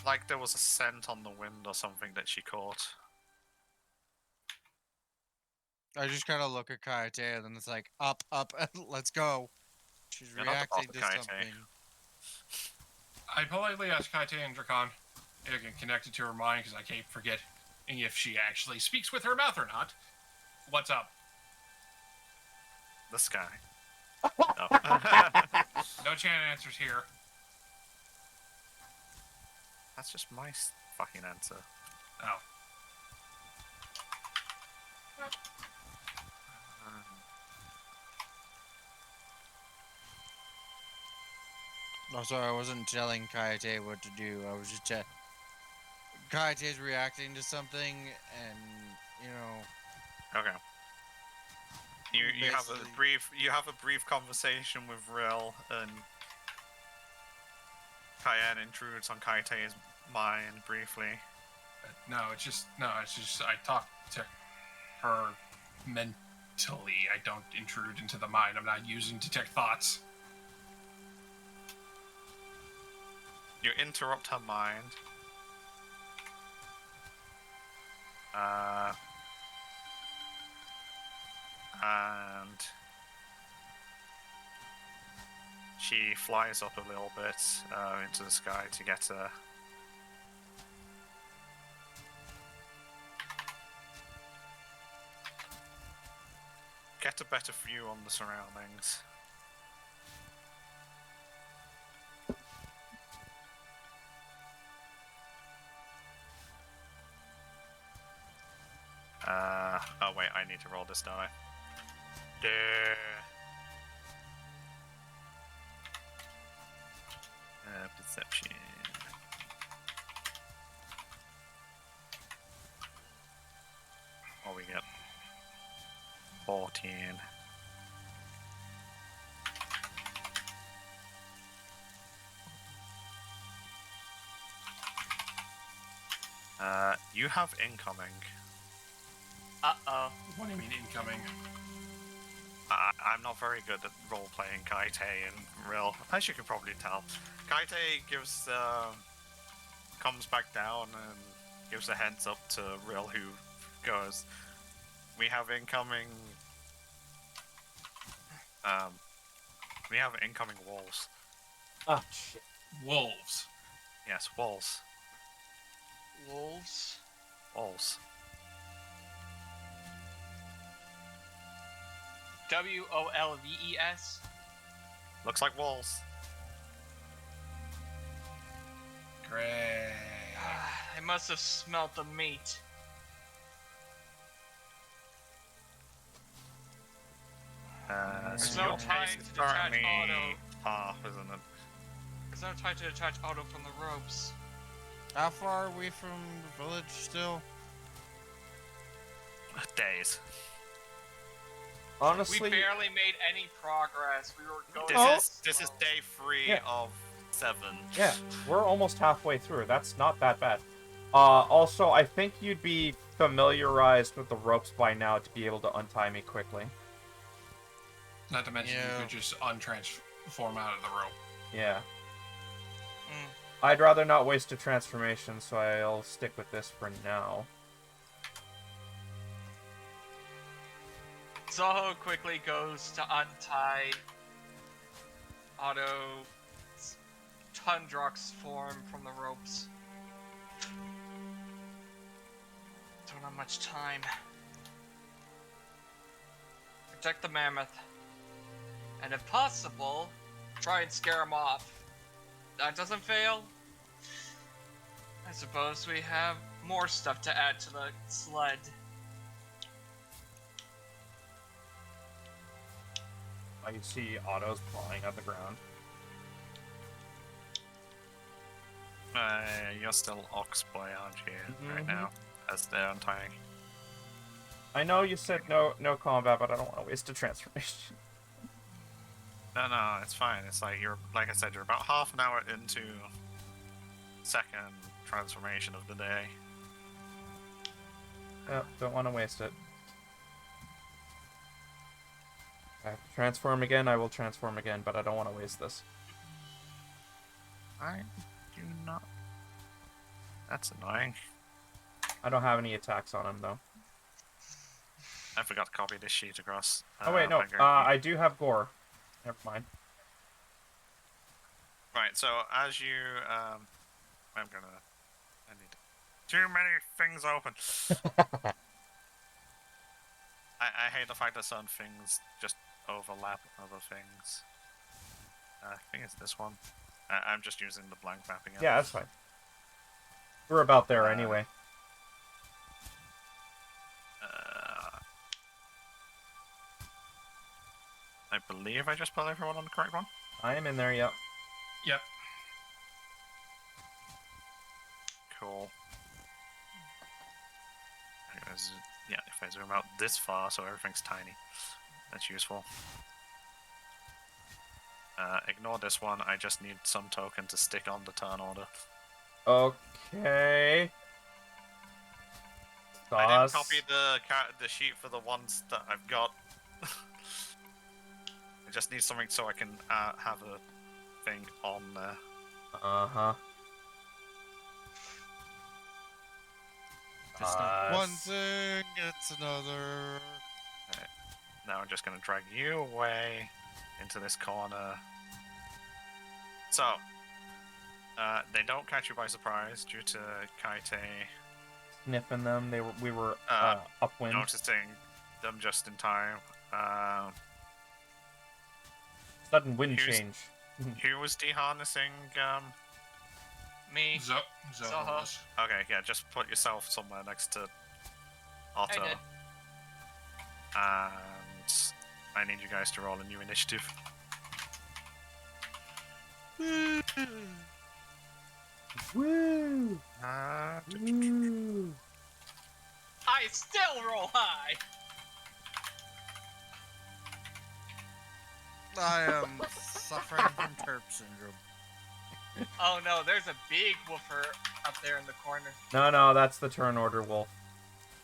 Like there was a scent on the wind or something that she caught. I just kind of look at Kaite, and then it's like, up, let's go. She's reacting to something. I politely ask Kaite and Drakon if I can connect it to her mind, because I keep forgetting if she actually speaks with her mouth or not. What's up? The sky. No. No Chan answers here. That's just my fucking answer. Oh. No, sorry, I wasn't telling Kaite what to do. I was just Kaite's reacting to something, and you know. Okay. You have a brief conversation with Rill, and Cayenne intrudes on Kaite's mind briefly. It's just I talk to her mentally. I don't intrude into the mind. I'm not using detect thoughts. You interrupt her mind. And she flies up a little bit into the sky to get a better view on the surroundings. Oh wait, I need to roll this die. Perception. What we get? 14. You have incoming. Uh-oh. What do you mean incoming? I'm not very good at role-playing Kaite and Rill, as you can probably tell. Kaite comes back down and gives a heads up to Rill, who goes, we have incoming wolves. Oh, shit. Wolves. Yes, wolves. Wolves? Wolves. Wolves. Looks like walls. Great. I must have smelt the meat. So There's no your time pace is to detach currently auto. half, isn't it? There's no time to detach auto from the ropes. How far are we from the village still? Days. Honestly, We barely made any progress. We were going. This is slow. day 3 Yeah. of 7. yeah, we're almost halfway through. That's not that bad. Also, I think you'd be familiarized with the ropes by now to be able to untie me quickly. Not to mention Yeah. you could just untransform out of the rope. Yeah. Mm. I'd rather not waste a transformation, so I'll stick with this for now. Zoho quickly goes to untie Otto's Tundrock's form from the ropes. Don't have much time. Protect the mammoth. And if possible, try and scare him off. That doesn't fail. I suppose we have more stuff to add to the sled. You see Otto's clawing on the ground. You're still Oxboy, aren't you? Right Mhm. now, as they're untying. I know you said no combat, but I don't want to waste a transformation. No, it's fine. It's like like I said, you're about half an hour into second transformation of the day. Yep, don't want to waste it. If I have to transform again, I will transform again, but I don't want to waste this. I do not. That's annoying. I don't have any attacks on him, though. I forgot to copy this sheet across. Oh, wait, no. Hunger. I do have gore. Never mind. Right, so as you, I need too many things open. I hate the fact that some things just overlap other things. I think it's this one. I'm just using the blank mapping. Yeah, that's fine. We're about there anyway. I believe I just put everyone on the correct one. I am in there, yep. Yep. Cool. Anyways, yeah, if I zoom out this far, so everything's tiny, that's useful. Ignore this one. I just need some token to stick on the turn order. Okay. I didn't Sauce. copy the sheet for the ones that I've got. I just need something so I can have a thing on there. Uh-huh. Just not one thing, it's another. Now I'm just going to drag you away into this corner. So, they don't catch you by surprise due to Kaite Sniffing them. We were upwind. noticing them just in time. Sudden wind Who's- change. Who was deharnessing? Me. Zoho Zoho. was. Okay, yeah, just put yourself somewhere next to Otto. I did. And I need you guys to roll a new initiative. Woo! Uh, Woo! I still roll high. I am suffering from Terp syndrome. Oh no, there's a big woofer up there in the corner. No, that's the turn order wolf.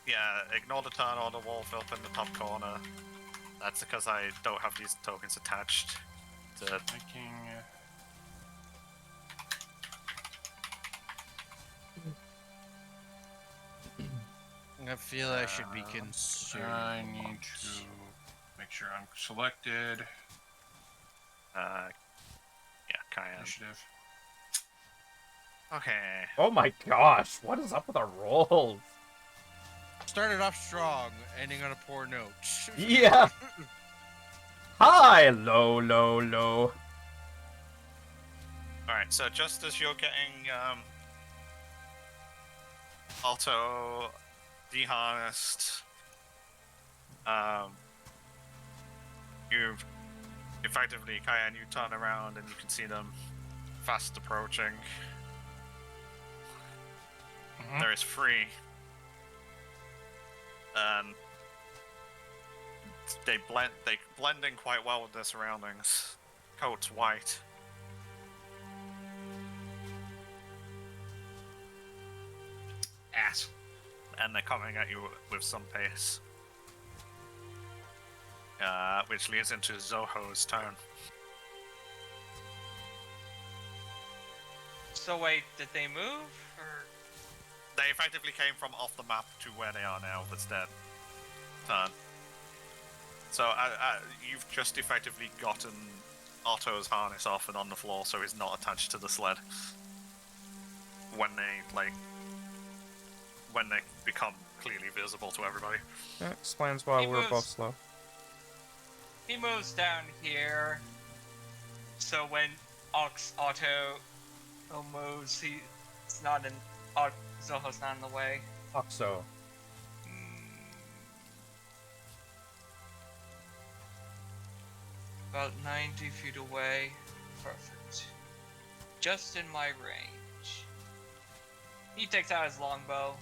Yeah, ignore the turn order wolf up in the top corner. That's because I don't have these tokens attached to. Making. I feel I should be consumed. I need to make sure I'm selected. Yeah, Cayenne. Initiative. Okay. Oh my gosh, what is up with our rolls? Started off strong, ending on a poor note. Yeah. Hi, low, low, low. Alright, so just as you're getting Alto deharnessed, you've effectively, Cayenne, you turn around and you can see them fast approaching. Mhm. There is three. And they blend in quite well with their surroundings. Coats white. Ass. And they're coming at you with some pace. Which leads into Zoho's turn. So wait, did they move? Or... They effectively came from off the map to where they are now, that's their turn. So you've just effectively gotten Otto's harness off and on the floor, so he's not attached to the sled. When they become clearly visible to everybody. That explains why He we're moves. both slow. He moves down here. So when Otto moves, it's not in. Zoho's not in the way. Oxo. About 90 feet away. Perfect. Just in my range. He takes out his longbow.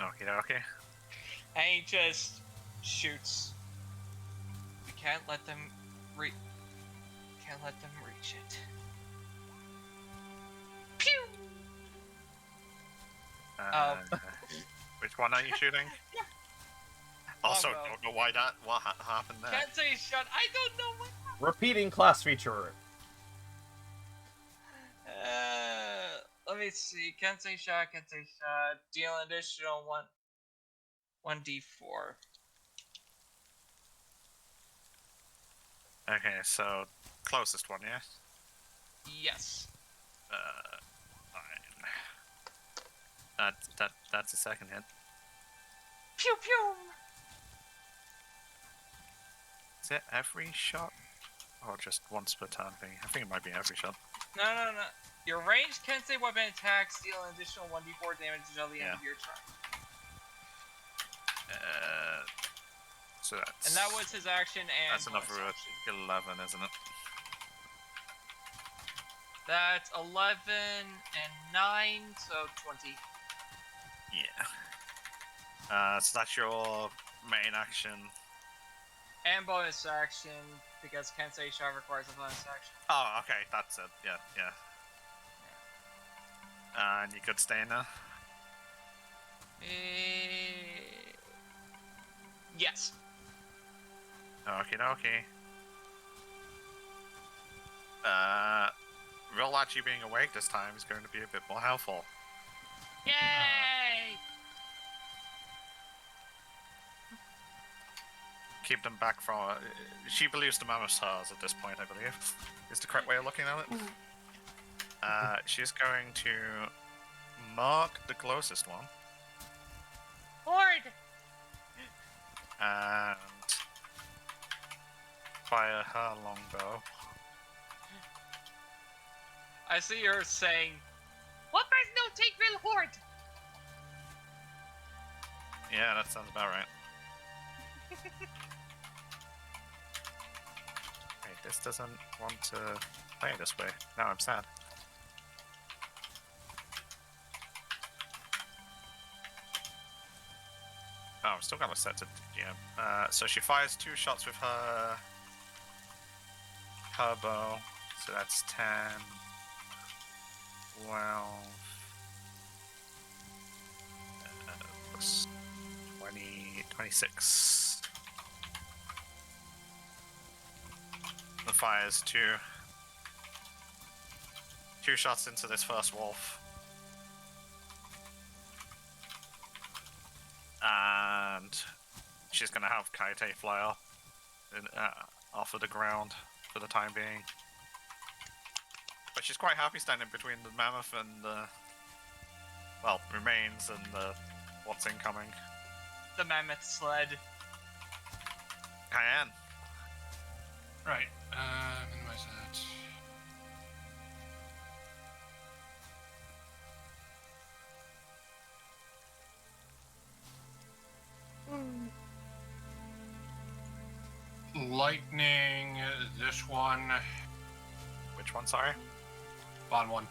Okay. And he just shoots. We can't let them reach it. Pew! Which one are you shooting? Yeah. Also, Longbow. don't know what happened there. Can't say shot. I don't know what. Repeating class feature. Let me see. Can't say shot. Deal an additional 1d4. Okay, so closest one, yeah? Yes. Fine. That's a second hit. Pew pew. Is it every shot? Or just once per turn thing? I think it might be every shot. No. Your ranged Kensei weapon attacks deal an additional 1d4 damage until the end of your turn. So that's... And that was his action and That's enough bonus for action. 11, isn't it? That's 11 and 9, so 20. Yeah. So that's your main action. And bonus action, because Kensei shot requires a bonus action. Oh, okay, that's it. Yeah. And you could stay in there? Yes. Okay. Real actually being awake this time is going to be a bit more helpful. Yay! Keep them back from... she believes the mammoth's hers at this point, I believe. Is the correct way of looking at it. She's going to mark the closest one. Horde! And fire her longbow. I see her saying, "What does no take real horde?" Yeah, that sounds about right. Wait, this doesn't want to play this way. Now I'm sad. Oh, I'm still gonna set to GM. So she fires 2 shots with her bow. So that's 10, 12, plus 20, 26. And fires 2 shots into this first wolf. And she's gonna have Kaite fly up off of the ground for the time being. But she's quite happy standing between the mammoth and the, well, remains and the what's incoming. the mammoth sled. Cayenne. Right. Minimize that. Lightning, this one, Which one, sorry? bottom one.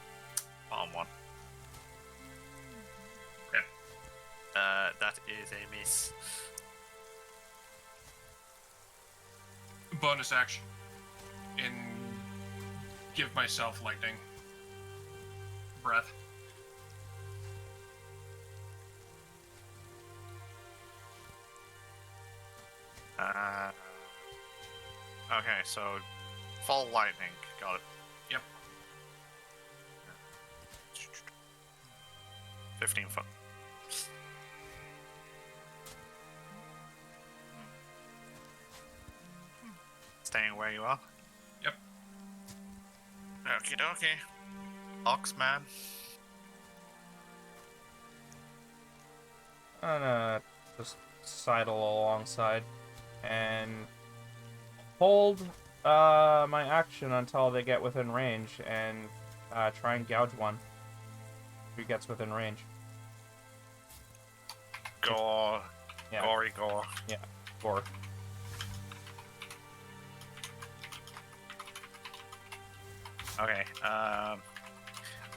Bottom one. Yep. That is a miss. Bonus action. Give myself lightning. Breath. Okay, so fall lightning. Got it. Yep. 15 foot. Staying where you are? Yep. Okie dokie. Oxman. I'm gonna just sidle alongside and hold my action until they get within range and try and gouge one who gets within range. Gore. Yeah. Gory gore. Gore. Okay,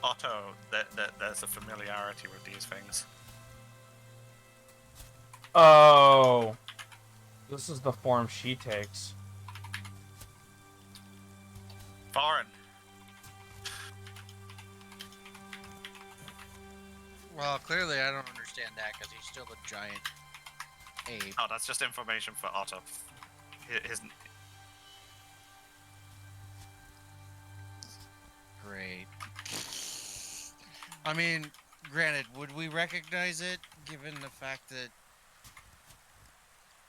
Otto, there's a familiarity with these things. Oh, this is the form she takes. Foreign. Well, clearly I don't understand that because he's still a giant ape. Oh, that's just information for Otto. His Great. I mean, granted, would we recognize it given the fact that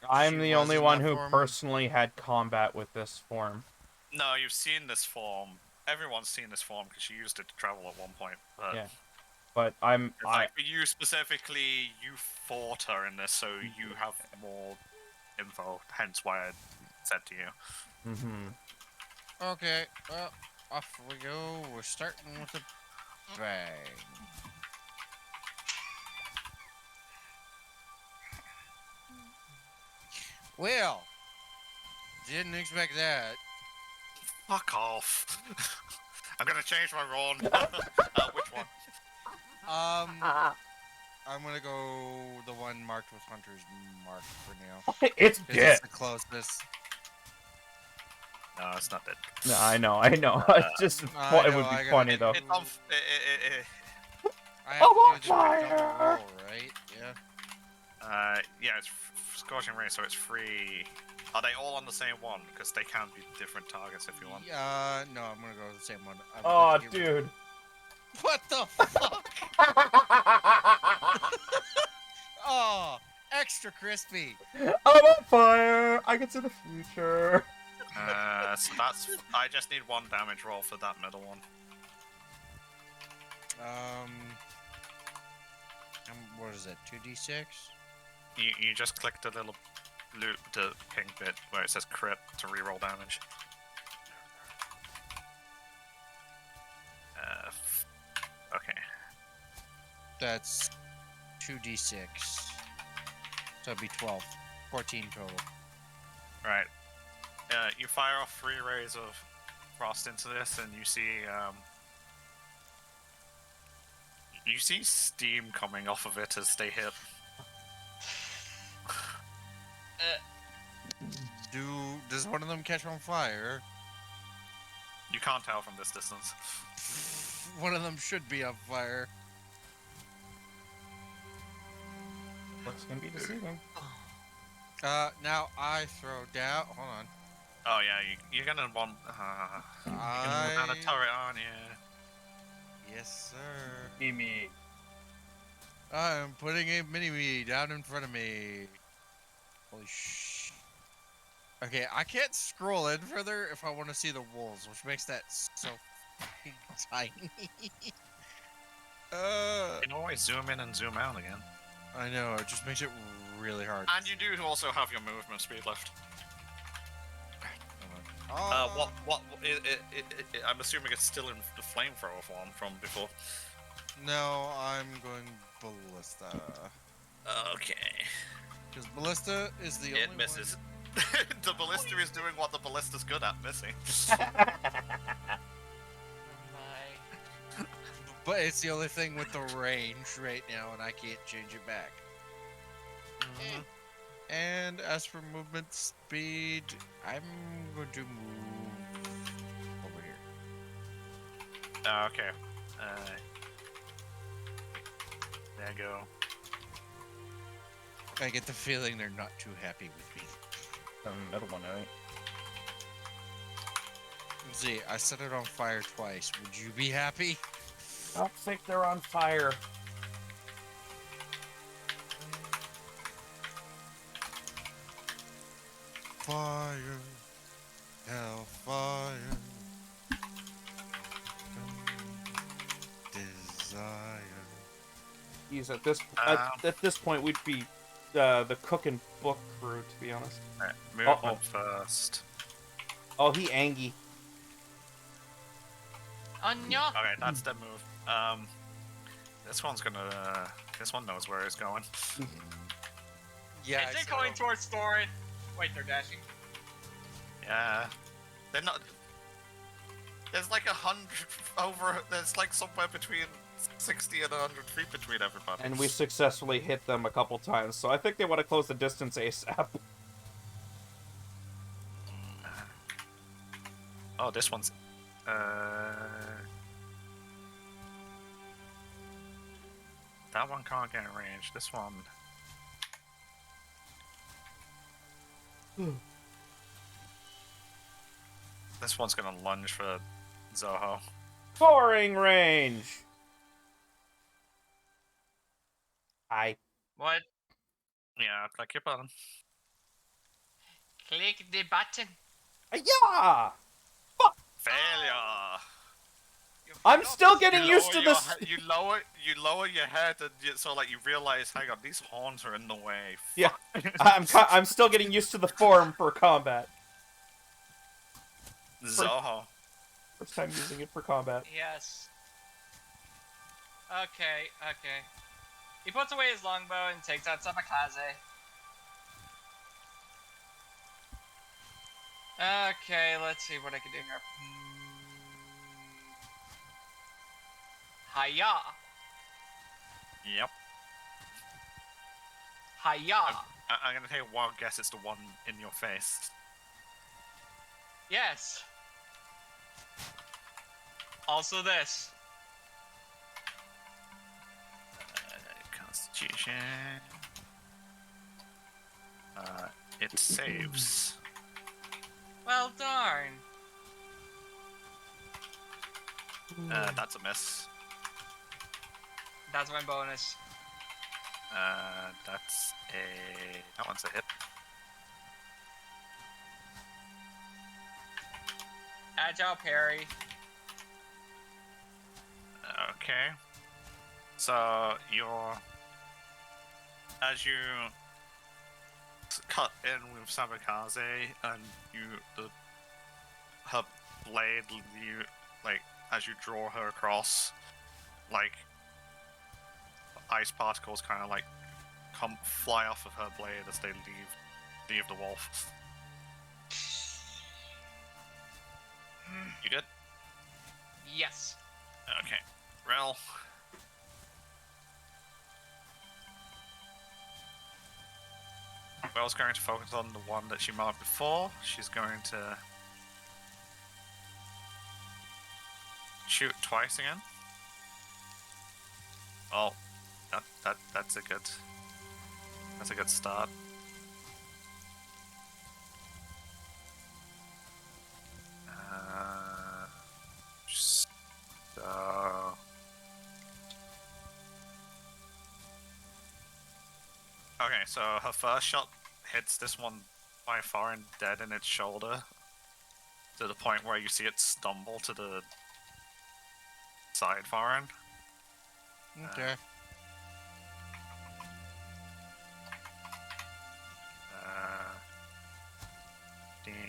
I'm she the was only in one that who form? personally had combat with this form. No, you've seen this form. Everyone's seen this form because you used it to travel at one point. But Yeah. But I'm like for you specifically, you fought her in this, so you have more info. Hence why I said to you. Okay, well, off we go. We're starting with a bang. Well, didn't expect that. Fuck off. I'm gonna change my roll. Which one? I'm gonna go the one marked with Hunter's mark for now. It's 'Cause dead. it's the closest. No, it's not dead. No, I know. It's just I it know, would I be gotta- funny though. It's on. I have to do this fire! double roll, right? Yeah. Yeah, it's Scorching Ray, so it's free. Are they all on the same one? Because they can be different targets if you want. No, I'm gonna go with the same one. I would Oh, like to give- dude. What the fuck? Oh, extra crispy. I'm on fire. I can see the future. So that's. I just need one damage roll for that middle one. What is it? 2d6? You just click the little the pink bit where it says crit to reroll damage. Okay. That's 2d6. So it'd be 12. 14 total. Right. You fire off 3 rays of frost into this, and you see steam coming off of it as they hit. Does one of them catch on fire? You can't tell from this distance. One of them should be on fire. Looks gonna be deceiving. Now I throw down. Hold on. Oh yeah, you're gonna want. You're gonna want a turret, aren't you? Yes, sir. Mimi. I'm putting a mini-me down in front of me. Holy sh... Okay, I can't scroll in further if I want to see the wolves, which makes that so fucking tiny. You can always zoom in and zoom out again. I know, it just makes it really hard. And you do also have your movement speed left. Oh, I'm assuming it's still in the flamethrower form from before. No, I'm going Ballista. Okay. Because Ballista is the only It misses. one... The ballista is doing what the ballista's good at, missing. My. But it's the only thing with the range right now, and I can't change it back. And as for movement speed, I'm going to move over here. Okay. There you go. I get the feeling they're not too happy with me. The middle one, right? See, I set it on fire twice. Would you be happy? I don't think they're on fire. Fire, hellfire, desire. Jeez, at this point, we'd be the cook and book crew, to be honest. Alright, movement first. Oh, he Angie. Anya. Okay, that's the move. This one's gonna. This one knows where it's going. Yeah, Is it going towards Thorin? Wait, they're dashing. Yeah. They're not. There's like 100 over. There's like somewhere between 60 and 100 feet between everybody. And we successfully hit them a couple times, so I think they want to close the distance ASAP. Oh, this one's. That one can't get in range. This one. This one's gonna lunge for Zoho. Boring range! Hi. What? Yeah, click your button. Click the button. Yeah! Failure. I'm still getting used to this. You lower your head, and so like you realize, hang on, these horns are in the way. Yeah, I'm still getting used to the form for combat. Zoho. First time using it for combat. Yes. Okay. He puts away his longbow and takes out Samakaze. Okay, let's see what I can do here. Hiya! Yep. Hiya! I'm gonna take a wild guess. It's the one in your face. Yes! Also this. Constitution. It saves. Well, darn. That's a miss. That's my bonus. That one's a hit. Agile parry. Okay. So as you cut in with Samakaze and her blade, as you draw her across, like ice particles kind of like fly off of her blade as they leave the wolf. You good? Yes. Okay. Rel. Rel's going to focus on the one that she marked before. She's going to shoot twice again. Oh, that's a good start. Okay, so her first shot hits this one by far and dead in its shoulder, to the point where you see it stumble to the side far end. Okay. 15.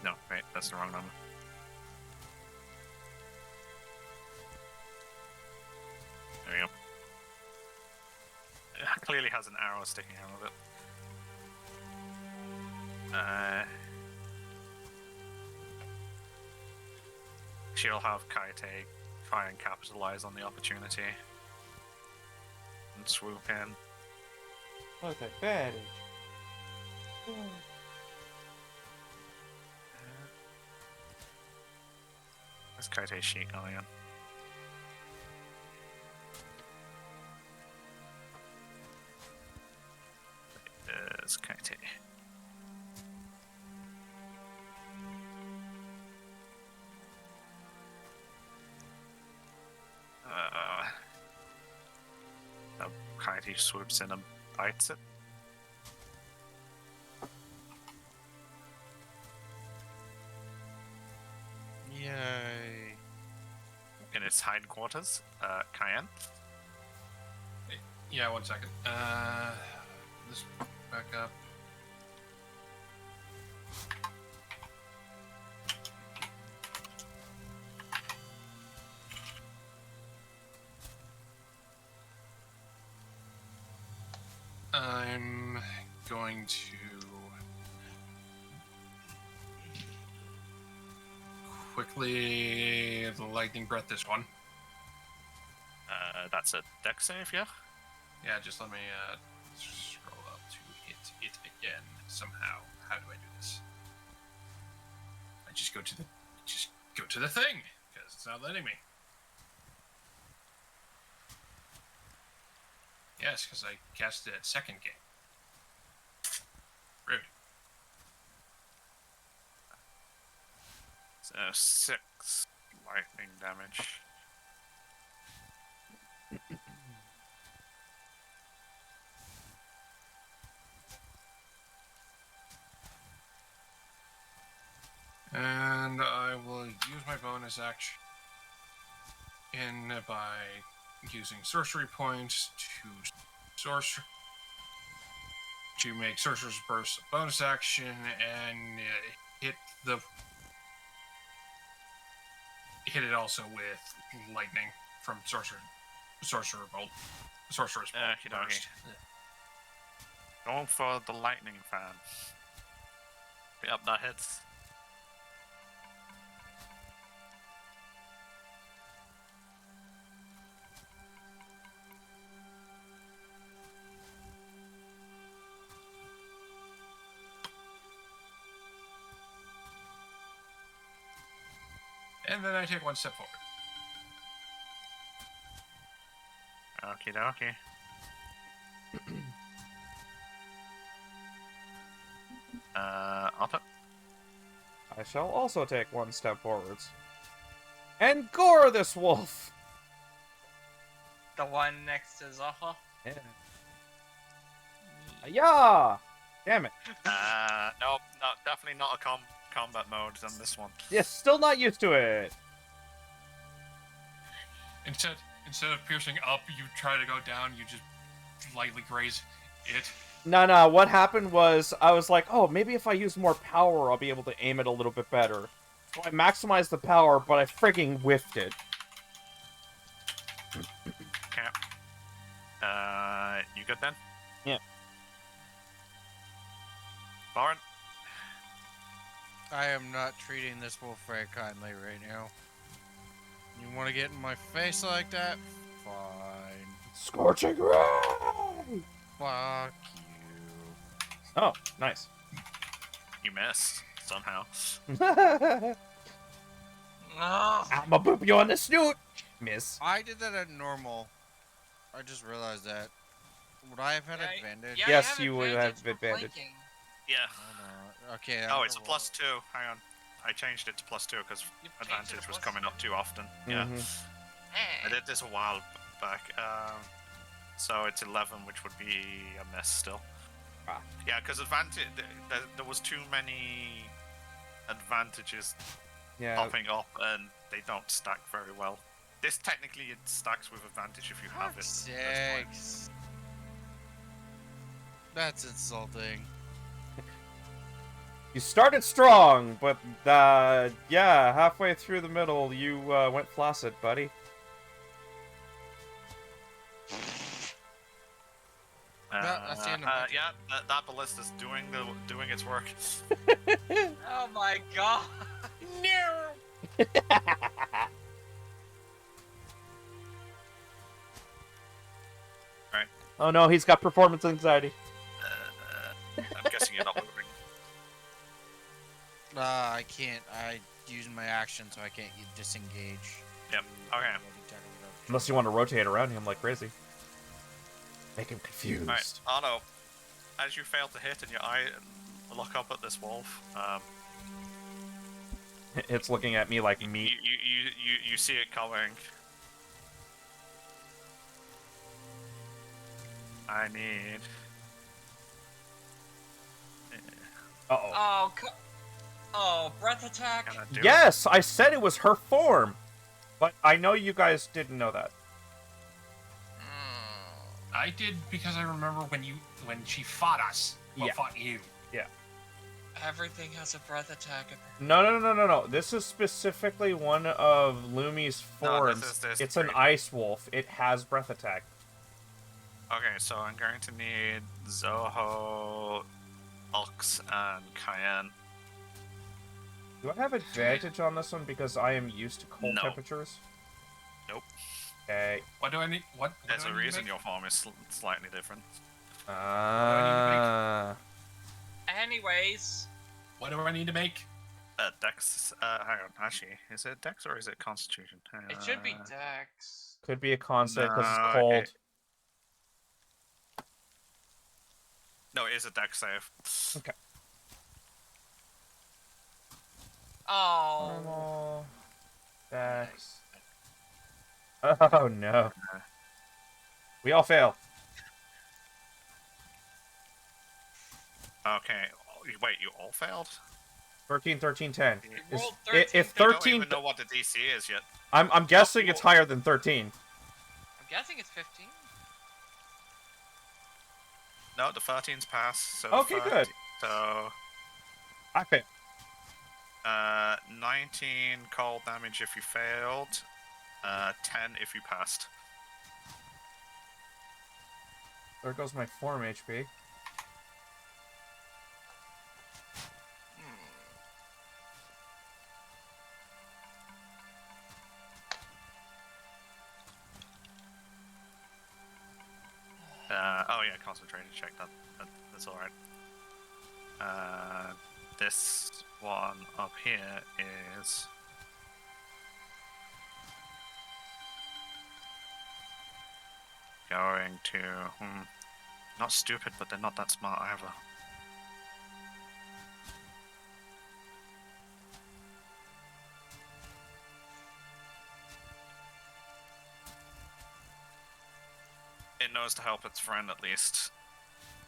No, wait, that's the wrong number. There we go. It clearly has an arrow sticking out of it. She'll have Kaite try and capitalize on the opportunity and swoop in. Look at advantage. Where's Kaite's sheet going in? There's Kaite. Kaite swoops in and bites it. Yay. In its hindquarters, Cayenne. Yeah, 1 second. This back up. I'm going to quickly lightning breath this one. That's a deck save, yeah? Yeah, just let me scroll up to hit it again somehow. How do I do this? I just go to the thing because it's not letting me. Yes, because I cast it at second game. Rude. So 6 lightning damage. And I will use my bonus action by using sorcery points to make Sorcerer's Burst a bonus action and hit it also with lightning from Sorcerer's Bolt. Sorcerer's Bolt. Okey-dokey. Going for the lightning fan. Yep, that hits. And then I take 1 step forward. Okie dokie. Alta. I shall also take 1 step forwards. And gore this wolf! The one next to Zaha. Yeah. Yeah! Damn it. Nope, definitely not a combat mode on this one. Yeah, still not used to it. Instead of piercing up, you try to go down, you just lightly graze it. No, what happened was, I was like, oh, maybe if I use more power, I'll be able to aim it a little bit better. So I maximized the power, but I frigging whiffed it. Okay. You good then? Yeah. Lauren? I am not treating this wolf very kindly right now. You want to get in my face like that? Fine. Scorching ray! Fuck you. Oh, nice. You missed, somehow. I'ma boop you on the snoot! Miss. I did that at normal. I just realized that. Would I have had Yeah, advantage? Yeah, Yes, have you would have for advantage. flanking. Yeah. Oh, no. Okay. Oh, I'm it's a gonna roll. +2. Hang on. I changed it to +2 because You've changed it to advantage was +2. coming up too often. Yeah. Mhm. I did this a while back. So it's 11, which would be a miss still. Ah. Yeah, because advantage. There was too many advantages Yeah. popping up, and they don't stack very well. This technically it stacks with advantage if you have it. Fuck's That's fine. sakes. That's insulting. You started strong, but yeah, halfway through the middle, you went flaccid, buddy. That's the end of my turn. Yeah, that ballista's doing its work. Oh my god! Oh no, he's got performance anxiety. I'm guessing you're not moving. I can't. I used my action, so I can't disengage. Yep. Okay. Unless you want to rotate around him like crazy. Make him confused. Alright, Arno, as you fail to hit and your eye look up at this wolf, It's looking at me like meat. you see it coming. I need. Uh-oh. Oh, breath attack. Can I do it? Yes, I said it was her form. But I know you guys didn't know that. I did because I remember when she fought us. Well, Yeah. fought you. Everything has a breath attack. No. This is specifically one of Lumi's No, forms. this It's an trait. ice wolf. It has breath attack. Okay, so I'm going to need Zoho, Ox, and Cayenne. Do I have advantage on this one because I am used to cold No. temperatures? Nope. Okay. What do I need? What? There's do I a need to reason make? your form is slightly different. Anyways, What do I need to make? Dex. Hang on. Actually, is it Dex or is it Constitution? it should be Dex. Could be a constant because No, it's cold. No, it is a Dex save. Okay. Oh. Normal. Dex. Oh no. We all fail. Okay. Wait, you all failed? 13, 13, 10. You Is- rolled i- 13. if You don't 13, even know what the DC is yet. I'm guessing it's higher than 13. I'm guessing it's 15. No, the 13's pass. So Okay, 13 good. So, I fail. 19 cold damage if you failed. 10 if you passed. There goes my form HP. Oh yeah, concentrated check. That's alright. This one up here is going to. Not stupid, but they're not that smart either. It knows to help its friend at least.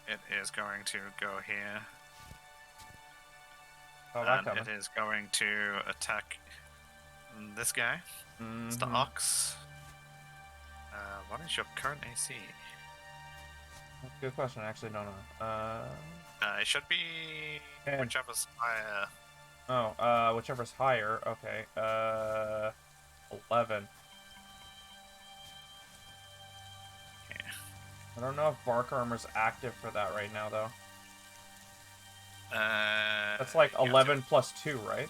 It is going to go here. Oh, that And coming. it is going to attack this guy. It's the Mhm. Ox. What is your current AC? That's a good question. Actually, no. It should be 10. whichever's higher. Whichever's higher. Okay. 11. Okay. I don't know if Bark Armor's active for that right now, though. That's like yeah, 11 plus 2, right?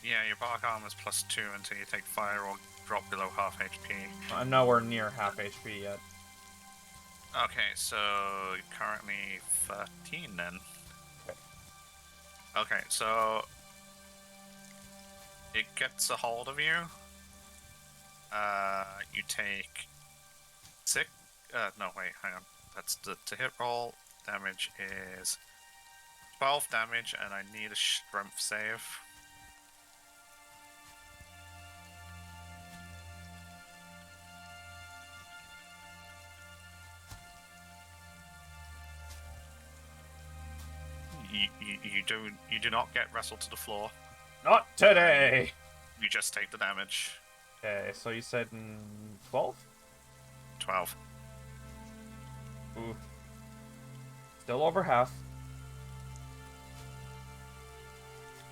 Yeah, your bark armor is +2 until you take fire or drop below half HP. I'm nowhere near half HP yet. Okay, so you're currently 13 then. Okay, so it gets a hold of you. You take 6. No, wait, hang on. That's the to hit roll. Damage is 12 damage, and I need a strength save. You do not get wrestled to the floor. Not today! You just take the damage. Okay, so you said 12? 12. Ooh. Still over half.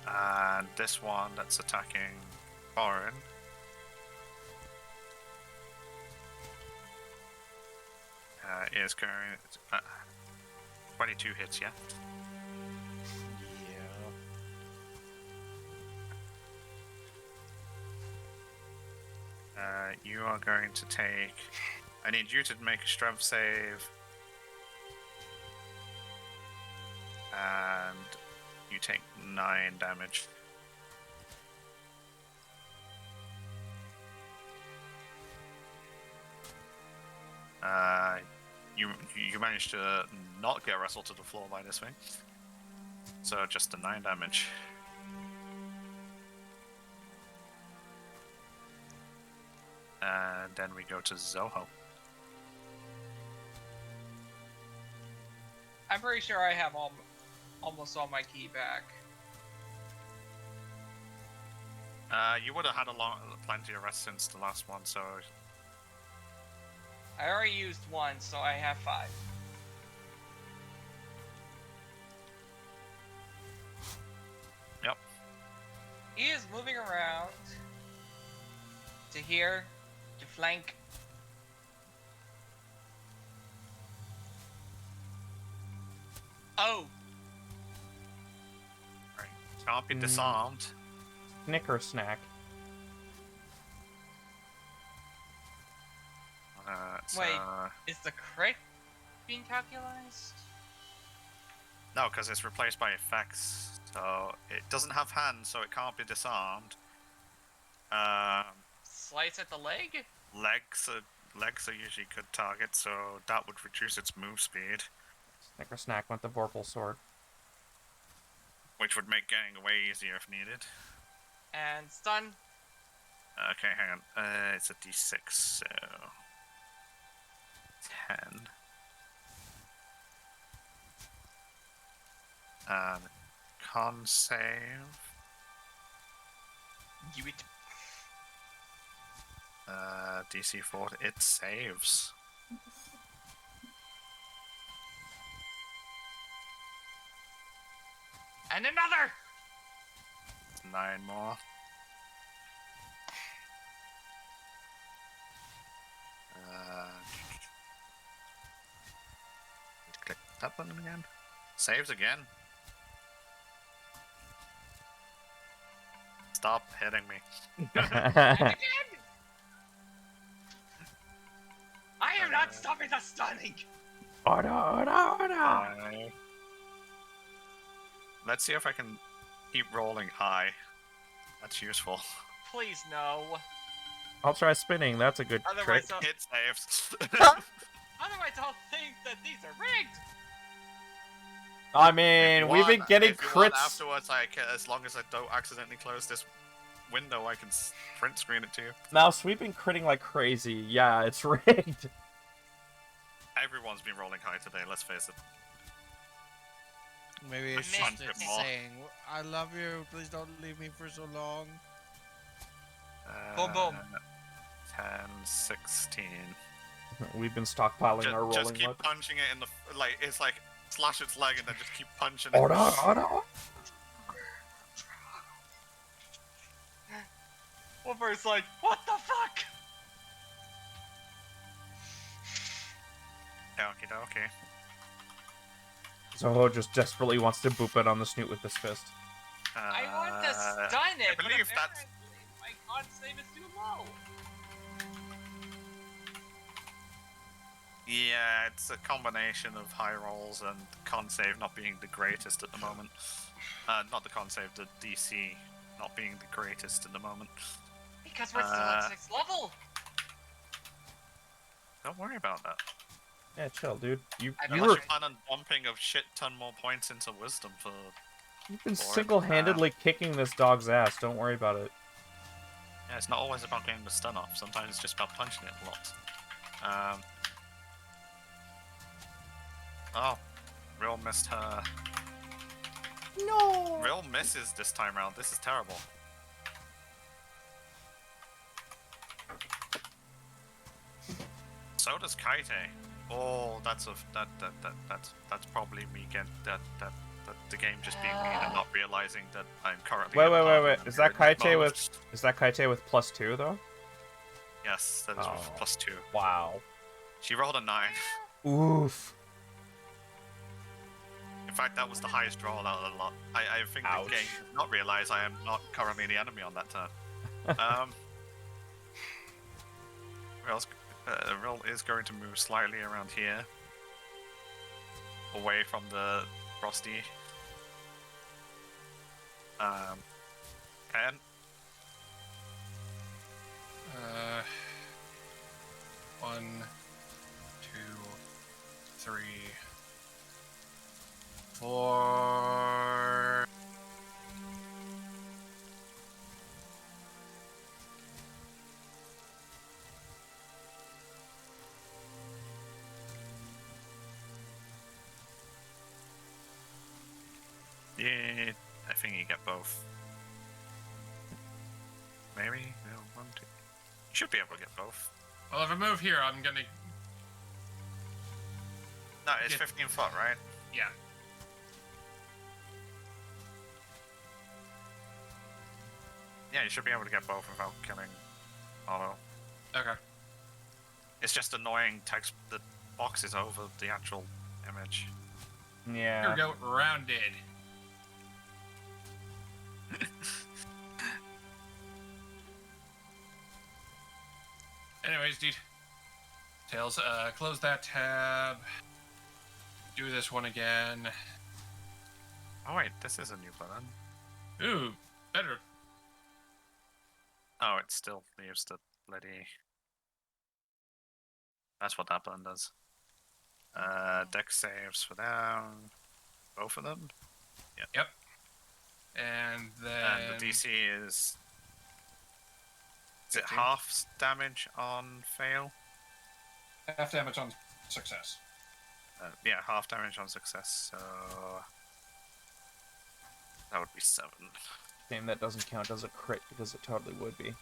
And this one that's attacking Foreign. Is going 22 hits, yeah? You are going to take... I need you to make a strength save. And you take 9 damage. You managed to not get wrestled to the floor by this thing. So just the 9 damage. And then we go to Zoho. I'm pretty sure I have almost all my key back. You would have had plenty of rest since the last one, so... I already used one, so I have 5. Yep. He is moving around to here, to flank. Oh! Right. Can't be disarmed. Snicker snack. Wait, is the crit being calculated? No, because it's replaced by effects. So it doesn't have hands, so it can't be disarmed. Slice at the leg? Legs are usually good targets, so that would reduce its move speed, Snicker snack went the Vorpal sword. which would make getting away easier if needed. And stun. Okay, hang on. It's a d6, so 10. And con save. You it. DC 4. It saves. And another! 9 more. Click that button again. Saves again. Stop hitting me. And again! I am not stopping the stunning! Order. Let's see if I can keep rolling high. That's useful. Please no. I'll try spinning. That's a good trick. Otherwise, Hit saves. otherwise I'll think that these are rigged! I mean, we've been getting if you want crits. afterwards. As long as I don't accidentally close this window, I can print screen it to you. Mouse, we've been critting like crazy. Yeah, it's rigged. Everyone's been rolling high today. Let's face it. Maybe it's I just missed it it. saying, I love you, please don't leave me for so long. Boom, boom. 10, 16. We've been stockpiling our rolling Just keep luck. punching it in the it's like slash its leg and then just keep punching Order. it. Wolver's like, what the fuck? Okie dokie. Zoho just desperately wants to boop it on the snoot with his fist. I want to stun it, but believe that's- apparently my con save is too low. Yeah, it's a combination of high rolls and con save not being the greatest at the moment. Not the con save, the DC not being the greatest at the moment. Because we're still at 6th level. Don't worry about that. Yeah, chill, dude. You Unless Unless were you plan on dumping a shit ton more points into wisdom for... you've been Lord. single-handedly kicking this dog's ass. Don't worry about it. Yeah, it's not always about getting the stun off. Sometimes it's just about punching it a lot. Oh, Real missed her No! Real misses this time around. This is terrible. So does Kaite. Oh, that's probably me getting that the game just being mean and not realizing that I'm currently. Wait. Is that Kaite with +2 though? Yes, that is with +2. Wow. She rolled a 9. Oof. In fact, that was the highest roll out of the lot. I think Ouch. the game did not realize I am not currently the enemy on that turn. Rill is going to move slightly around here, away from the Frosty. And 1, 2, 3, 4. yeah, I think you get both. Maybe? No, 1, 2. You should be able to get both. Well, if I move here, I'm gonna. No, it's Yeah. 15 foot, right? Yeah. Yeah, you should be able to get both without killing Olo. Okay. It's just annoying text. The box is over the actual image. Here Yeah. we go. Rounded. Anyways, dude. Tails, close that tab. Do this one again. Oh wait, this is a new button. Ooh, better. Oh, it still leaves the bloody. That's what that button does. Deck saves for them. Both of them. Yep. And then. And the DC is. Is it half damage on fail? half damage on success. Yeah, half damage on success, so. That would be 7. Game that doesn't count as a crit because it totally would be.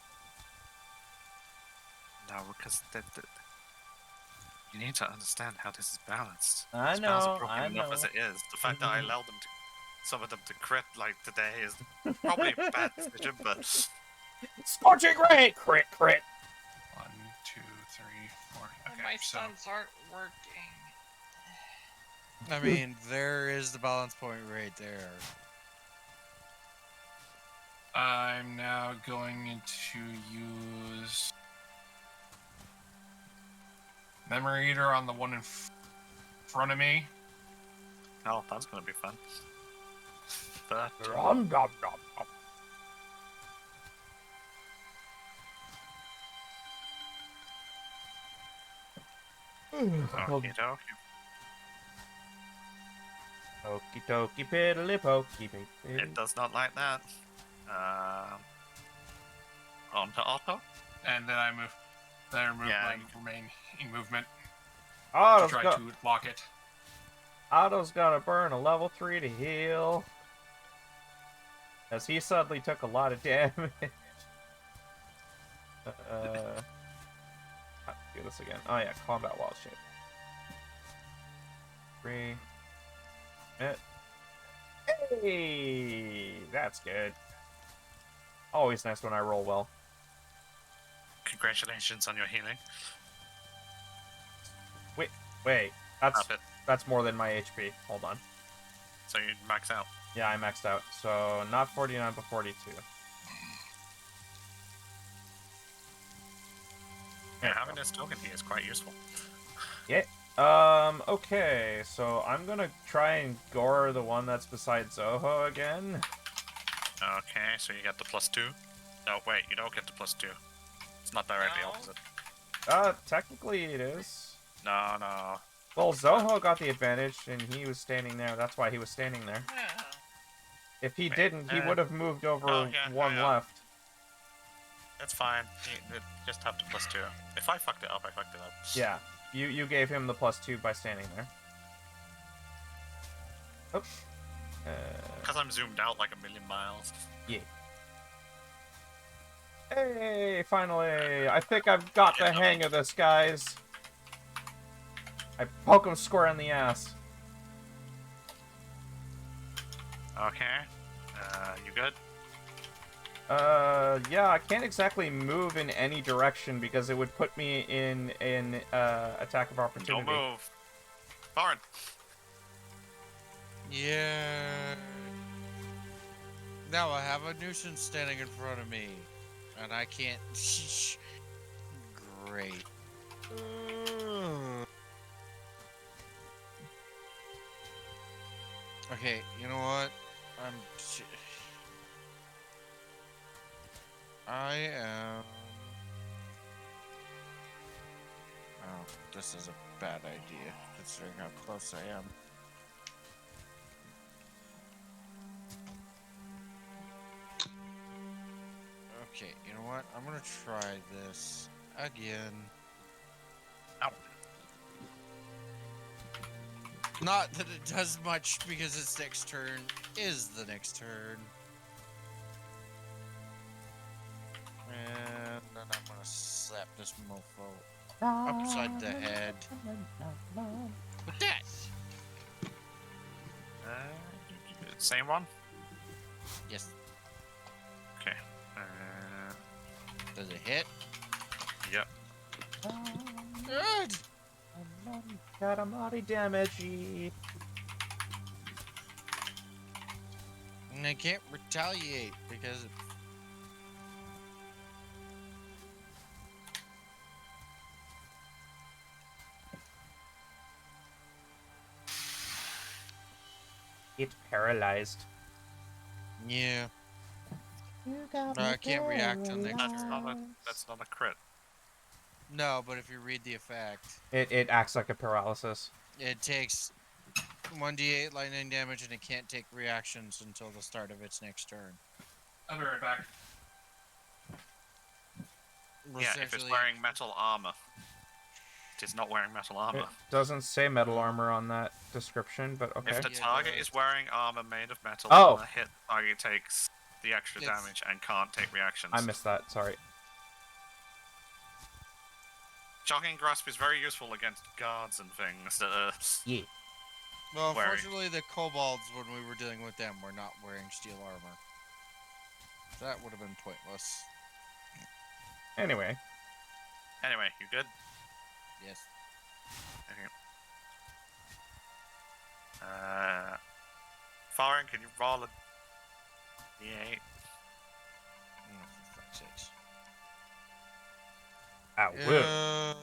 No, because you need to understand how this is balanced. I Spells know, are broken I enough know. as it is. The fact that I allowed them to, some of them to crit like today is probably a bad decision, but Scorching ray! Crit. 1, 2, 3, 4. Okay, My so sons aren't working. I mean, there is the balance point right there. I'm now going to use Memory Eater on the one in front of me. oh, that's gonna be fun. But Dum, dum, dum, dum. okie dokie. Okie dokie piddly pokey baby. It does not like that. On to Otto. And then I remove Yeah. my remaining movement to Otto's, try got, to lock it. Otto's gonna burn a level 3 to heal. As he suddenly took a lot of damage. How to do this again. Oh yeah, combat wall shit. 3. Hey! That's good. Always nice when I roll well. Congratulations on your healing. Wait, that's Stop it. that's more than my HP. Hold on. So you max out. Yeah, I maxed out. So not 49, but 42. Yeah, having this token here is quite useful. Okay, so I'm gonna try and gore the one that's beside Zoho again. Okay, so you get the +2. No, wait, you don't get the +2. It's not directly No. opposite. Technically it is. No, no. Well, Zoho got the advantage, and he was standing there. That's why he was standing there. Yeah. If he Wait, didn't, he would have moved over Oh, yeah, one yeah. left. It's fine. You just have the +2. If I fucked it up, I fucked it up. Yeah, you gave him the +2 by standing there. Oops. Because I'm zoomed out like a million miles. Yeah. Hey, finally! I think I've got the hang of this, guys. I poke him square in the ass. Okay. You good? Yeah, I can't exactly move in any direction because it would put me in an attack of opportunity. Don't move. Thorin. Yeah. Now I have a nuisance standing in front of me, and I can't. Great. Okay, you know what? I am. Oh, this is a bad idea, considering how close I am. Okay, you know what? I'm gonna try this again. Ow. Not that it does much because its next turn is the next turn. And then I'm gonna slap this mofo upside the head. With that! Same one? Yes. Okay. Does it hit? Yep. Good! Got a mighty damage. And I can't retaliate because it... It's paralyzed. Yeah. No, I can't react to the next turn. That's not a crit. No, but if you read the effect, It acts like a paralysis. it takes 1d8 lightning damage and it can't take reactions until the start of its next turn. I'll be right back. Yeah, if it's Essentially- wearing metal armor. It is not wearing metal armor. It doesn't say metal armor on that description, but okay. If the Yeah, target but- is wearing armor made of metal, Oh. the hit target takes the extra It's- damage and can't take reactions. I missed that, sorry. Shocking Grasp is very useful against guards and things that are... Yeah. Well, wearing. unfortunately, the kobolds, when we were dealing with them, were not wearing steel armor. That would have been pointless. Anyway. Anyway, you good? Yes. Okay. Thorin, can you roll a d8? Oh, for fuck's sakes. I will.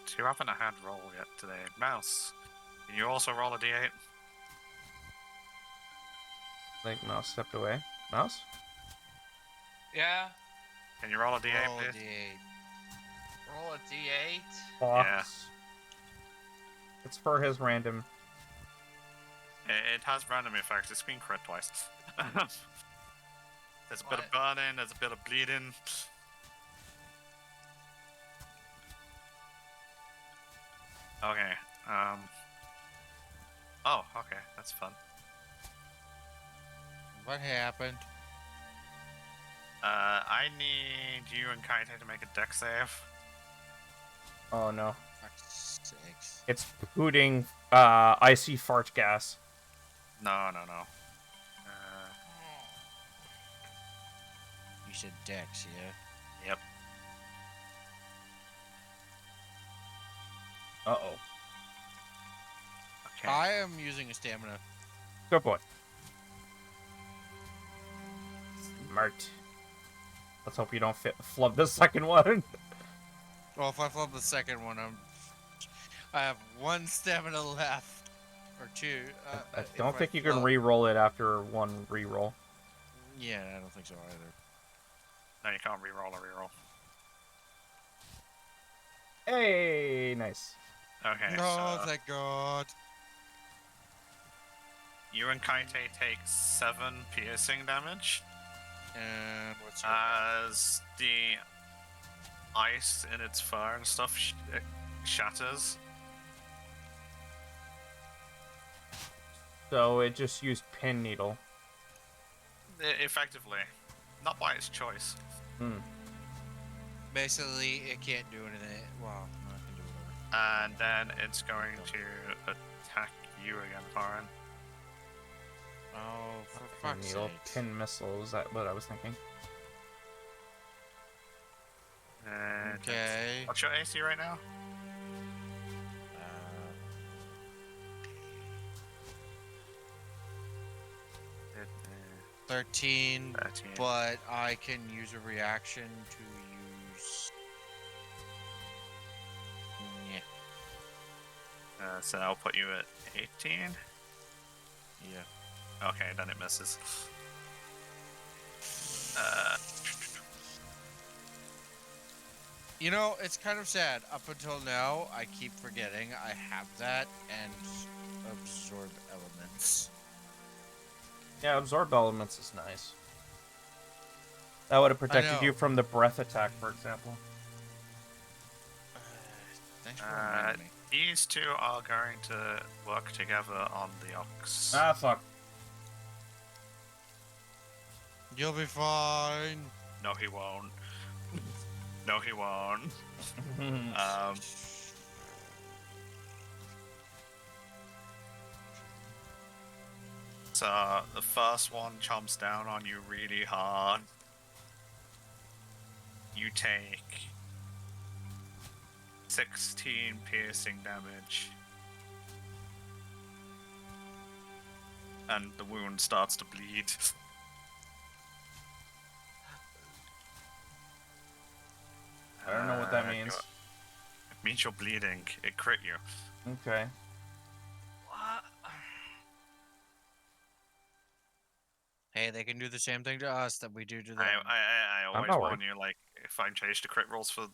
So you haven't had roll yet today. Mouse, can you also roll a d8? I think Mouse stepped away. Mouse? Yeah. Can you roll a d8, Roll a please? d8. Roll a d8. Fox. It's for his random. It has random effects. It's been crit twice. There's a bit of What? burning, there's a bit of bleeding. Okay, oh, okay, that's fun. What happened? I need you and Kaite to make a dex save. Oh no. Fuck's sakes. It's hooting icy fart gas. No. You said Dex, yeah? Yep. Uh-oh. Okay. I am using a stamina. Good boy. Smart. Let's hope you don't flub the second one. Well, if I flub the second one, I have one stamina left. Or two. I if don't think you can flub- re-roll it after one re-roll. Yeah, I don't think so either. No, you can't re-roll a re-roll. Hey, nice. Okay, No, so thank God. you and Kaite take 7 piercing damage And what's your... as the ice in its fur and stuff shatters. So it just used pin needle. Effectively. Not by its choice. Hmm. Basically, it can't do anything. Well, no, it can do whatever. And then it's going to attack you again, Farin. Oh, for Pin fuck's needle, sake. pin missile. Is that what I was thinking? Okay. What's your AC right now? 13, 13. but I can use a reaction to use. Yeah. So I'll put you at 18. Yeah. Okay, then it misses. You know, it's kind of sad. Up until now, I keep forgetting I have that and absorb elements. Yeah, absorb elements is nice. That would have protected you know. from the breath attack, for example. Thanks for reminding me. These two are going to work together on the ox. Ah, fuck. You'll be fine. No, he won't. No, he won't. So the first one chomps down on you really hard. You take 16 piercing damage. And the wound starts to bleed. I don't know what that means. It means you're bleeding. It crit you. Okay. Hey, they can do the same thing to us that we do to them. I always not warn worried. you, like, if I change the crit rolls for...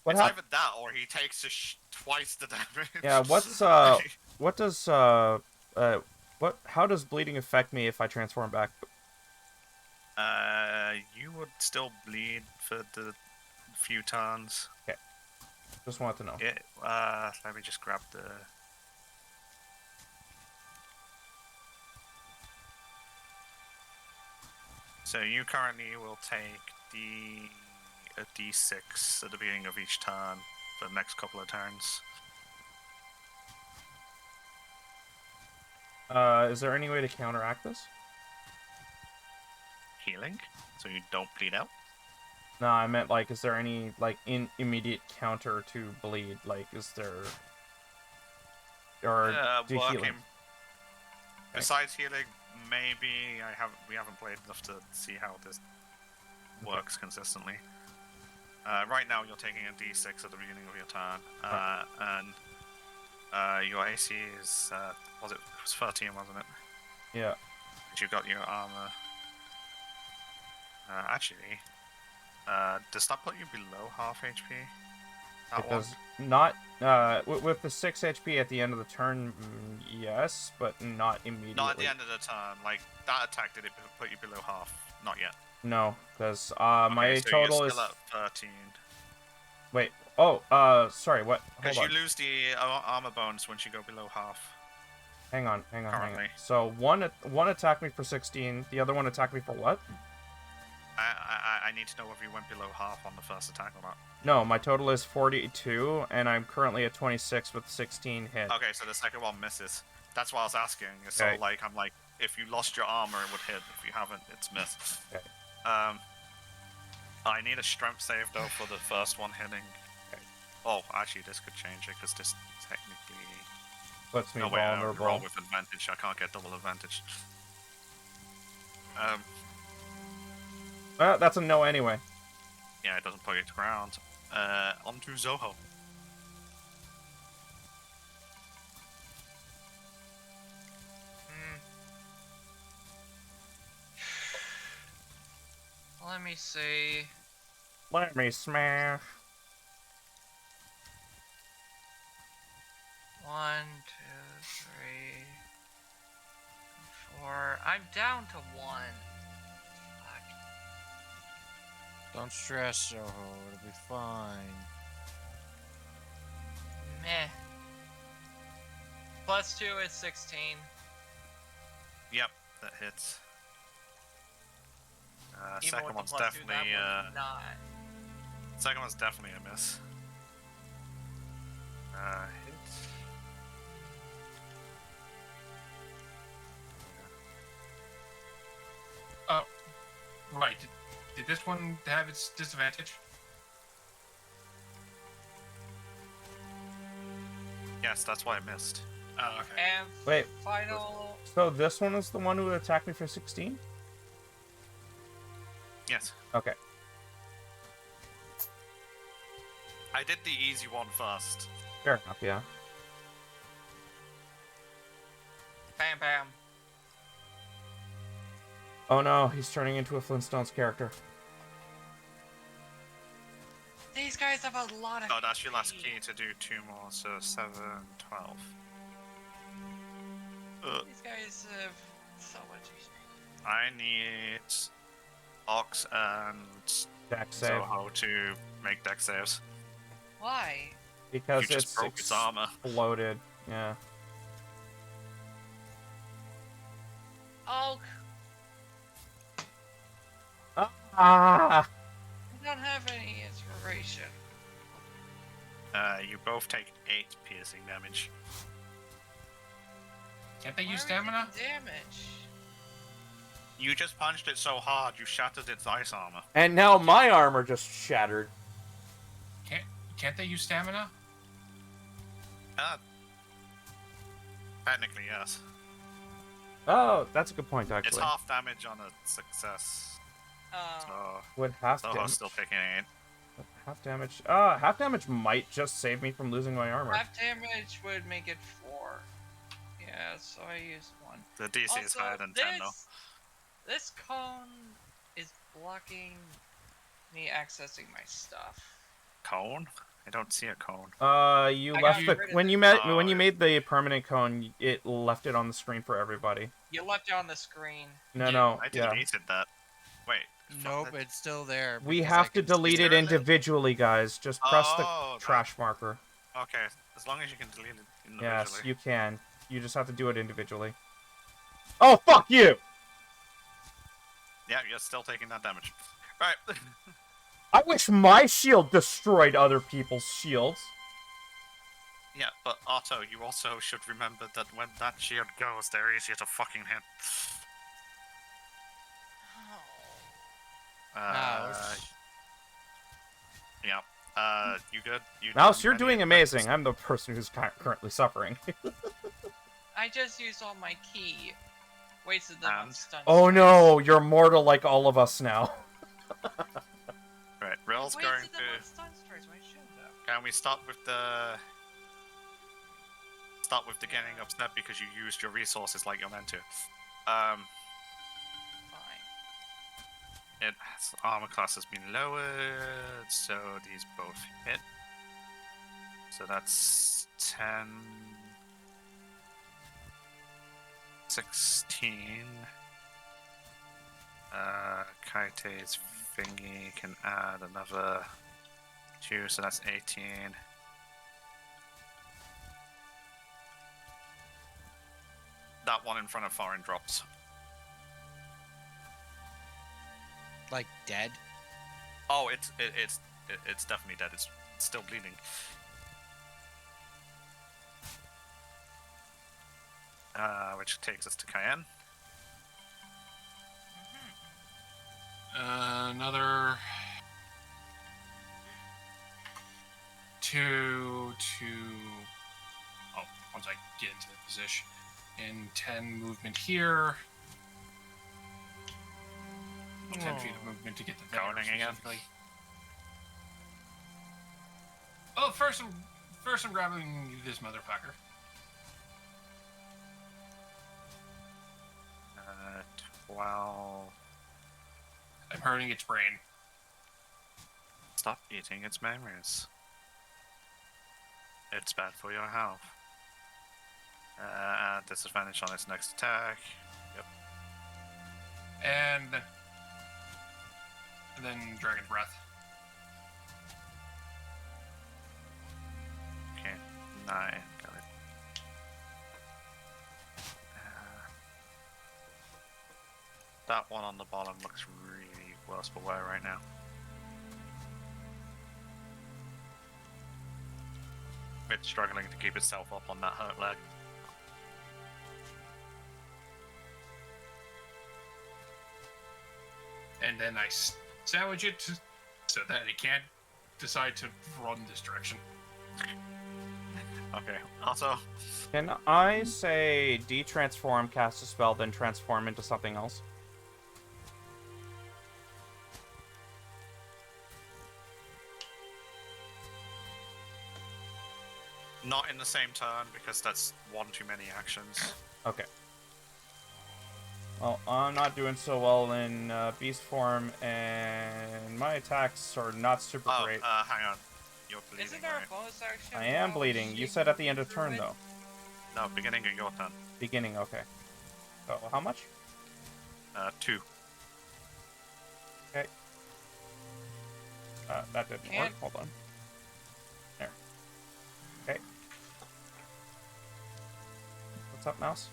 What it's hap- either that or he takes twice the damage. Yeah, what's, what does, how does bleeding affect me if I transform back? You would still bleed for the few turns. Just want to know. Let me just grab the... So you currently will take a d6 at the beginning of each turn for the next couple of turns. Is there any way to counteract this? Healing, so you don't bleed out. No, I meant, like, is there any, like, immediate counter to bleed? Like, is there... Or do working. healing? Besides healing, maybe we haven't played enough to see how this works consistently. Right now, you're taking a d6 at the beginning of your turn, and your AC is it was 13, wasn't it? Yeah. You've got your armor. Actually, does that put you below half HP? It does not, with the 6 HP at the end of the turn, yes, but not immediately. Not at the end of the turn. Like, that attack, did it put you below half? Not yet. No, because my so total you're is... still at 13. Wait, sorry, what? Because Hold you on. lose the armor bonus once you go below half. Hang on. Currently. So one attacked me for 16, the other one attacked me for what? I need to know if you went below half on the first attack or not. No, my total is 42, and I'm currently at 26 with 16 hit. Okay, so the second one misses. That's what I was asking. So, Okay. like, I'm like, if you lost your armor, it would hit. If you haven't, it's missed. Okay. I need a strength save, though, for the first one hitting. Okay. Oh, actually, this could change it, because this technically... Puts me No, wait, I roll vulnerable. with advantage. I can't get double advantage. That's a no anyway. Yeah, it doesn't put you to ground. On to Zoho. Let me see. Let me smash. 1, 2, 3, 4. I'm down to 1. Fuck. Don't stress, Soho. It'll be fine. Meh. Plus 2 is 16. Yep, that hits. Even Second with one's the plus 2, definitely that would not. second one's definitely a miss. Hit. Oh, right. Did this one have its disadvantage? Yes, that's why I missed. Oh, okay. And Wait. final. So this one is the one who attacked me for 16? Yes. Okay. I did the easy one first. Fair enough, yeah. Bam bam. Oh no, he's turning into a Flintstones character. These guys have a lot of. Oh, that's your last HP. key to do 2 more, so 7, 12. These guys have so much HP. I need Ox and Dex save. Zoho to make deck saves. Why? Because You just it's broke its armor. exploded. Yeah. Oh, Ah! I don't have any inspiration. You both take 8 piercing damage. Can't they Why use are we taking stamina? damage. You just punched it so hard, you shattered its ice armor. And now my armor just shattered. Can't they use stamina? Technically, yes. Oh, that's a good point, It's actually. half damage on a success. So, Would half Zoho's damage... still taking 8. Half damage... half damage might just save me from losing my armor. Half damage would make it 4. Yeah, so I used 1. The DC is higher than 10, though. This cone is blocking me accessing my stuff. Cone? I don't see a cone. You I left got the... rid of When it. you met... Oh, when you yeah. made the permanent cone, it left it on the screen for everybody. You left it on the screen. No, Yeah, no, I yeah. deleted that. Wait. Nope, it's still there. We because have I to can- delete it there a- individually, guys. Just press Oh, the trash marker. Okay, as long as you can delete it individually. Yes, you can. You just have to do it individually. Oh, fuck you! Yeah, you're still taking that damage. Right. I wish my shield destroyed other people's shields. Yeah, but Otto, you also should remember that when that shield goes, they're easier to fucking hit. Ouch. Yeah. You good? Mouse, done you're any doing attacks? amazing. I'm the person who's currently suffering. I just used all my key. Wasted them on And? stun Oh strikes. no, you're mortal like all of us now. Right, Rill's Wasted going them on to... stun strikes. Why shouldn't have? Can we start with the... Start with the getting upset because you used your resources like you're meant to. Fine. Its armor class has been lowered, so these both hit. So that's 10... 16. Kaite's thingy can add another 2, so that's 18. That one in front of Foreign drops. Like dead. Oh, it's definitely dead. It's still bleeding. Which takes us to Cayenne. Another 2 to... Oh, once I get into the position. And 10 movement here. 10 feet of movement to get the Going there again. specifically. Oh, first I'm grabbing this motherfucker. 12. I'm hurting its brain. Stop eating its memories. It's bad for your health. At disadvantage on its next attack. Yep. And then Dragon Breath. Okay. Got it. That one on the bottom looks really worse for wear right now. It's struggling to keep itself up on that hurt leg. And then I sandwich it so that it can't decide to run this direction. Okay, also, Can I say de-transform, cast a spell, then transform into something else? not in the same turn because that's one too many actions. Okay. Well, I'm not doing so well in beast form, and my attacks are not super Oh, great. hang on. You're bleeding, Isn't there right? a bonus action? I am while bleeding. You she said at the end of threw turn, it? though. No, beginning of your turn. Beginning, okay. So, how much? 2. Okay. That didn't work. Can't- Hold on. There. Okay. What's up, mouse?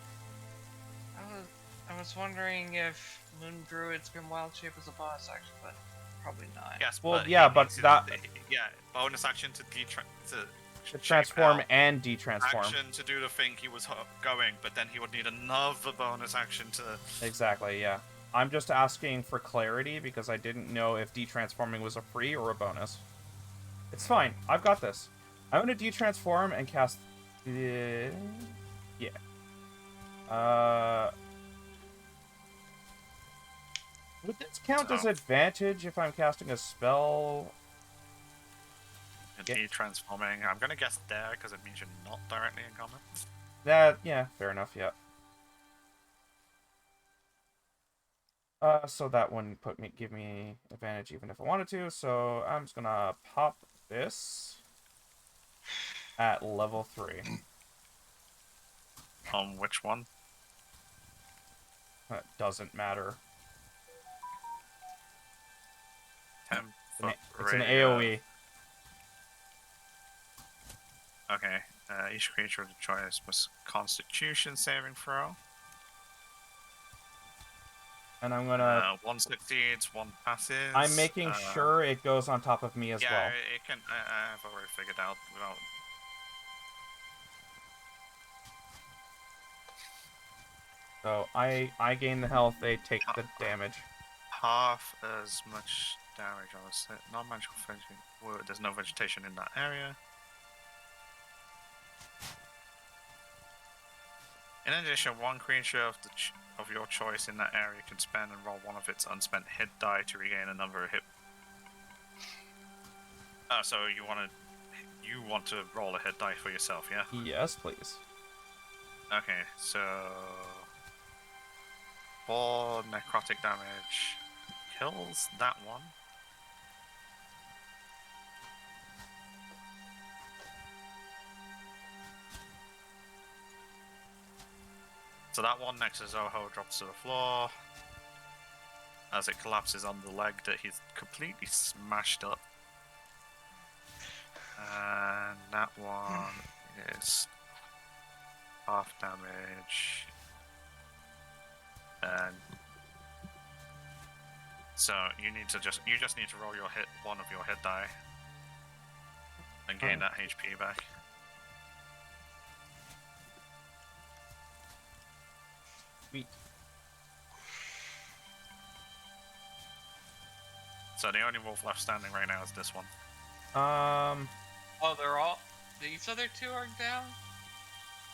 I was wondering if Moon Druid's Grim Wild Shape was a bonus action, but probably not. Yes, Well, but yeah, he but needs to- that- Yeah, bonus action to To shape transform out. and de-transform. Action to do the thing he was going, but then he would need another bonus action to... Exactly, yeah. I'm just asking for clarity because I didn't know if de-transforming was a free or a bonus. It's fine. I've got this. I'm gonna de-transform and cast... Yeah. Would this count as So- advantage if I'm casting a spell? Yeah. De-transforming. I'm gonna guess there, because it means you're not directly in combat. Yeah, fair enough, yeah. So that one give me advantage even if I wanted to, so I'm just gonna pop this at level 3. On which one? That doesn't matter. 10 It's an AoE. Okay. Each creature of the choice must Constitution saving throw. And I'm gonna... One succeeds, one passes. I'm making sure it goes on top of me as yeah, well. it can. I've already figured out without. So I gain the health, they take the damage. Half as much damage on a set. Non-magical vegetation. Well, there's no vegetation in that area. In addition, one creature of your choice in that area can spend and roll one of its unspent hit die to regain a number of hit. So you want to roll a hit die for yourself, yeah? Yes, please. Okay, so 4 necrotic damage kills that one. So that one next to Zoho drops to the floor as it collapses on the leg that he's completely smashed up. And that one is half damage. And so you just need to roll one of your hit die and gain that HP back. Sweet. So the only wolf left standing right now is this one. Oh, they're all. These other two are down?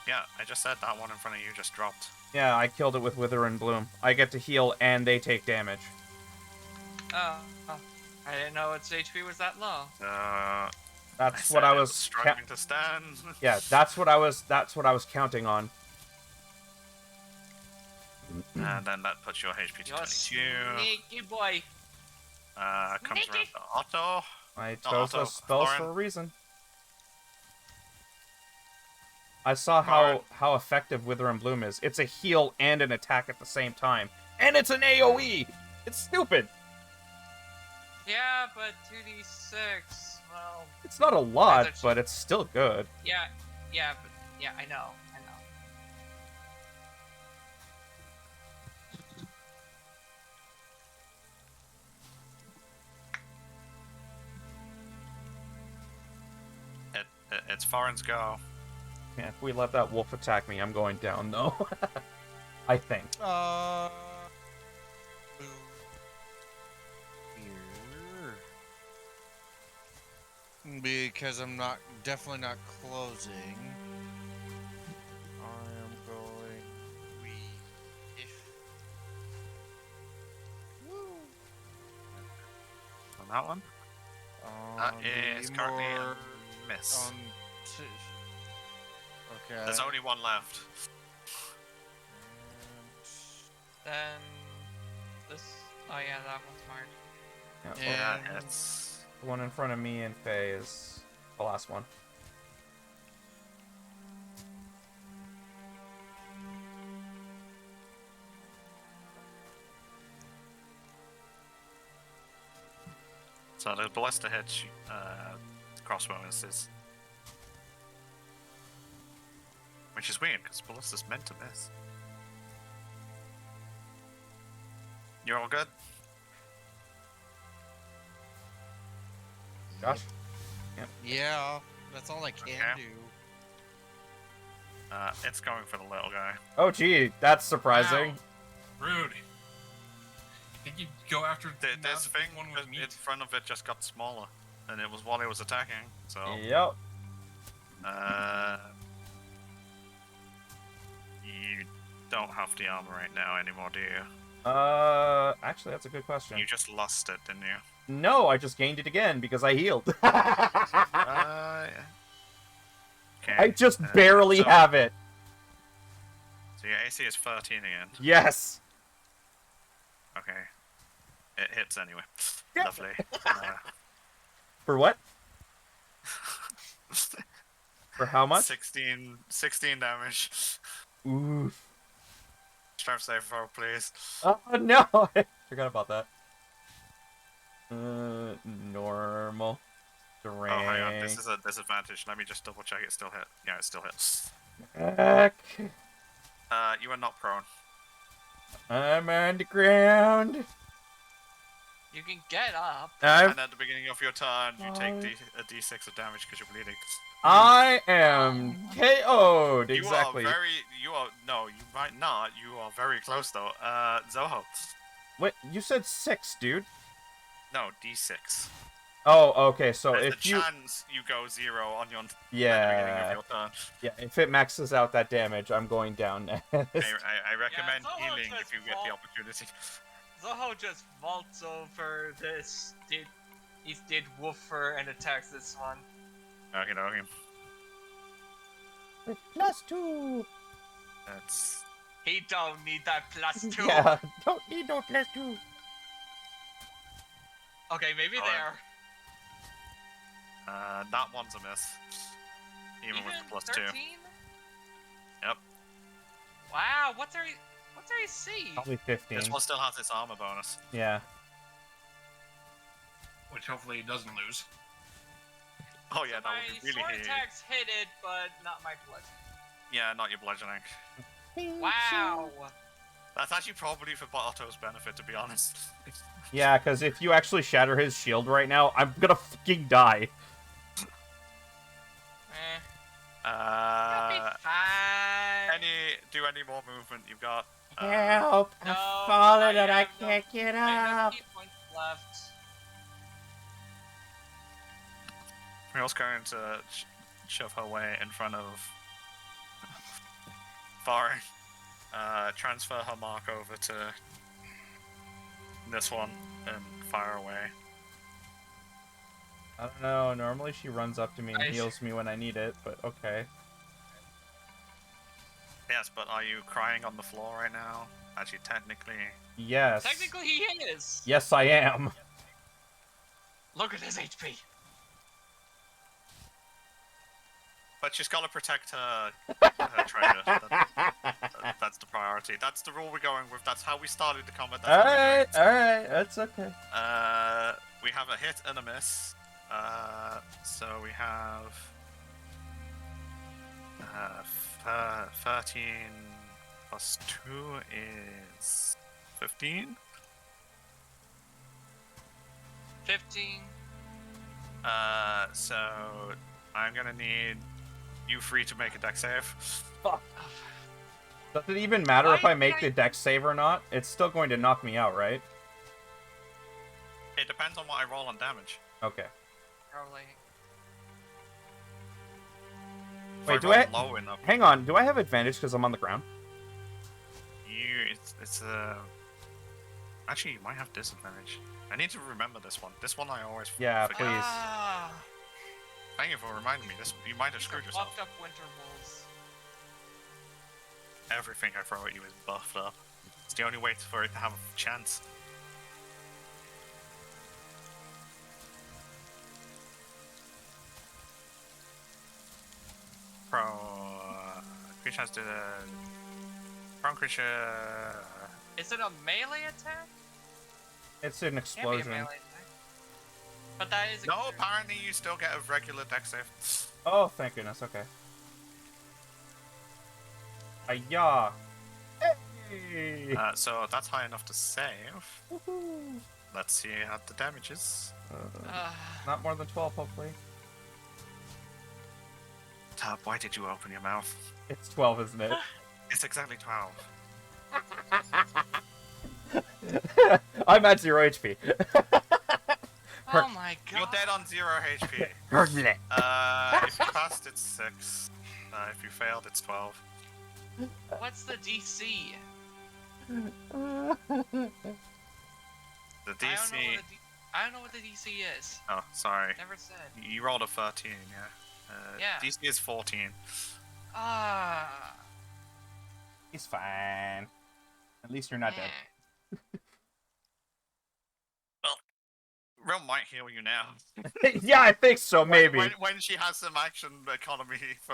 Yeah, I just said that one in front of you just dropped. Yeah, I killed it with Wither and Bloom. I get to heal and they take damage. Oh. I didn't know its HP was that low. That's I what said I it was struggling to stand. Yeah, that's what I was counting on. And then that puts your HP to You're 22. sneaky boy. Comes Sneaky. around to Otto. I Oh, chose also, those spells Lauren. for a reason. I saw Lauren. how effective Wither and Bloom is. It's a heal and an attack at the same time. And it's an AoE! It's stupid! Yeah, but 2d6. Well, It's not a lot, That's a- but it's still good. yeah. Yeah, but yeah, I know. It's Foreign's go. Yeah, if we let that wolf attack me, I'm going down, though. I think. Here. Because I'm definitely not closing. I am going. On that one? That is currently a miss. Okay. There's only one left. Then this. Oh yeah, that one's marked. Yeah, Yeah, it's... the one in front of me and Faye is the last one. So the ballista hit crossbow misses. Which is weird, because ballista's meant to miss. You're all good? Josh? Yeah, that's all I can Okay. do. It's going for the little guy. Oh, gee, that's surprising. Wow. Rude. I think you'd go after This the thing one with in meat. front of it just got smaller. And it was while it was attacking, so... Yep. You don't have the armor right now anymore, do you? Actually, that's a good question. You just lost it, didn't you? No, I just gained it again because I healed. Yeah. Okay. I just barely have it. So your AC is 13 again. Yes. Okay. It hits anyway. Yeah. Lovely. For what? For how much? 16 damage. Ooh. Strength save throw, please. Oh, no. I forgot about that. Normal. Oh, hang on. This Drink. is a disadvantage. Let me just double check it still hit. Yeah, it still hits. Heck. You are not prone. I'm on the ground. You can get up. And at the beginning of your turn, you take a d6 of damage because you're bleeding. I am KO'd. Exactly. You might not. You are very close though. Zoho. Wait, you said 6, dude. No, d6. Oh, okay. So There's if the you, chance you go 0 on your at the beginning of yeah, your turn. yeah, if it maxes out that damage, I'm going down next. I recommend Zoho healing just if you get the opportunity. Zoho just vaults over this dead woofer and attacks this one. Okay. +2. That's He don't need that +2. Yeah, don't need no +2. Okay, maybe Alright. there. that one's a miss. Even with the +2. 13? Yep. Wow, what's our AC? Probably 15. This one still has its armor bonus. Yeah. Which hopefully it doesn't lose. Oh yeah, that My would be really sword hit. attacks hit it, but not my blood. Yeah, not your bludgeoning. Wow. That's actually probably for Barto's benefit, to be honest. Yeah, because if you actually shatter his shield right now, I'm gonna fucking die. That'll be fine. Do any more movement you've got? Help! No, I'm falling and I have can't get I have up. 8 points left. Muriel's going to shove her way in front of Farin. Transfer her mark over to this one and fire away. I don't know, normally she runs up to me and I- heals me when I need it, but okay. Yes, but are you crying on the floor right now? Actually, technically. Yes. Technically, he is. Yes, I am. Look at his HP. But she's got to protect her treasure. That's the priority. That's the rule we're going with. That's how we started the combat. That's how we're doing Alright, it. alright, that's okay. We have a hit and a miss. So we have 13 plus 2 is 15. 15. So I'm gonna need you three to make a dex save. Fuck. Does it even matter if Why I make can't the dex save or not? It's still going to knock me out, right? It depends on what I roll on damage. Okay. Probably. If Wait, do roll I- low enough? Hang on, do I have advantage because I'm on the ground? It's actually, you might have disadvantage. I need to remember this one. This one I always Yeah, forget. please. Ah, Thank you for reminding me. This you might have these screwed are yourself. buffed up winter wolves. Everything I throw at you is buffed up. It's the only way for it to have a chance. Creature has to prone creature. Is it a melee attack? It's an Can't be a explosion. melee attack. But that is a No, apparently you still get a regular dex save. Oh, thank goodness. Okay. Ayah. Hey. So that's high enough to save. Let's see how the damage is. Not more than 12, hopefully. Tab, why did you open your mouth? It's 12, isn't it? It's exactly 12. I'm at 0 HP. Oh my god. You're dead on 0 HP. If you passed, it's 6. If you failed, it's 12. What's the DC? The DC. I don't know what the DC is. Oh, sorry. Never said. You rolled a 13, yeah. Yeah. DC is 14. Ah. He's fine. At least you're not dead. Real might heal you now. Yeah, I think so, maybe. When she has some action economy for...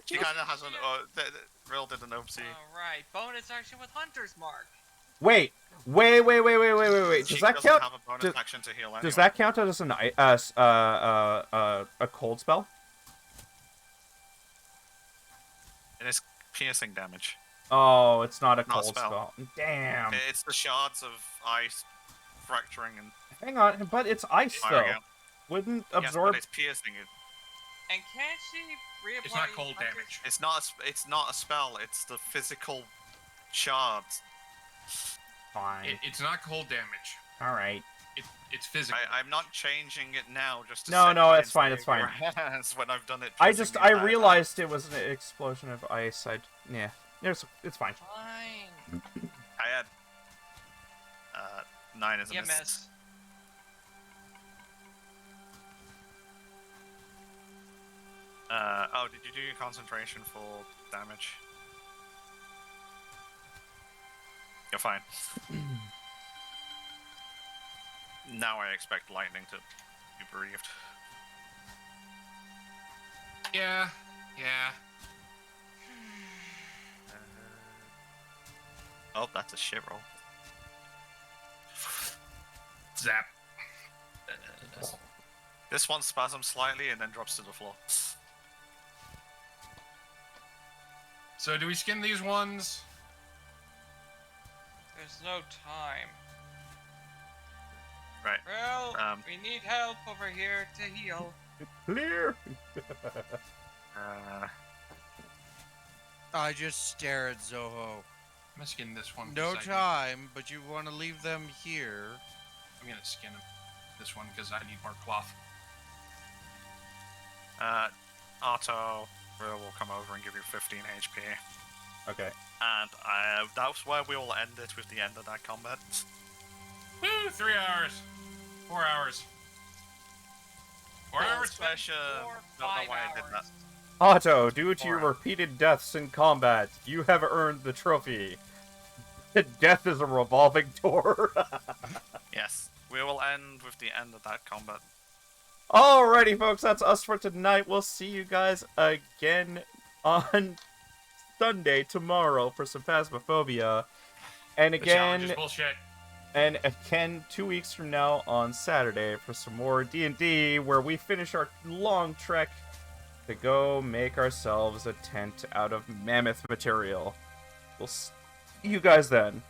she kind of has an... Real did an oopsie. Alright, bonus action with Hunter's Mark. Wait. Does She that doesn't count? have a bonus does- action to heal anyway. Does that count as a cold spell? It is piercing damage. Oh, it's not a Not a cold spell. spell. Damn. It's the shards of ice fracturing and Hang on, but it's ice though. firing out. Wouldn't Yes, absorb. but it's piercing. And can't she reapply It's not cold Hunter's- damage. It's not a spell. It's the physical shards. Fine. It's not cold damage. All right. It's physical. I'm not changing it now just to No, set no, mine it's fine, save it's fine. your hands when I've done it. I piercing I the entire realized it was an explosion of ice. Yeah. It's fine. Fine. time. I had 9 as a You miss. miss. Oh, did you do your concentration for damage? You're fine. Now I expect lightning to be breathed. Yeah. Oh, that's a shit roll. Zap. This one spasms slightly and then drops to the floor. So do we skin these ones? There's no time. Right. Well, Um, we need help over here to heal. Clear. I just stare at Zoho. I'm gonna skin this one. No 'cause time, but you want to leave them here. I'm gonna skin this one because I need more cloth. Otto will come over and give you 15 HP. Okay. And that's where we will end it with the end of that combat. Woo! 3 hours. 4 hours. 4 hours. Special. 4, Don't know 5 why I did that. hours. Otto, due to your Alright. repeated deaths in combat, you have earned the trophy. Death is a revolving door. Yes. We will end with the end of that combat. Alrighty, folks, that's us for tonight. We'll see you guys again on Sunday tomorrow for some Phasmophobia. And The challenge is again, bullshit. 2 weeks from now on Saturday for some more D&D, where we finish our long trek to go make ourselves a tent out of mammoth material. We'll see you guys then.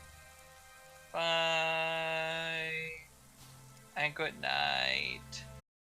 Bye. And good night.